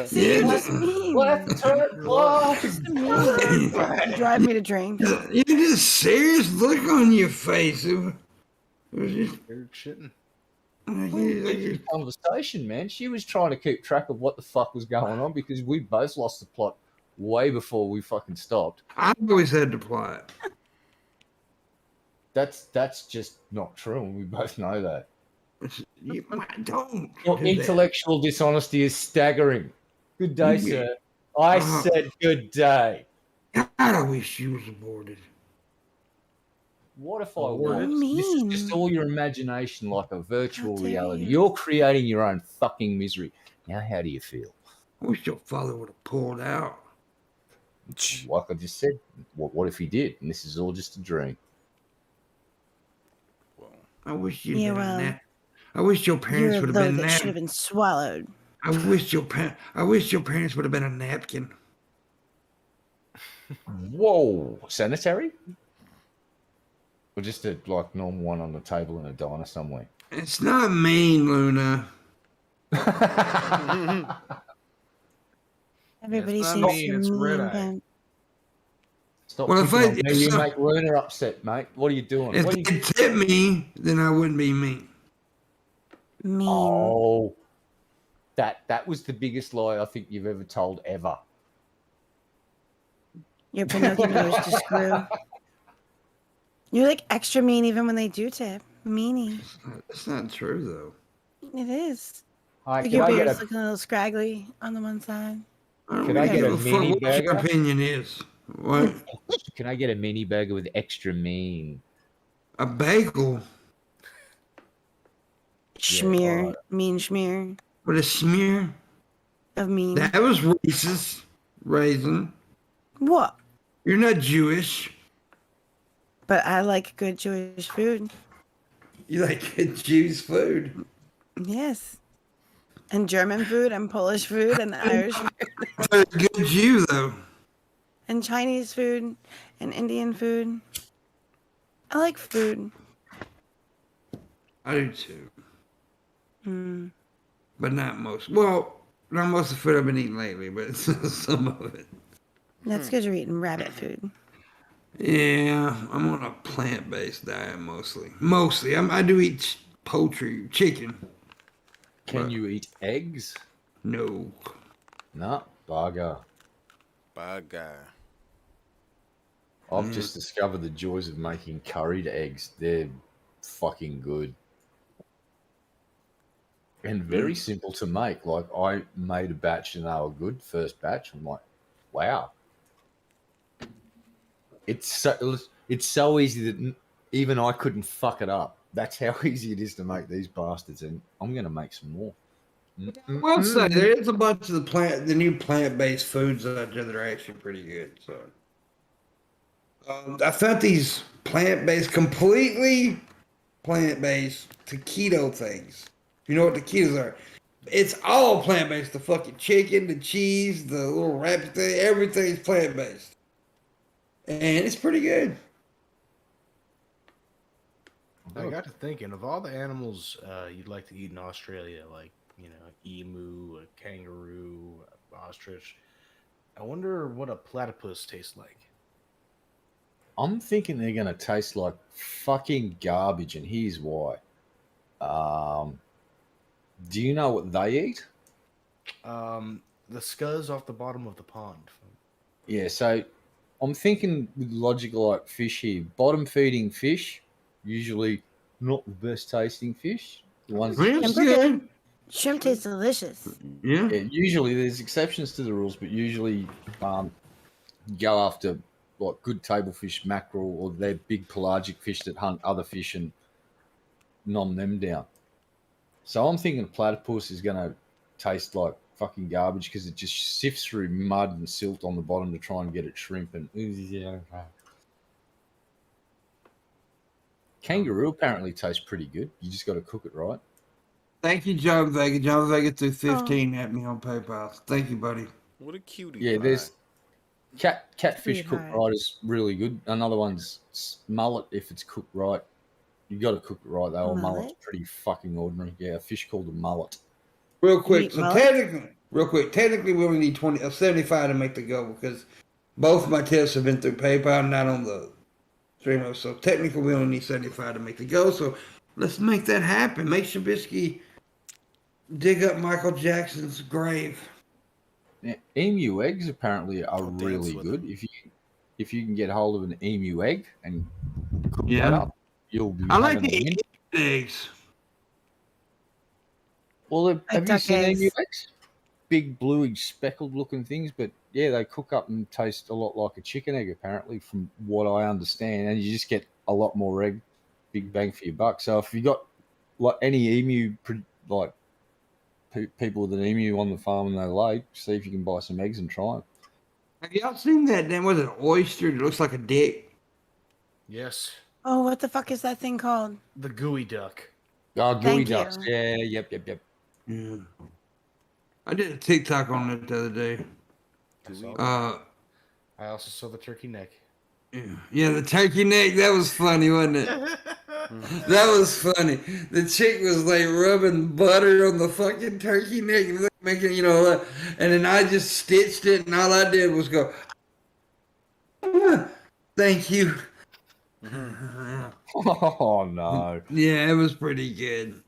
[SPEAKER 6] See, it was mean. You drive me to drink.
[SPEAKER 1] You had this serious look on your face. It was just
[SPEAKER 3] shitting.
[SPEAKER 5] Conversation, man. She was trying to keep track of what the fuck was going on because we both lost the plot way before we fucking stopped.
[SPEAKER 1] I've always had the plot.
[SPEAKER 5] That's just not true, and we both know that.
[SPEAKER 1] You don't.
[SPEAKER 5] Your intellectual dishonesty is staggering. Good day, sir. I said good day.
[SPEAKER 1] God, I wish you was aborted.
[SPEAKER 5] What if I was?
[SPEAKER 6] Mean.
[SPEAKER 5] This is just all your imagination, like a virtual reality. You're creating your own fucking misery. Now, how do you feel?
[SPEAKER 1] I wish your father would have pulled out.
[SPEAKER 5] Like I just said, what if he did? And this is all just a dream.
[SPEAKER 1] I wish you'd been a nap. I wish your parents would have been
[SPEAKER 6] that should have been swallowed.
[SPEAKER 1] I wish your parents would have been a napkin.
[SPEAKER 5] Whoa, sanitary? Or just a like normal one on the table in a diner somewhere?
[SPEAKER 1] It's not mean, Luna.
[SPEAKER 6] Everybody seems
[SPEAKER 3] mean, it's
[SPEAKER 6] to
[SPEAKER 3] red
[SPEAKER 6] mean
[SPEAKER 3] eye.
[SPEAKER 6] them.
[SPEAKER 5] Stop
[SPEAKER 1] Well,
[SPEAKER 5] you make Luna upset, mate. What are you doing?
[SPEAKER 1] If they tip me, then I wouldn't be mean.
[SPEAKER 6] Mean.
[SPEAKER 5] Oh, that was the biggest lie I think you've ever told ever.
[SPEAKER 6] Your binoculars to screw. You're like extra mean even when they do tip. Meanie.
[SPEAKER 1] That's not true though.
[SPEAKER 6] It is.
[SPEAKER 5] Hi,
[SPEAKER 6] Like
[SPEAKER 5] can
[SPEAKER 6] your
[SPEAKER 5] I get
[SPEAKER 6] beard's
[SPEAKER 5] a
[SPEAKER 6] looking a little scraggly on the one side.
[SPEAKER 1] I don't
[SPEAKER 5] Can I
[SPEAKER 1] really
[SPEAKER 5] get a
[SPEAKER 1] give fuck
[SPEAKER 5] mini
[SPEAKER 1] what your
[SPEAKER 5] burger?
[SPEAKER 1] opinion is. What?
[SPEAKER 5] Can I get a mini burger with extra mean?
[SPEAKER 1] A bagel
[SPEAKER 6] Schmear.
[SPEAKER 5] alright.
[SPEAKER 6] Mean schmear
[SPEAKER 1] with a smear?
[SPEAKER 6] of mean.
[SPEAKER 1] That was racist. Raisin.
[SPEAKER 6] What?
[SPEAKER 1] You're not Jewish.
[SPEAKER 6] But I like good Jewish food.
[SPEAKER 1] You like good Jews food.
[SPEAKER 6] Yes. And German food and Polish food and Irish food
[SPEAKER 1] But a good Jew though.
[SPEAKER 6] and Chinese food and Indian food. I like food.
[SPEAKER 1] I do too.
[SPEAKER 6] Mm.
[SPEAKER 1] But not most. Well, not most of the food I've been eating lately, but some of it.
[SPEAKER 6] That's because you're eating rabbit food.
[SPEAKER 1] Yeah, I'm on a plant-based diet mostly. Mostly, I do eat poultry, chicken.
[SPEAKER 5] Can
[SPEAKER 1] But
[SPEAKER 5] you eat eggs?
[SPEAKER 1] no.
[SPEAKER 5] No, bugger.
[SPEAKER 2] Bad guy.
[SPEAKER 5] I've just discovered the joys of making curried eggs. They're fucking good. And very simple to make. Like, I made a batch and they were good. First batch. I'm like, wow. It's so easy that even I couldn't fuck it up. That's how easy it is to make these bastards. And I'm going to make some more.
[SPEAKER 1] I will say there is a bunch of the new plant-based foods out there that are actually pretty good. So I found these completely plant-based to keto things. You know what the ketos are? It's all plant-based. The fucking chicken, the cheese, the little rabbit thing, everything's plant-based. And it's pretty good.
[SPEAKER 3] I got to thinking of all the animals you'd like to eat in Australia, like emu, a kangaroo, ostrich. I wonder what a platypus tastes like.
[SPEAKER 5] I'm thinking they're going to taste like fucking garbage, and here's why. Do you know what they eat?
[SPEAKER 3] The scuzz off the bottom of the pond.
[SPEAKER 5] Yeah, so I'm thinking with logical like fish here. Bottom feeding fish, usually not the best tasting fish. The ones
[SPEAKER 1] It's good.
[SPEAKER 6] Shrimp tastes delicious.
[SPEAKER 1] Yeah.
[SPEAKER 5] yeah, usually there's exceptions to the rules, but usually go after like good table fish, mackerel, or they're big pelagic fish that hunt other fish and nom them down. So I'm thinking platypus is going to taste like fucking garbage because it just sifts through mud and silt on the bottom to try and get its shrimp. And kangaroo apparently tastes pretty good. You just got to cook it right.
[SPEAKER 1] Thank you, John Vega. John Vega threw 15 at me on PayPal. Thank you, buddy.
[SPEAKER 2] What a cutie.
[SPEAKER 5] Yeah,
[SPEAKER 2] pie.
[SPEAKER 5] there's catfish
[SPEAKER 6] Sweet
[SPEAKER 5] cooked
[SPEAKER 6] pie.
[SPEAKER 5] right is really good. Another one's mullet if it's cooked right. You got to cook it right though.
[SPEAKER 6] Mullet?
[SPEAKER 5] Mullet's pretty fucking ordinary. Yeah, a fish called a mullet.
[SPEAKER 1] Real quick,
[SPEAKER 6] eat
[SPEAKER 1] so
[SPEAKER 6] mullet?
[SPEAKER 1] technically we only need 75 to make the go because both my tests have been through PayPal, not on the streamer. So technically we only need 75 to make the go. So let's make that happen. Make Shabisky dig up Michael Jackson's grave.
[SPEAKER 5] Now, emu eggs apparently are
[SPEAKER 2] I'll dance
[SPEAKER 5] really
[SPEAKER 2] with
[SPEAKER 5] good.
[SPEAKER 2] them.
[SPEAKER 5] If you can get hold of an emu egg and cook
[SPEAKER 1] Yeah.
[SPEAKER 5] that up, you'll be
[SPEAKER 1] I like
[SPEAKER 5] having a
[SPEAKER 1] the
[SPEAKER 5] win.
[SPEAKER 1] eggs.
[SPEAKER 5] Well, have you
[SPEAKER 6] duck
[SPEAKER 5] seen emu
[SPEAKER 6] eggs.
[SPEAKER 5] eggs? Big bluey speckled looking things, but yeah, they cook up and taste a lot like a chicken egg apparently, from what I understand, and you just get a lot more egg, big bang for your buck. So if you got like any emu, like people with an emu on the farm and they lay, see if you can buy some eggs and try them.
[SPEAKER 1] Have y'all seen that? That was an oyster that looks like a dick.
[SPEAKER 3] Yes,
[SPEAKER 6] Oh, what the fuck is that thing called?
[SPEAKER 3] the gooey duck.
[SPEAKER 5] Oh, gooey
[SPEAKER 6] Thank
[SPEAKER 5] ducks.
[SPEAKER 6] you.
[SPEAKER 5] Yeah, yep.
[SPEAKER 1] Yeah. I did a TikTok on it the other day.
[SPEAKER 3] I also saw the turkey neck.
[SPEAKER 1] Yeah, the turkey neck, that was funny, wasn't it? That was funny. The chick was like rubbing butter on the fucking turkey neck and making, and then I just stitched it and all I did was go, thank you.
[SPEAKER 5] Oh no.
[SPEAKER 1] Yeah, it was pretty good.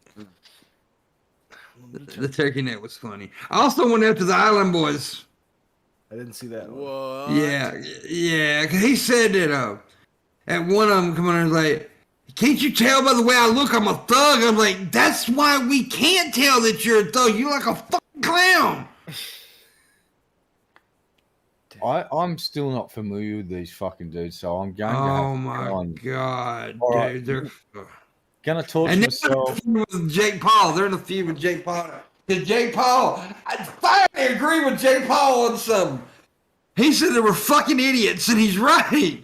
[SPEAKER 1] The turkey neck was funny. I also went after the Island Boys.
[SPEAKER 3] I didn't see that one.
[SPEAKER 2] What?
[SPEAKER 1] Yeah. 'Cause he said that at one of them coming on like, can't you tell by the way I look? I'm a thug. I'm like, that's why we can't tell that you're a thug. You're like a fucking clown.
[SPEAKER 5] I'm still not familiar with these fucking dudes, so I'm going to have
[SPEAKER 1] Oh
[SPEAKER 5] to
[SPEAKER 1] my
[SPEAKER 5] go on.
[SPEAKER 1] god,
[SPEAKER 5] All right.
[SPEAKER 1] dude. They're
[SPEAKER 5] Gonna torture
[SPEAKER 1] and
[SPEAKER 5] myself.
[SPEAKER 1] they're with Jake Paul. They're in a feud with Jake Paul. Because Jake Paul, I finally agree with Jake Paul on something. He said they were fucking idiots, and he's right.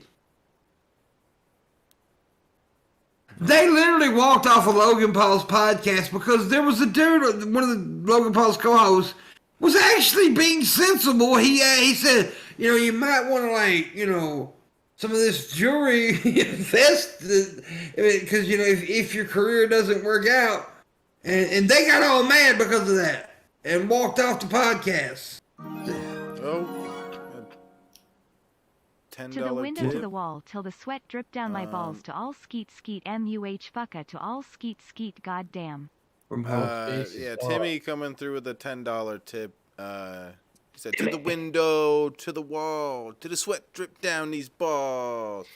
[SPEAKER 1] They literally walked off of Logan Paul's podcast because there was a dude, one of the Logan Paul's co-hosts, was actually being sensible. He said, you might want to, like, some of this jewelry invest, because, if your career doesn't work out. And they got all mad because of that and walked off the podcast.
[SPEAKER 2] Oh. $10
[SPEAKER 7] To the window,
[SPEAKER 2] tip.
[SPEAKER 7] to the wall, till the sweat dripped down my balls. To all skeet skeet muh fucka. To all skeet skeet goddamn.
[SPEAKER 1] From
[SPEAKER 2] Yeah, Timmy coming through with a $10 tip. He said, to the window, to the wall, to the sweat drip down these balls.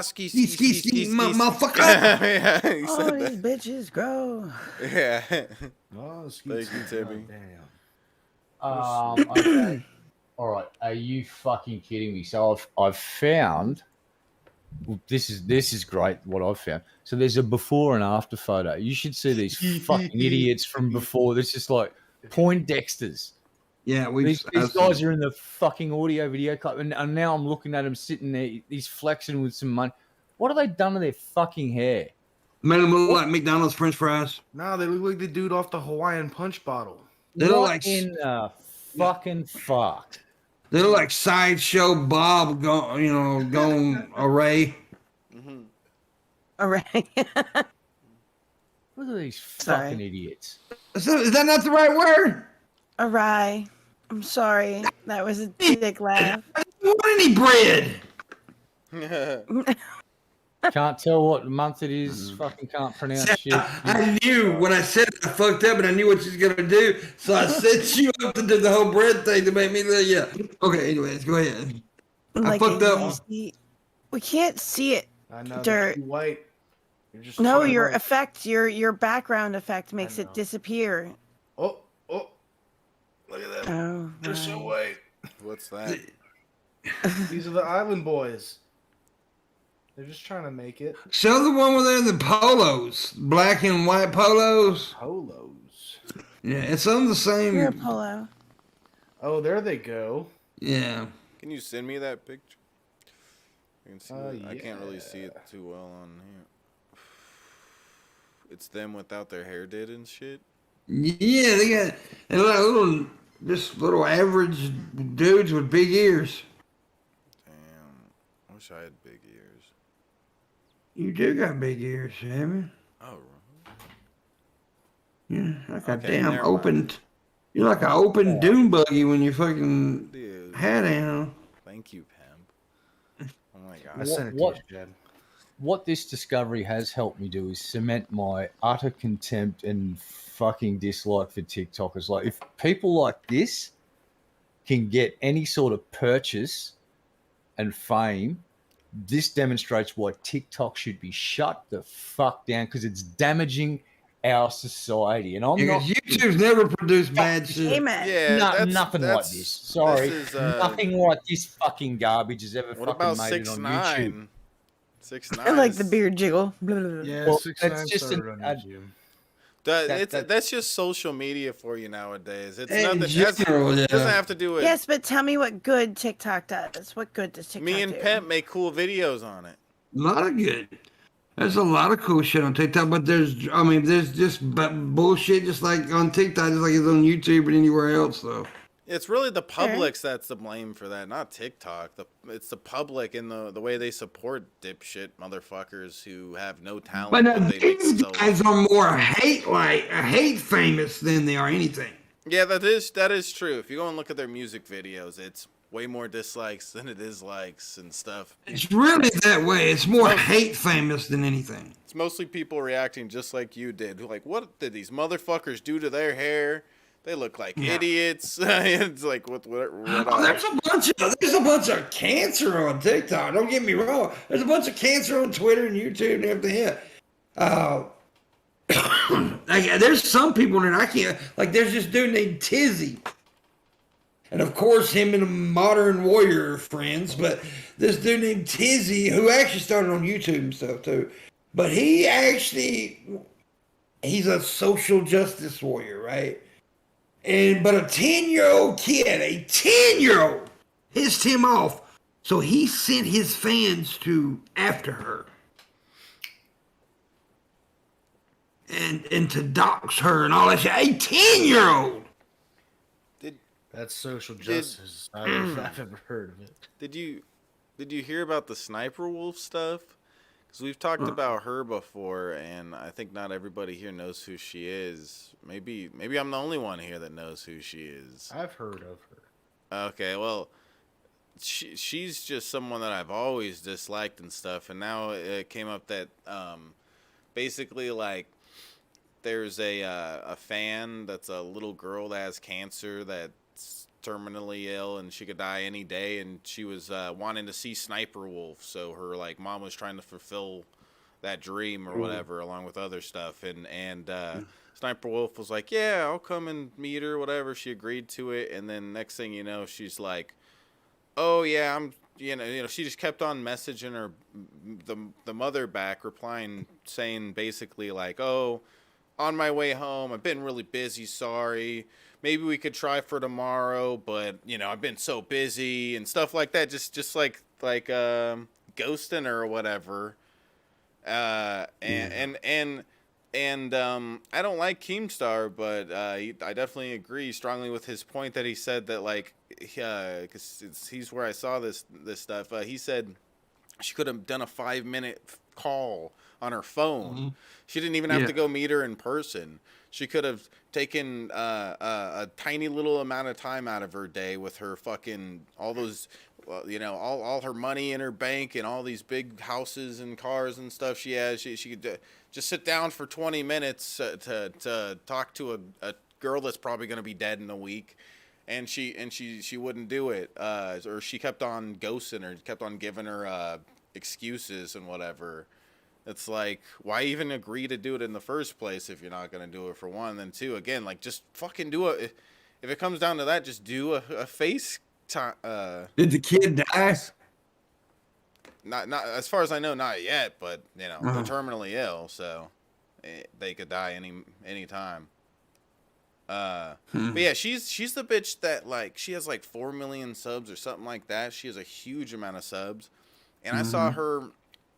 [SPEAKER 2] Ski,
[SPEAKER 1] motherfucker.
[SPEAKER 2] Yeah, he
[SPEAKER 6] All
[SPEAKER 2] said
[SPEAKER 6] these
[SPEAKER 2] that.
[SPEAKER 6] bitches grow.
[SPEAKER 2] Yeah.
[SPEAKER 3] Oh,
[SPEAKER 2] Thank you, Timmy.
[SPEAKER 5] Okay. All right. Are you fucking kidding me? So I've found. Well, this is great. What I've found. So there's a before and after photo. You should see these fucking idiots from before. This is like Poindexters.
[SPEAKER 1] Yeah,
[SPEAKER 5] These guys are in the fucking audio video club, and now I'm looking at him sitting there. He's flexing with some money. What have they done to their fucking hair?
[SPEAKER 1] Made them look like McDonald's French fries.
[SPEAKER 3] Nah, they look like the dude off the Hawaiian Punch bottle.
[SPEAKER 1] They look
[SPEAKER 5] What
[SPEAKER 1] like
[SPEAKER 5] in the fucking fuck?
[SPEAKER 1] They look like Sideshow Bob, going array.
[SPEAKER 6] All right.
[SPEAKER 5] Look at these
[SPEAKER 6] Sorry.
[SPEAKER 5] fucking idiots.
[SPEAKER 1] Is that not the right word?
[SPEAKER 6] Awry. I'm sorry. That was a dick laugh.
[SPEAKER 1] I don't want any bread.
[SPEAKER 5] Can't tell what month it is. Fucking can't pronounce shit.
[SPEAKER 1] I knew when I said it, I fucked up, and I knew what you was gonna do, so I set you up to do the whole bread thing to make me look. Yeah. Okay. Anyways, go ahead. I fucked up.
[SPEAKER 6] We can't see it.
[SPEAKER 3] I know.
[SPEAKER 6] Dirt.
[SPEAKER 3] Too white. You're just
[SPEAKER 6] No,
[SPEAKER 3] too
[SPEAKER 6] your
[SPEAKER 3] white.
[SPEAKER 6] effect, your background effect makes it
[SPEAKER 3] know.
[SPEAKER 6] disappear.
[SPEAKER 3] Oh. Look at that.
[SPEAKER 6] Oh,
[SPEAKER 3] They're so
[SPEAKER 6] right.
[SPEAKER 3] white.
[SPEAKER 2] What's that?
[SPEAKER 3] These are the Island Boys. They're just trying to make it.
[SPEAKER 1] Show the one where they're in the polos, black and white polos.
[SPEAKER 3] Polos.
[SPEAKER 1] Yeah, it's on the same.
[SPEAKER 6] You're a polo.
[SPEAKER 3] Oh, there they go.
[SPEAKER 1] Yeah.
[SPEAKER 2] Can you send me that picture? You can see it. I can't really
[SPEAKER 3] yeah.
[SPEAKER 2] see it too well on here. It's them without their hair did and shit.
[SPEAKER 1] Yeah, they're like little average dudes with big ears.
[SPEAKER 2] Damn. I wish I had big ears.
[SPEAKER 1] You do got big ears, Sammy.
[SPEAKER 2] Oh,
[SPEAKER 1] Yeah, like a
[SPEAKER 2] Okay,
[SPEAKER 1] damn
[SPEAKER 2] never
[SPEAKER 1] open. You're like an open dune buggy when you fucking
[SPEAKER 2] dude.
[SPEAKER 1] hat down.
[SPEAKER 2] Thank you, Pimp. Oh my
[SPEAKER 3] I
[SPEAKER 2] god.
[SPEAKER 3] sent it
[SPEAKER 5] What-
[SPEAKER 3] to you, Jed.
[SPEAKER 5] What this discovery has helped me do is cement my utter contempt and fucking dislike for TikTokers. Like, if people like this can get any sort of purchase and fame, this demonstrates why TikTok should be shut the fuck down, because it's damaging our society. And I'm
[SPEAKER 1] Because
[SPEAKER 5] not
[SPEAKER 1] YouTube's never produced bad shit.
[SPEAKER 6] Amen.
[SPEAKER 2] Yeah,
[SPEAKER 5] nothing like this. Sorry,
[SPEAKER 2] this is,
[SPEAKER 5] nothing like this fucking garbage has ever
[SPEAKER 2] What
[SPEAKER 5] fucking
[SPEAKER 2] about
[SPEAKER 5] made it on YouTube.
[SPEAKER 2] 6ix9ine? 6ix9ine.
[SPEAKER 6] I like the beard jiggle. Blah, blah, blah.
[SPEAKER 3] Yeah,
[SPEAKER 5] Well,
[SPEAKER 3] 6ix9ine
[SPEAKER 5] that's just
[SPEAKER 3] started
[SPEAKER 5] an-
[SPEAKER 3] on YouTube.
[SPEAKER 2] That's just social media for you nowadays. It's
[SPEAKER 1] In
[SPEAKER 2] nothing.
[SPEAKER 1] general,
[SPEAKER 2] It doesn't
[SPEAKER 1] yeah.
[SPEAKER 2] have to do with.
[SPEAKER 6] Yes, but tell me what good TikTok does. What good does TikTok
[SPEAKER 2] Me and
[SPEAKER 6] do?
[SPEAKER 2] Pimp make cool videos on it.
[SPEAKER 1] A lot of good. There's a lot of cool shit on TikTok, but there's just bullshit just like on TikTok, just like it's on YouTube and anywhere else, though.
[SPEAKER 2] It's really the publics that's to blame for that, not TikTok. It's the public and the way they support dipshit motherfuckers who have no talent.
[SPEAKER 1] But
[SPEAKER 2] but they make
[SPEAKER 1] these
[SPEAKER 2] themselves-
[SPEAKER 1] guys are more hate famous than they are anything.
[SPEAKER 2] Yeah, that is true. If you go and look at their music videos, it's way more dislikes than it is likes and stuff.
[SPEAKER 1] It's really that way. It's more hate famous than anything.
[SPEAKER 2] It's mostly people reacting just like you did. Like, what did these motherfuckers do to their hair? They look like idiots. It's like what
[SPEAKER 1] There's a bunch of cancer on TikTok. Don't get me wrong. There's a bunch of cancer on Twitter and YouTube and everything. Like, there's some people that I can't. Like, there's this dude named Tizzy, and of course, him and a Modern Warrior are friends. But this dude named Tizzy, who actually started on YouTube and stuff too, but he's a social justice warrior, right? But a 10-year-old kid, a 10-year-old, pissed him off. So he sent his fans after her. And to dox her and all that shit. A 10-year-old!
[SPEAKER 3] That's social justice. I've ever heard of it.
[SPEAKER 2] Did you hear about the Sniper Wolf stuff? Because we've talked about her before, and I think not everybody here knows who she is. Maybe I'm the only one here that knows who she is.
[SPEAKER 3] I've heard of her.
[SPEAKER 2] Okay, well, she's just someone that I've always disliked and stuff, and now it came up that basically, like, there's a fan that's a little girl that has cancer that's terminally ill and she could die any day, and she was wanting to see Sniper Wolf, so her like mom was trying to fulfill that dream or whatever along with other stuff, and Sniper Wolf was like, yeah, I'll come and meet her, whatever. She agreed to it, and then next thing you know, she's like, oh yeah, I'm she just kept on messaging her the mother back, replying saying basically like, oh, on my way home, I've been really busy, sorry. Maybe we could try for tomorrow, but I've been so busy and stuff like that. Just like ghosting her or whatever. And I don't like Keemstar, but I definitely agree strongly with his point that he said that, like, because he's where I saw this stuff. He said she could have done a 5-minute call on her phone. Mm-hmm. She didn't even have to go meet her in person. She could have taken a tiny little amount of time out of her day with her fucking all those, all her money in her bank and all these big houses and cars and stuff she has. She could just sit down for 20 minutes to talk to a girl that's probably going to be dead in a week. And she wouldn't do it. Or she kept on ghosting her, kept on giving her excuses and whatever. It's like, why even agree to do it in the first place if you're not going to do it, for one? And then two, again, like, just fucking do it. If it comes down to that, just do a face time.
[SPEAKER 1] Did the kid die?
[SPEAKER 2] Not as far as I know, not yet, but, they're terminally ill, so they could die any time. But yeah, she's the bitch that, like, she has like 4 million subs or something like that. She has a huge amount of subs. And I saw her,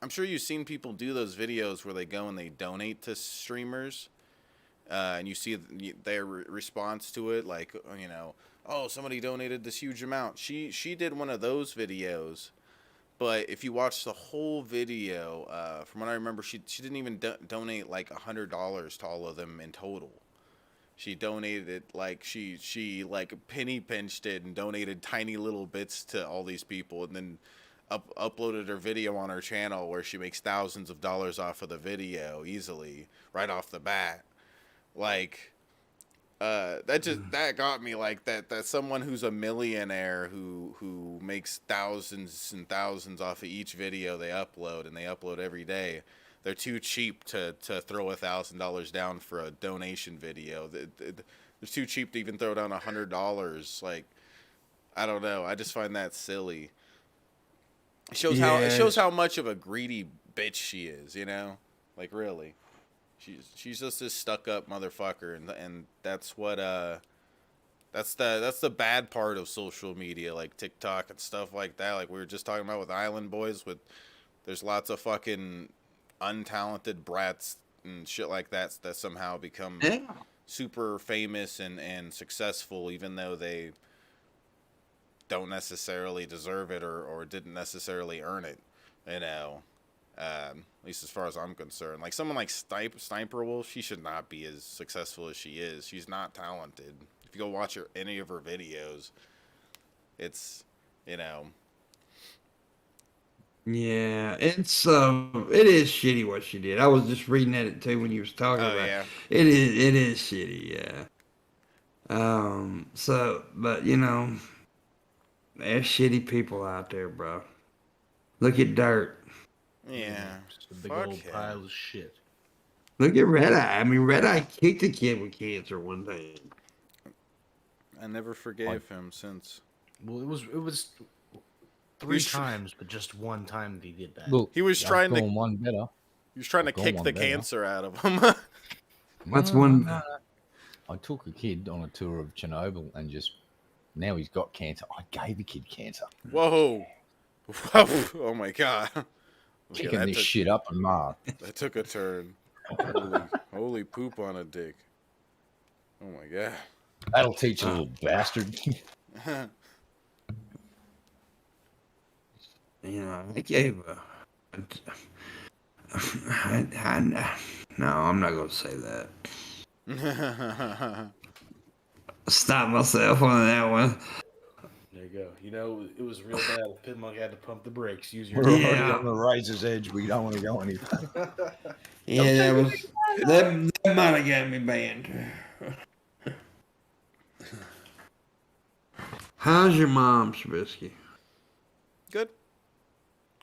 [SPEAKER 2] I'm sure you've seen people do those videos where they go and they donate to streamers, and you see their response to it, like, oh, somebody donated this huge amount. She did one of those videos, but if you watch the whole video, from what I remember, she didn't even donate like $100 to all of them in total. She donated it, like, she like penny pinched it and donated tiny little bits to all these people, and then uploaded her video on her channel where she makes thousands of dollars off of the video easily right off the bat. Like, that got me, like, that someone who's a millionaire who makes thousands and thousands off of each video they upload, and they upload every day, they're too cheap to throw $1,000 down for a donation video. They're too cheap to even throw down $100. Like, I don't know. I just find that silly. It shows how much of a greedy bitch she is, like, really. She's just this stuck up motherfucker, and that's what that's the bad part of social media, like TikTok and stuff like that. Like we were just talking about with Island Boys, there's lots of fucking untalented brats and shit like that somehow become super famous and successful, even though they don't necessarily deserve it or didn't necessarily earn it, at least as far as I'm concerned. Like someone like Sniper Wolf, she should not be as successful as she is. She's not talented. If you go watch any of her videos, it's,
[SPEAKER 1] Yeah, it is shitty what she did. I was just reading at it too when you was talking about it.
[SPEAKER 2] Yeah.
[SPEAKER 1] It is shitty, yeah. So, but you know, there's shitty people out there, bro. Look at Dirt.
[SPEAKER 2] Yeah.
[SPEAKER 3] Just a big
[SPEAKER 2] Fuck
[SPEAKER 3] old
[SPEAKER 2] him.
[SPEAKER 3] pile of shit.
[SPEAKER 1] Look at Red Eye. I mean, Red Eye kicked a kid with cancer one time.
[SPEAKER 2] I never forgave him since.
[SPEAKER 3] Well, it was three times, but just one time that he did that.
[SPEAKER 5] Look,
[SPEAKER 2] He was
[SPEAKER 5] I've
[SPEAKER 2] trying to.
[SPEAKER 5] gone one better.
[SPEAKER 2] He was trying to
[SPEAKER 5] I've gone
[SPEAKER 2] kick
[SPEAKER 5] one
[SPEAKER 2] the
[SPEAKER 5] better.
[SPEAKER 2] cancer out of him.
[SPEAKER 1] What's
[SPEAKER 5] No,
[SPEAKER 1] one?
[SPEAKER 5] no. I took a kid on a tour of Chernobyl and just now he's got cancer. I gave a kid cancer.
[SPEAKER 2] Whoa. Oh my god. Okay,
[SPEAKER 5] Kicking this shit up and Mars.
[SPEAKER 2] That took a turn. Holy poop on a dick. Oh my god.
[SPEAKER 5] That'll teach a little bastard.
[SPEAKER 1] You know, I gave no, I'm not going to say that. Stop myself on that one.
[SPEAKER 3] There you go. You know, it was real bad. PIMPMUNK had to pump the brakes. Use your
[SPEAKER 5] We're already on the razor's edge. We don't want to go any further.
[SPEAKER 1] Yeah, that might have got me banned. How's your mom, Trubisky?
[SPEAKER 2] Good.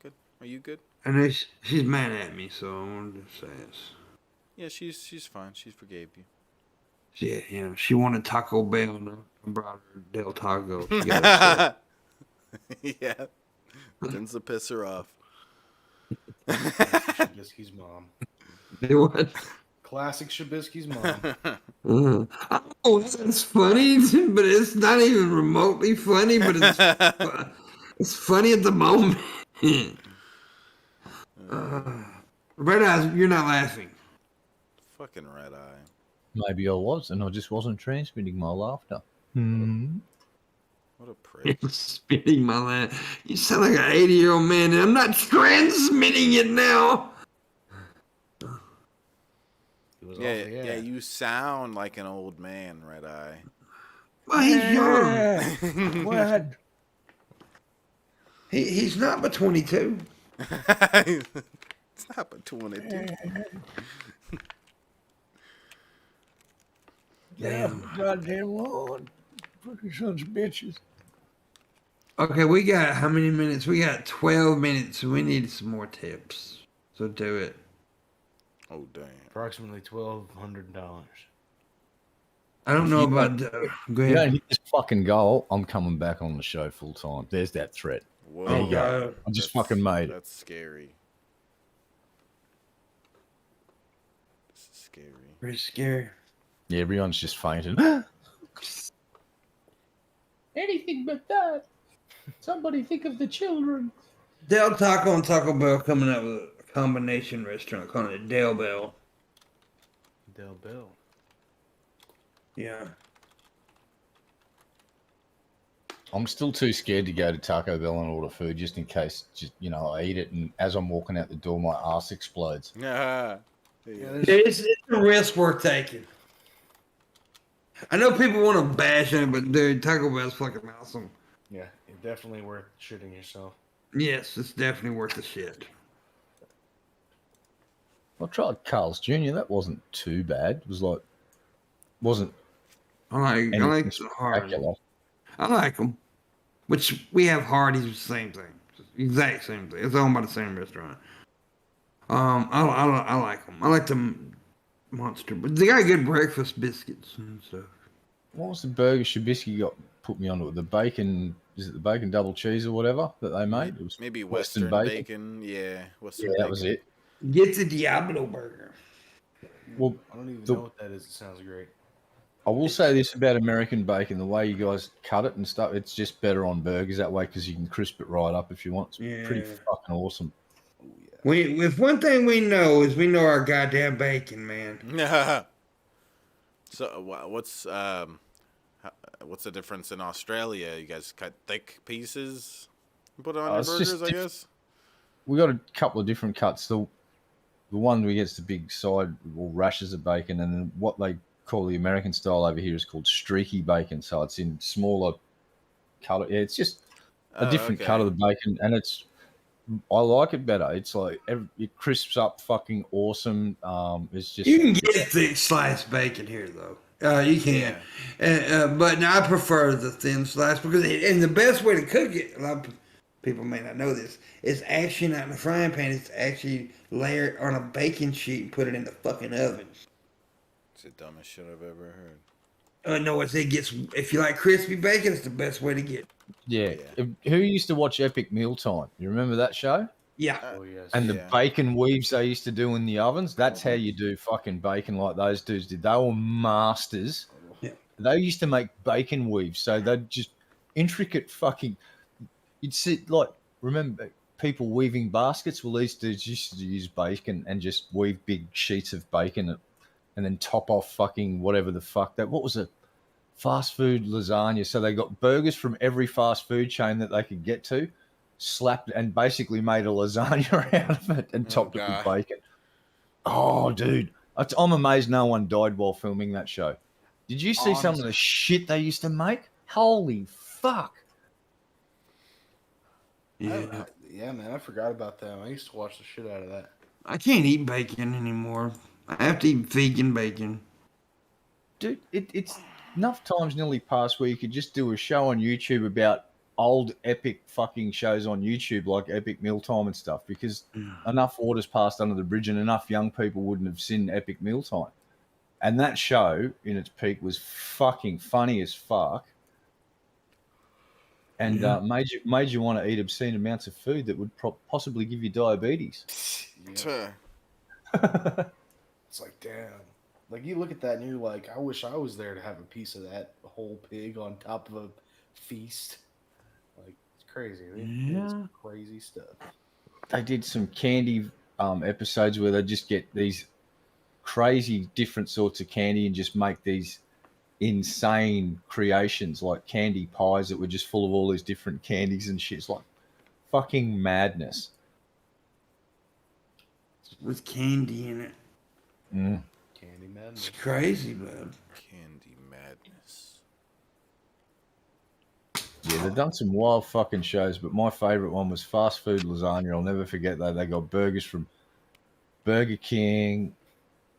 [SPEAKER 2] Good. Are you good?
[SPEAKER 1] I know she's mad at me, so I wanted to say this.
[SPEAKER 2] Yeah, she's fine. She forgave you.
[SPEAKER 1] Yeah, you know, she wanted Taco Bell, and I brought her Del Taco. She got upset.
[SPEAKER 2] Yeah. Tends to piss her off.
[SPEAKER 3] Shabisky's mom.
[SPEAKER 1] Do what?
[SPEAKER 3] Classic Shabisky's mom.
[SPEAKER 1] Oh, that's funny, but it's not even remotely funny, but it's funny at the moment. Red Eyes, you're not laughing.
[SPEAKER 2] Fucking red eye.
[SPEAKER 5] Maybe I was, and I just wasn't transmitting my laughter.
[SPEAKER 2] What a prick.
[SPEAKER 1] Spitting my laugh. You sound like an 80-year-old man, and I'm not transmitting it now.
[SPEAKER 2] Yeah, you sound like an old man, Red Eye.
[SPEAKER 1] Well, he's young.
[SPEAKER 5] What?
[SPEAKER 1] He's not but 22.
[SPEAKER 2] It's not but 22.
[SPEAKER 5] Damn, goddamn Lord. Fucking sons of bitches.
[SPEAKER 1] Okay, we got how many minutes? We got 12 minutes. We need some more tips. So do it.
[SPEAKER 2] Oh, damn.
[SPEAKER 3] Approximately $1,200.
[SPEAKER 1] I don't know about. Go
[SPEAKER 5] If you
[SPEAKER 1] ahead.
[SPEAKER 5] don't hit this fucking goal, I'm coming back on the show full time. There's that threat.
[SPEAKER 2] Whoa.
[SPEAKER 5] There you go. I just fucking made it.
[SPEAKER 2] That's scary. This is scary.
[SPEAKER 1] Pretty scary.
[SPEAKER 5] Yeah, everyone's just fainted. Anything but that. Somebody think of the children.
[SPEAKER 1] Del Taco and Taco Bell coming up with a combination restaurant calling it Del Bell.
[SPEAKER 3] Del Bell.
[SPEAKER 1] Yeah.
[SPEAKER 5] I'm still too scared to go to Taco Bell and order food just in case, I eat it and as I'm walking out the door, my ass explodes.
[SPEAKER 2] Yeah.
[SPEAKER 1] It's a risk worth taking. I know people want to bash it, but dude, Taco Bell's fucking awesome.
[SPEAKER 3] Yeah, it's definitely worth shitting yourself.
[SPEAKER 1] Yes, it's definitely worth the shit.
[SPEAKER 5] I tried Carl's Jr. That wasn't too bad. It was wasn't
[SPEAKER 1] I like the Hardy.
[SPEAKER 5] spectacular.
[SPEAKER 1] I like them. Which we have Hardee's, the same thing, exact same thing. It's owned by the same restaurant. I like them. I like them monster, but they got good breakfast biscuits and stuff.
[SPEAKER 5] What was the burger Shabisky got put me onto? The bacon, is it the bacon double cheese or whatever that they made? It was
[SPEAKER 2] Maybe Western bacon. Yeah, Western
[SPEAKER 5] Yeah,
[SPEAKER 2] bacon.
[SPEAKER 5] that was it.
[SPEAKER 1] Get the Diablo burger.
[SPEAKER 5] Well,
[SPEAKER 3] I don't even know what that is. It sounds great.
[SPEAKER 5] I will say this about American bacon: the way you guys cut it and stuff, it's just better on burgers that way because you can crisp it right up if you want. It's pretty fucking awesome.
[SPEAKER 1] If one thing we know is we know our goddamn bacon, man.
[SPEAKER 2] So what's the difference in Australia? You guys cut thick pieces and put it on your burgers, I guess?
[SPEAKER 5] We got a couple of different cuts. The one we gets the big side or rashes of bacon, and then what they call the American style over here is called streaky bacon. So it's in smaller color. Yeah, it's just a different cut of the bacon, and I like it better. It's like it crisps up, fucking awesome. It's just
[SPEAKER 1] You can get thick sliced bacon here, though. You can, But now I prefer the thin slice because, and the best way to cook it, a lot of people may not know this, is actually not in a frying pan. It's actually layer it on a baking sheet and put it in the fucking oven.
[SPEAKER 2] It's the dumbest shit I've ever heard.
[SPEAKER 1] No, it gets, if you like crispy bacon, it's the best way to get it.
[SPEAKER 5] Yeah. Who used to watch Epic Mealtime? You remember that show?
[SPEAKER 1] Yeah.
[SPEAKER 3] Oh yes.
[SPEAKER 5] And the bacon weaves they used to do in the ovens, that's how you do fucking bacon like those dudes did. They were masters.
[SPEAKER 1] Yeah.
[SPEAKER 5] They used to make bacon weaves. So they'd just intricate fucking, you'd sit like, remember people weaving baskets? Well, these dudes used to use bacon and just weave big sheets of bacon and then top off fucking whatever the fuck that, what was it? Fast food lasagna. So they got burgers from every fast food chain that they could get to, slapped and basically made a lasagna out of it and topped it with bacon. Oh, dude. I'm amazed no one died while filming that show. Did you see some of the shit they used to make? Holy fuck.
[SPEAKER 3] Yeah. Yeah, man, I forgot about them. I used to watch the shit out of that.
[SPEAKER 1] I can't eat bacon anymore. I have to eat vegan bacon.
[SPEAKER 5] Dude, it's enough times nearly past where you could just do a show on YouTube about old epic fucking shows on YouTube like Epic Mealtime and stuff, because enough waters passed under the bridge and enough young people wouldn't have seen Epic Mealtime. And that show in its peak was fucking funny as fuck. And made you want to eat obscene amounts of food that would possibly give you diabetes.
[SPEAKER 3] Yeah. It's like, damn. Like, you look at that and you're like, I wish I was there to have a piece of that whole pig on top of a feast. Like, it's crazy. It's crazy stuff.
[SPEAKER 5] They did some candy episodes where they just get these crazy different sorts of candy and just make these insane creations like candy pies that were just full of all these different candies and shit. It's like fucking madness.
[SPEAKER 1] With candy in it.
[SPEAKER 3] Candy madness.
[SPEAKER 1] It's crazy, man.
[SPEAKER 2] Candy madness.
[SPEAKER 5] Yeah, they've done some wild fucking shows, but my favourite one was Fast Food Lasagna. I'll never forget that. They got burgers from Burger King,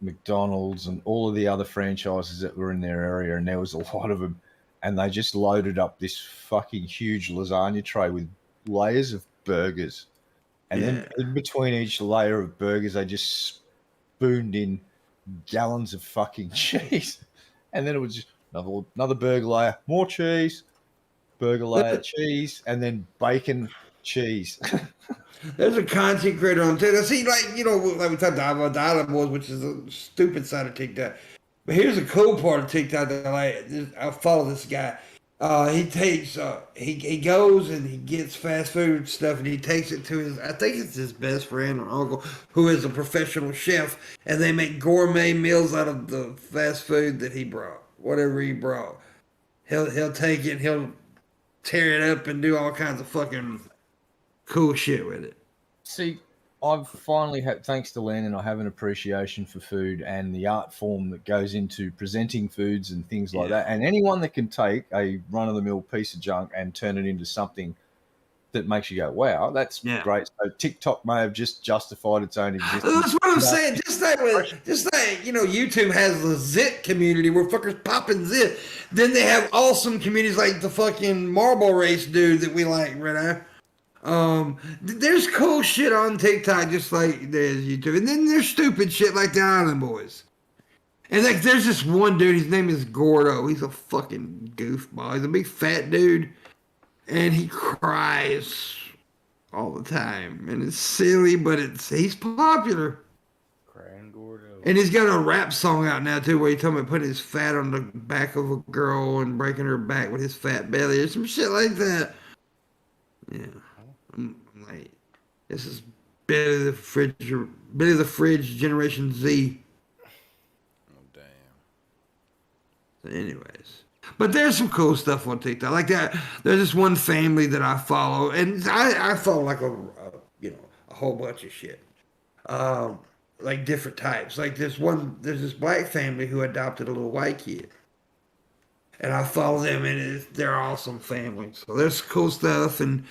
[SPEAKER 5] McDonald's, and all of the other franchises that were in their area, and there was a lot of them. And they just loaded up this fucking huge lasagna tray with layers of burgers. And then in between each layer of burgers, they just spooned in gallons of fucking cheese. And then it was just another burger layer, more cheese, burger layer, cheese, and then bacon, cheese.
[SPEAKER 1] There's a content creator on TikTok. See, like, you know, like we talked about the Island Boys, which is a stupid side of TikTok. But here's a cool part of TikTok that I like. I follow this guy. He takes, he goes and he gets fast food stuff and he takes it to his, I think it's his best friend or uncle, who is a professional chef, and they make gourmet meals out of the fast food that he brought, whatever he brought. He'll take it, he'll tear it up and do all kinds of fucking cool shit with it.
[SPEAKER 5] See, I've finally had, thanks to Landon, I have an appreciation for food and the art form that goes into presenting foods and things like that. And anyone that can take a run-of-the-mill piece of junk and turn it into something that makes you go, wow, that's great. So TikTok may have just justified its own existence.
[SPEAKER 1] That's what I'm saying. Just like, you know, YouTube has the zit community where fuckers popping zit. Then they have awesome communities like the fucking marble race dude that we like right now. There's cool shit on TikTok just like there's YouTube, and then there's stupid shit like the Island Boys. And like there's this one dude, his name is Gordo. He's a fucking goofball. He's a big fat dude, and he cries all the time, and it's silly, but he's popular.
[SPEAKER 3] Crying Gordo.
[SPEAKER 1] And he's got a rap song out now too, where he's talking about putting his fat on the back of a girl and breaking her back with his fat belly or some shit like that. Yeah. I'm like, this is Billy the Fridge Generation Z.
[SPEAKER 2] Oh, damn.
[SPEAKER 1] So anyways. But there's some cool stuff on TikTok. Like that, there's this one family that I follow, and I follow like a whole bunch of shit. Like different types. Like there's this black family who adopted a little white kid. And I follow them, and they're awesome family. So there's cool stuff, and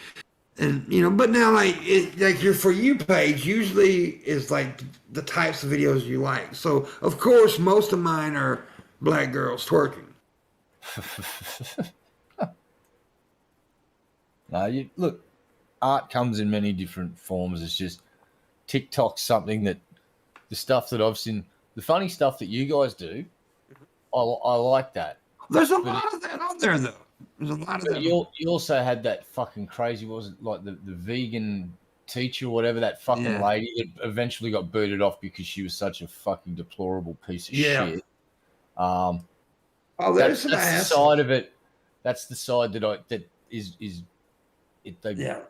[SPEAKER 1] you know, but now like your For You page usually is like the types of videos you like. So of course most of mine are black girls twerking.
[SPEAKER 5] No, look, art comes in many different forms. It's just TikTok's something that the stuff that I've seen, the funny stuff that you guys do, I like that.
[SPEAKER 1] There's a lot of that on there, though. There's a lot of that.
[SPEAKER 5] You also had that fucking crazy, what was it, like the vegan teacher or whatever, that fucking lady that eventually got booted off because she was such a fucking deplorable piece of shit. That's the side of it. That's the side that they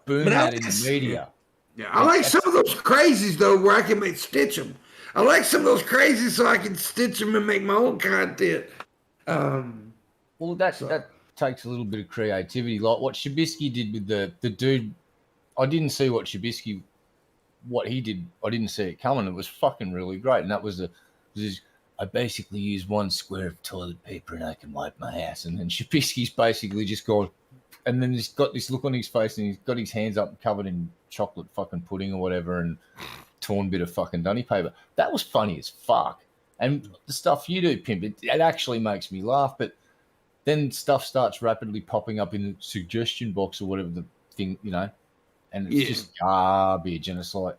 [SPEAKER 5] boom that in the media.
[SPEAKER 1] Yeah, I like some of those crazies though, where I can stitch them. I like some of those crazies so I can stitch them and make my own content.
[SPEAKER 5] Well, that takes a little bit of creativity, like what Shabisky did with the dude. I didn't see what he did. I didn't see it coming. It was fucking really great, and that was I basically use 1 square of toilet paper and I can wipe my ass. And then Shabisky's basically just gone, and then he's got this look on his face and he's got his hands up covered in chocolate fucking pudding or whatever and torn bit of fucking dunny paper. That was funny as fuck. And the stuff you do, Pimp, it actually makes me laugh. But then stuff starts rapidly popping up in the suggestion box or whatever the thing, and it's just garbage. And it's like,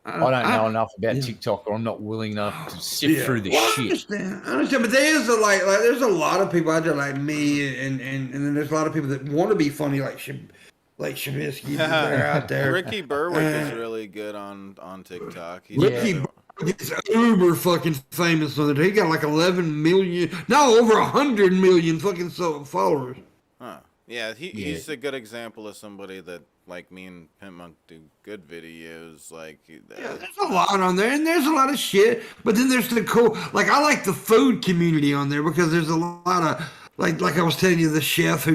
[SPEAKER 5] I don't know enough about TikTok, or I'm not willing enough to sift through this shit.
[SPEAKER 1] I understand, but there's there's a lot of people out there like me, and then there's a lot of people that want to be funny, like Shabisky. They're out there.
[SPEAKER 2] Ricky Berwick is really good on TikTok.
[SPEAKER 1] Ricky Berwick is uber fucking famous on it. He got like 11 million, no, over 100 million fucking followers.
[SPEAKER 2] Huh? Yeah, he's a good example of somebody that, like me and PIMPMUNK, do good videos. Like,
[SPEAKER 1] there's a lot on there, and there's a lot of shit. But then there's the cool, like I like the food community on there because there's a lot of like I was telling you, the chef who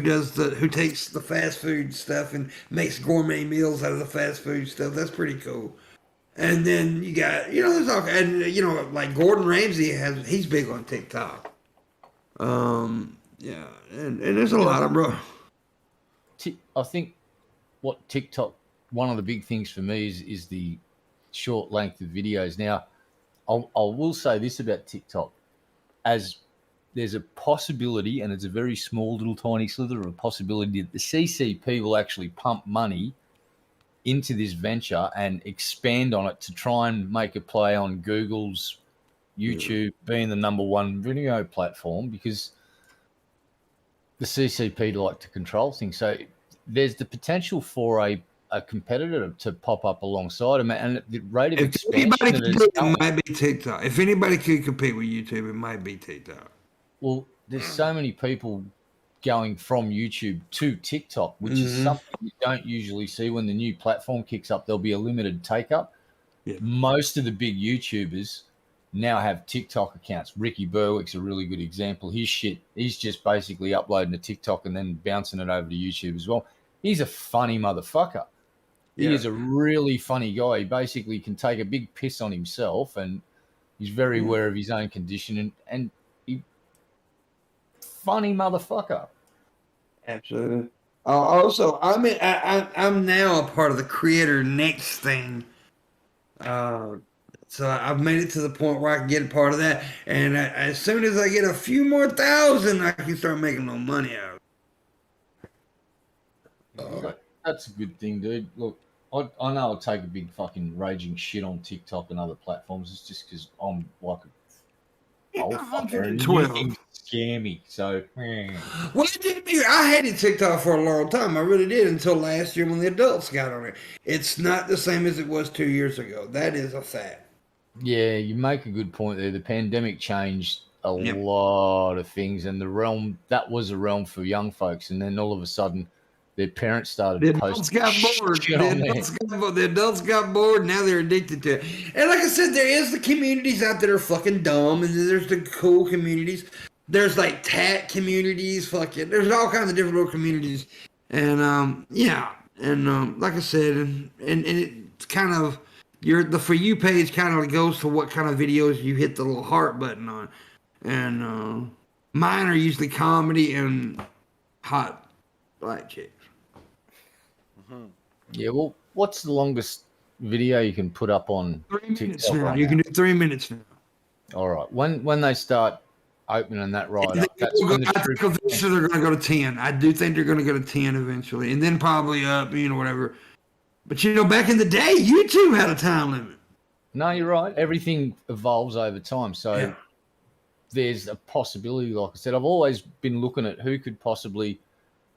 [SPEAKER 1] takes the fast food stuff and makes gourmet meals out of the fast food stuff. That's pretty cool. And then you got there's all, and like Gordon Ramsay he's big on TikTok. And there's a lot of bro.
[SPEAKER 5] I think what TikTok, one of the big things for me is the short length of videos. Now, I will say this about TikTok, as there's a possibility, and it's a very small little tiny slither of a possibility, that the CCP will actually pump money into this venture and expand on it to try and make a play on Google's YouTube being the #1 video platform, because the CCP like to control things. So there's the potential for a competitor to pop up alongside them, and the rate of expansion
[SPEAKER 1] it might be TikTok. If anybody could compete with YouTube, it might be TikTok.
[SPEAKER 5] Well, there's so many people going from YouTube to TikTok, which is something you don't usually see. When the new platform kicks up, there'll be a limited take up. Yeah. Most of the big YouTubers now have TikTok accounts. Ricky Berwick's a really good example. His shit, he's just basically uploading to TikTok and then bouncing it over to YouTube as well. He's a funny motherfucker. He is a really funny guy. He basically can take a big piss on himself, and he's very aware of his own condition, and he funny motherfucker.
[SPEAKER 1] Absolutely. Also, I'm now a part of the Creator Next thing. So I've made it to the point where I can get a part of that, and as soon as I get a few more thousand, I can start making no money out of it.
[SPEAKER 5] That's a good thing, dude. Look, I know I'll take a big fucking raging shit on TikTok and other platforms. It's just because I'm like a old fucker and you can scare me. So,
[SPEAKER 1] well, I hated TikTok for a long time. I really did, until last year when the adults got on it. It's not the same as it was 2 years ago. That is a fact.
[SPEAKER 5] Yeah, you make a good point there. The pandemic changed a lot of things, and that was a realm for young folks, and then all of a sudden their parents started posting.
[SPEAKER 1] The adults got bored. Now they're addicted to it. And like I said, there is the communities out there that are fucking dumb, and then there's the cool communities. There's like tat communities, there's all kinds of different little communities. And like I said, and it's kind of the For You page kind of goes to what kind of videos you hit the little heart button on. And mine are usually comedy and hot black chicks.
[SPEAKER 5] Yeah, well, what's the longest video you can put up on
[SPEAKER 1] 3 minutes now? You can do 3 minutes now.
[SPEAKER 5] All right. When they start opening that right
[SPEAKER 1] I
[SPEAKER 5] up. That's when the
[SPEAKER 1] think
[SPEAKER 5] troops.
[SPEAKER 1] eventually they're going to go to 10. I do think they're going to go to 10 eventually, and then probably up, whatever. But back in the day, YouTube had a time limit.
[SPEAKER 5] No, you're right. Everything evolves over time. So there's a possibility, like I said, I've always been looking at who could possibly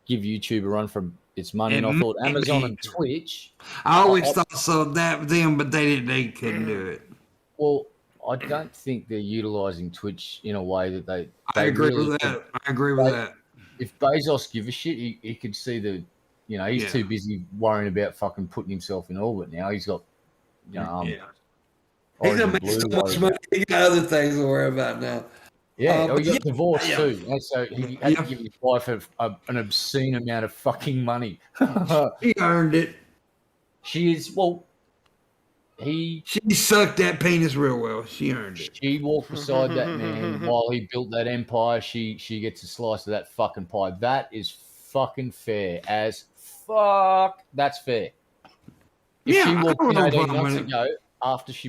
[SPEAKER 5] give YouTube a run for its money. And I thought Amazon and Twitch.
[SPEAKER 1] I always thought so that them, but they couldn't do it.
[SPEAKER 5] Well, I don't think they're utilizing Twitch in a way that they
[SPEAKER 1] I agree
[SPEAKER 5] really
[SPEAKER 1] with that. I agree with that.
[SPEAKER 5] If Bezos give a shit, he could see the, he's too busy worrying about fucking putting himself in orbit now. He's got,
[SPEAKER 1] He's gonna make so much money. He got other things to worry about now.
[SPEAKER 5] Yeah, he got divorced too. And so he had to give his wife an obscene amount of fucking money.
[SPEAKER 1] She earned it.
[SPEAKER 5] She
[SPEAKER 1] sucked that penis real well. She earned it.
[SPEAKER 5] She walked beside that man while he built that empire. She gets a slice of that fucking pie. That is fucking fair as fuck. That's fair. If she walked in 18 months ago after he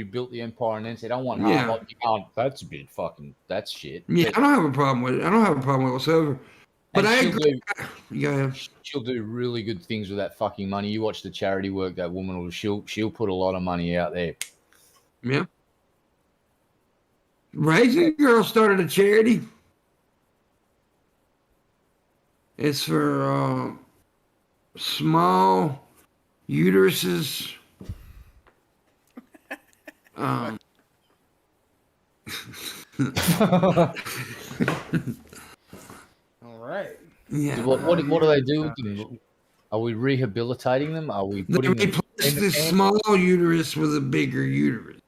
[SPEAKER 5] built the empire and then said, "I want half," that's a bit fucking, that's shit.
[SPEAKER 1] Yeah, I don't have a problem with it. I don't have a problem with it whatsoever. But I agree.
[SPEAKER 5] She'll do really good things with that fucking money. You watch the charity work that woman will. She'll put a lot of money out there.
[SPEAKER 1] Yeah. Raising Girl started a charity. It's for small uteruses.
[SPEAKER 3] All right.
[SPEAKER 5] Yeah. What do they do with them? Are we rehabilitating them? Are we putting them
[SPEAKER 1] in the small uterus with a bigger uterus?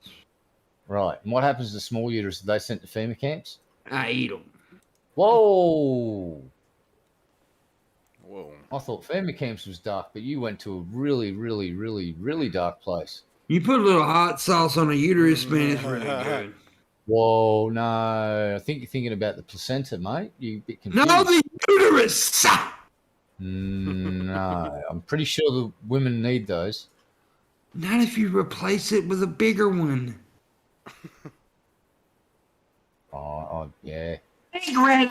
[SPEAKER 5] Right. And what happens to small uterus? Are they sent to FEMA camps?
[SPEAKER 1] I eat them.
[SPEAKER 5] Whoa. I thought FEMA camps was dark, but you went to a really, really, really, really dark place.
[SPEAKER 1] You put a little hot sauce on a uterus, man, it's really good.
[SPEAKER 5] Whoa, no. I think you're thinking about the placenta, mate. You're a bit confused.
[SPEAKER 1] No, the uterus!
[SPEAKER 5] No, I'm pretty sure the women need those.
[SPEAKER 1] Not if you replace it with a bigger one.
[SPEAKER 5] Oh yeah.
[SPEAKER 1] Hey, Greg.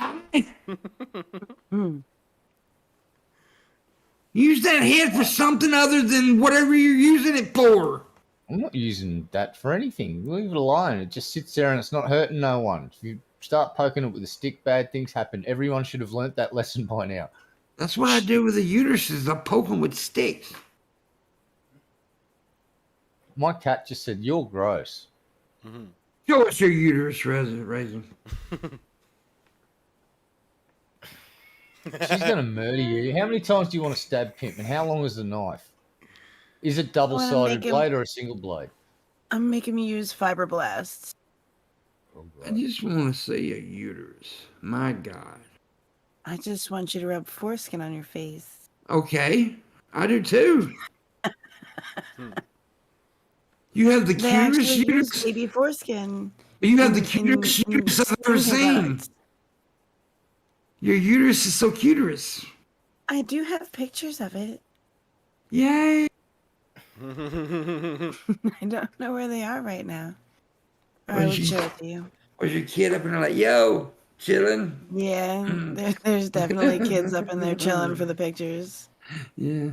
[SPEAKER 1] Use that head for something other than whatever you're using it for.
[SPEAKER 5] I'm not using that for anything. Leave it alone. It just sits there and it's not hurting no one. If you start poking it with a stick, bad things happen. Everyone should have learnt that lesson by now.
[SPEAKER 1] That's what I do with the uteruses. I poke them with sticks.
[SPEAKER 5] My cat just said, "You're gross."
[SPEAKER 1] Mm-hmm. Show us your uterus, Raisin.
[SPEAKER 5] She's going to murder you. How many times do you want to stab Pimp? And how long is the knife? Is it double-sided blade or a single blade?
[SPEAKER 6] I'm making me use fibroblasts.
[SPEAKER 5] Oh,
[SPEAKER 1] I just want to see a uterus. My God.
[SPEAKER 6] I just want you to rub foreskin on your face.
[SPEAKER 1] Okay. I do too. You have the cutest uterus.
[SPEAKER 6] Baby foreskin.
[SPEAKER 1] You have the cutest uterus I've ever seen. Your uterus is so cuterous.
[SPEAKER 6] I do have pictures of it.
[SPEAKER 1] Yay.
[SPEAKER 6] I don't know where they are right now. I will show it to you.
[SPEAKER 1] Was your kid up in there like, yo, chilling?
[SPEAKER 6] Yeah, there's definitely kids up in there chilling for the pictures.
[SPEAKER 1] Yeah.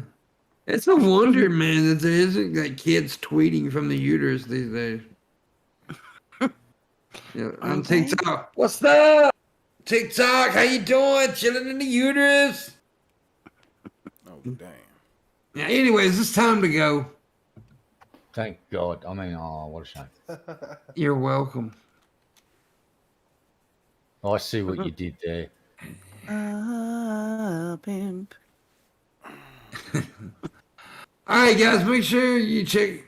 [SPEAKER 1] It's a wonder, man, that there isn't like kids tweeting from the uterus these days. On TikTok. What's up? TikTok, how you doing? Chilling in the uterus?
[SPEAKER 2] Oh, damn.
[SPEAKER 1] Yeah, anyways, it's time to go.
[SPEAKER 5] Thank God. I mean, what a shame.
[SPEAKER 1] You're welcome.
[SPEAKER 5] I see what you did there.
[SPEAKER 6] Pimp.
[SPEAKER 1] All right, guys, make sure you check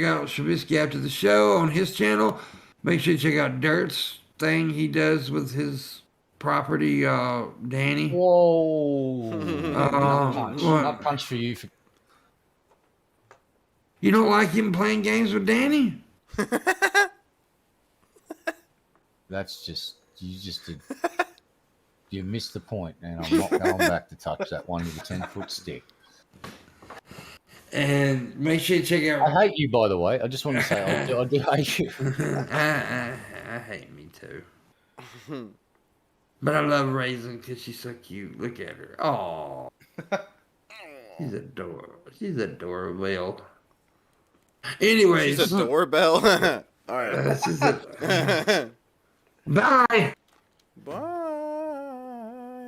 [SPEAKER 1] out Shabisky after the show on his channel. Make sure you check out Dirt's thing he does with his property, Danny.
[SPEAKER 5] Whoa. Not punch for you.
[SPEAKER 1] You don't like him playing games with Danny?
[SPEAKER 5] That's just, you missed the point, and I'm not going back to touch that one with a 10-foot stick.
[SPEAKER 1] And make sure you check out...
[SPEAKER 5] I hate you, by the way. I just want to say, I do hate you.
[SPEAKER 1] I hate me too. But I love Raisin because she's so cute. Look at her. Oh, she's adorable. She's adorable. Anyways,
[SPEAKER 2] she's a doorbell. All right.
[SPEAKER 1] Bye.
[SPEAKER 2] Bye.